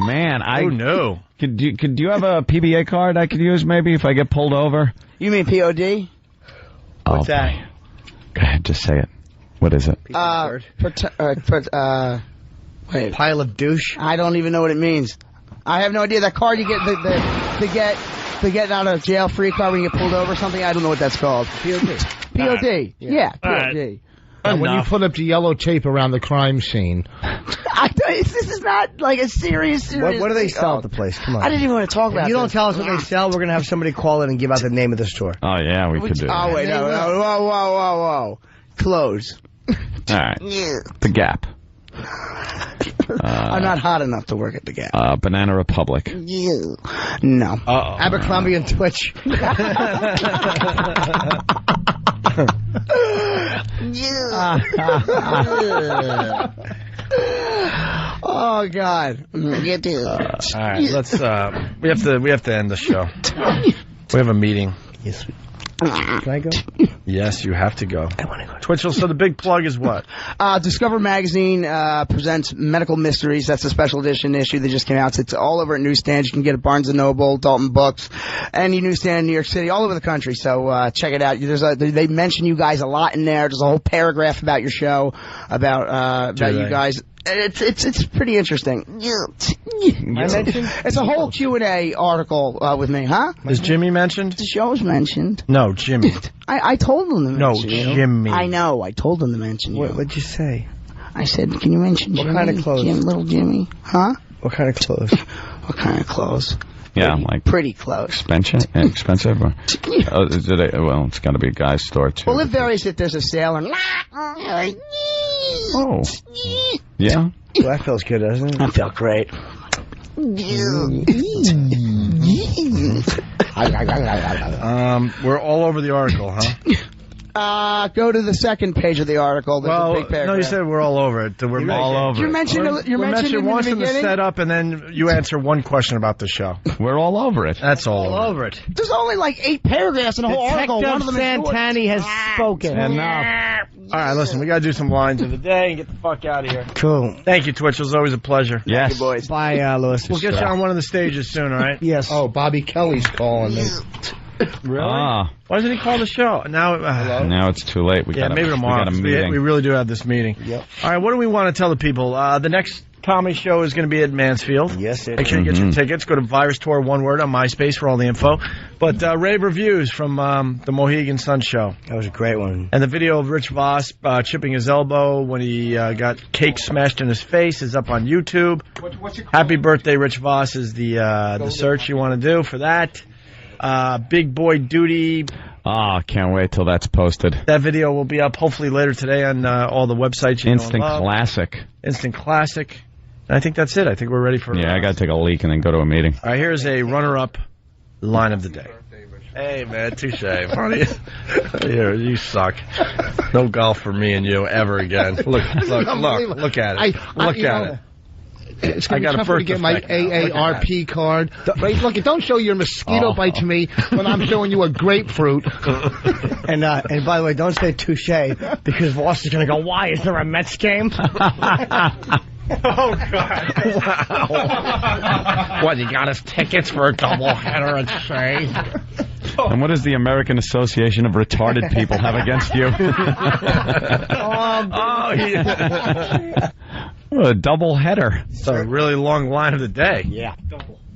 Man, Oh, no. Could you have a PBA card I could use maybe if I get pulled over? You mean POD? What's that? Go ahead, just say it. What is it? Wait. Pile of douche. I don't even know what it means. I have no idea. That card you get to get out of jail free card when you get pulled over or something. I don't know what that's called. POD. POD. Yeah, POD. Right. When you put up the yellow tape around the crime scene. This is not like a serious. What do they thing. sell at the place? Come on. I didn't even want to talk about If you don't this. tell us what they sell, we're going to have somebody call in and give out the name of the store. Oh, yeah, we could do that. Oh, wait, no. Whoa. Close. All right. The Gap. I'm not hot enough to work at the Gap. Banana Republic. No. Abercrombie and Twitch. Oh God! All right, let's. We have to end the show. We have a meeting. Yes. Can I go? Yes, you have to go. I want to go. Twitchell, so the big plug is what? Discover Magazine presents Medical Mysteries. That's a special edition issue that just came out. It's all over at newsstands. You can get it at Barnes & Noble, Dalton Books, any newsstand in New York City, all over the country. So check it out. They mention you guys a lot in there. There's a whole paragraph about your show, about you guys. It's pretty interesting. It's a whole Q&A article with me, huh? Is Jimmy mentioned? The show's mentioned. No, Jimmy. I told him to mention you. No, Jimmy. I know. I told him to mention you. What'd you say? I said, can you mention Jimmy? What kind of clothes? Little Jimmy. Huh? What kind of clothes? What kind of clothes? Yeah, like pretty clothes. Expensive? Well, it's got to be a guy's store, too. Well, it varies if there's a sale or... Oh. Yeah? Well, that feels good, doesn't it? That felt great. We're all over the article, huh? Go to the second page of the article. There's a big paragraph. No, you said we're all over it. We're all over it. You mentioned it once in the beginning? setup, and then you answer one question about the show. We're all over it. That's all over it. There's only like 8 paragraphs in the whole article. One of them Santani has spoken. Enough. All right, listen, we got to do some lines of the day and get the fuck out of here. Cool. Thank you, Twitch. It was always a pleasure. Yes. Thank you, boys. Bye, Lewis. We'll get you on one of the stages soon, all right? Yes. Oh, Bobby Kelly's calling me. Really? Ah. Why doesn't he call the show? Now it's too late. Maybe tomorrow. We got a meeting. We really do have this meeting. Yep. All right, what do we want to tell the people? The next comedy show is going to be at Mansfield. Yes, it Make sure you get your tickets. Go to Virus Tour, one word, on MySpace for all the info. But rave reviews from the Mohegan Sun show. That was a great one. And the video of Rich Voss chipping his elbow when he got cake smashed in his face is up on YouTube. Happy birthday, Rich Voss is the search you want to do for that. Big Boy Duty. Can't wait till that's posted. That video will be up hopefully later today on all the websites you Instant know and love. Classic. Instant Classic. And I think that's it. I think we're ready for... Yeah, I got to take a leak and then go to a meeting. All right, here's a runner-up line of the day. Hey, man, touche. Funny. You suck. No golf for me and you ever again. Look at it. Look at it. It's going to be tougher to get my AARP card. Look, don't show your mosquito bite to me when I'm showing you a grapefruit. And by the way, don't say touche, because Voss is going to go, why? Is there a Mets game? Oh, God. Wow. What, you got us tickets for a doubleheader at Shea? And what does the American Association of Retarded People have against you? A double header. It's a really long line of the day. Yeah.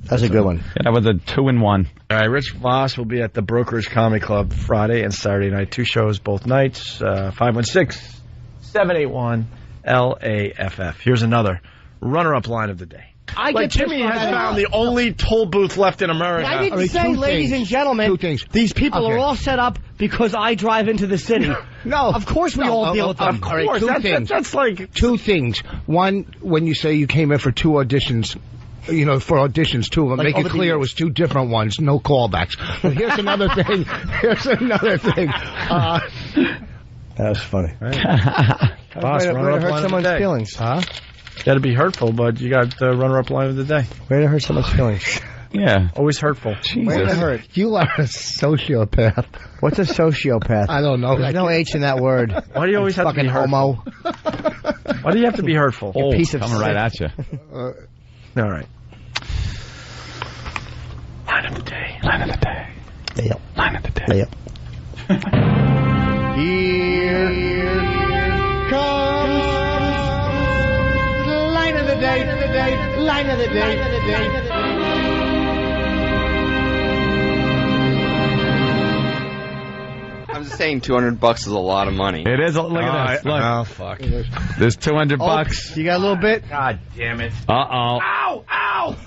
That's a good one. Yeah, with a 2-in-1. All right, Rich Voss will be at the Brokers Comedy Club Friday and Saturday night. 2 shows both nights. 516-781-LAFF. Here's another runner-up line of the day. Jimmy has found the only toll booth left in America. I didn't say, ladies and gentlemen, these people are all set up because I drive into the city. No. Of course we all deal with them. Of course. That's like... 2 things. One, when you say you came in for 2 auditions... for auditions, 2 of them. Make it clear it was 2 different ones, no callbacks. But here's another thing. That was funny. Boss, way to hurt someone's feelings. Huh? Got to be hurtful, but you got the runner-up line of the day. Way to hurt someone's feelings. Yeah. Always hurtful. Way to hurt. You are a sociopath. What's a sociopath? I don't know. There's no H in that word. Why do you always have to be hurtful? Homo. Why do you have to be hurtful? Piece of coming right at you. All right. Line of the day. Line of the day. Yep. Line of the day. Yep. Here comes line of the day. Line of the day. I'm just saying $200 is a lot of money. It is. Look at this. Look. Oh, fuck. There's $200. You got a little bit? God damn it. Uh-oh. Ow!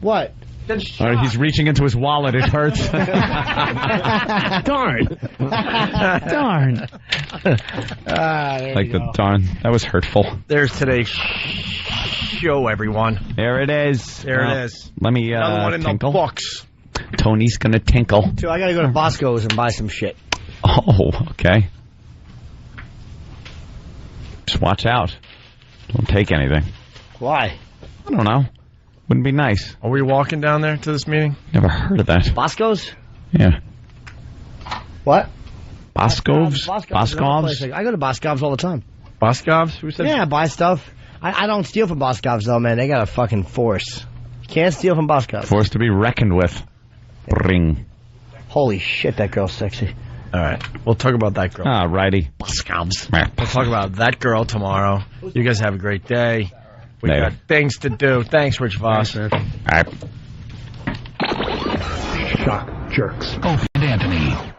What? All right, he's reaching into his wallet. It hurts. Darn. Like the darn. That was hurtful. There's today's show, everyone. There it is. There it is. Let me Another one in tinkle. the books. Tony's gonna tinkle. So I gotta go to Bosco's and buy some shit. Oh, okay. Just watch out. Don't take anything. Why? I don't know. Wouldn't be nice. Are we walking down there to this meeting? Never heard of that. Bosco's? Yeah. What? Boscov's? I go to Boscov's all the time. Boscov's? Who said? Yeah, buy stuff. I don't steal from Boscov's, though, man. They got a fucking force. Can't steal from Boscov's. Force to be reckoned with. Ring. Holy shit, that girl's sexy. All right. We'll talk about that girl. All righty. We'll talk about that girl tomorrow. You guys have a great day. We got things to do. Thanks, Rich Voss. All right. Shock jerks. Opie and Anthony.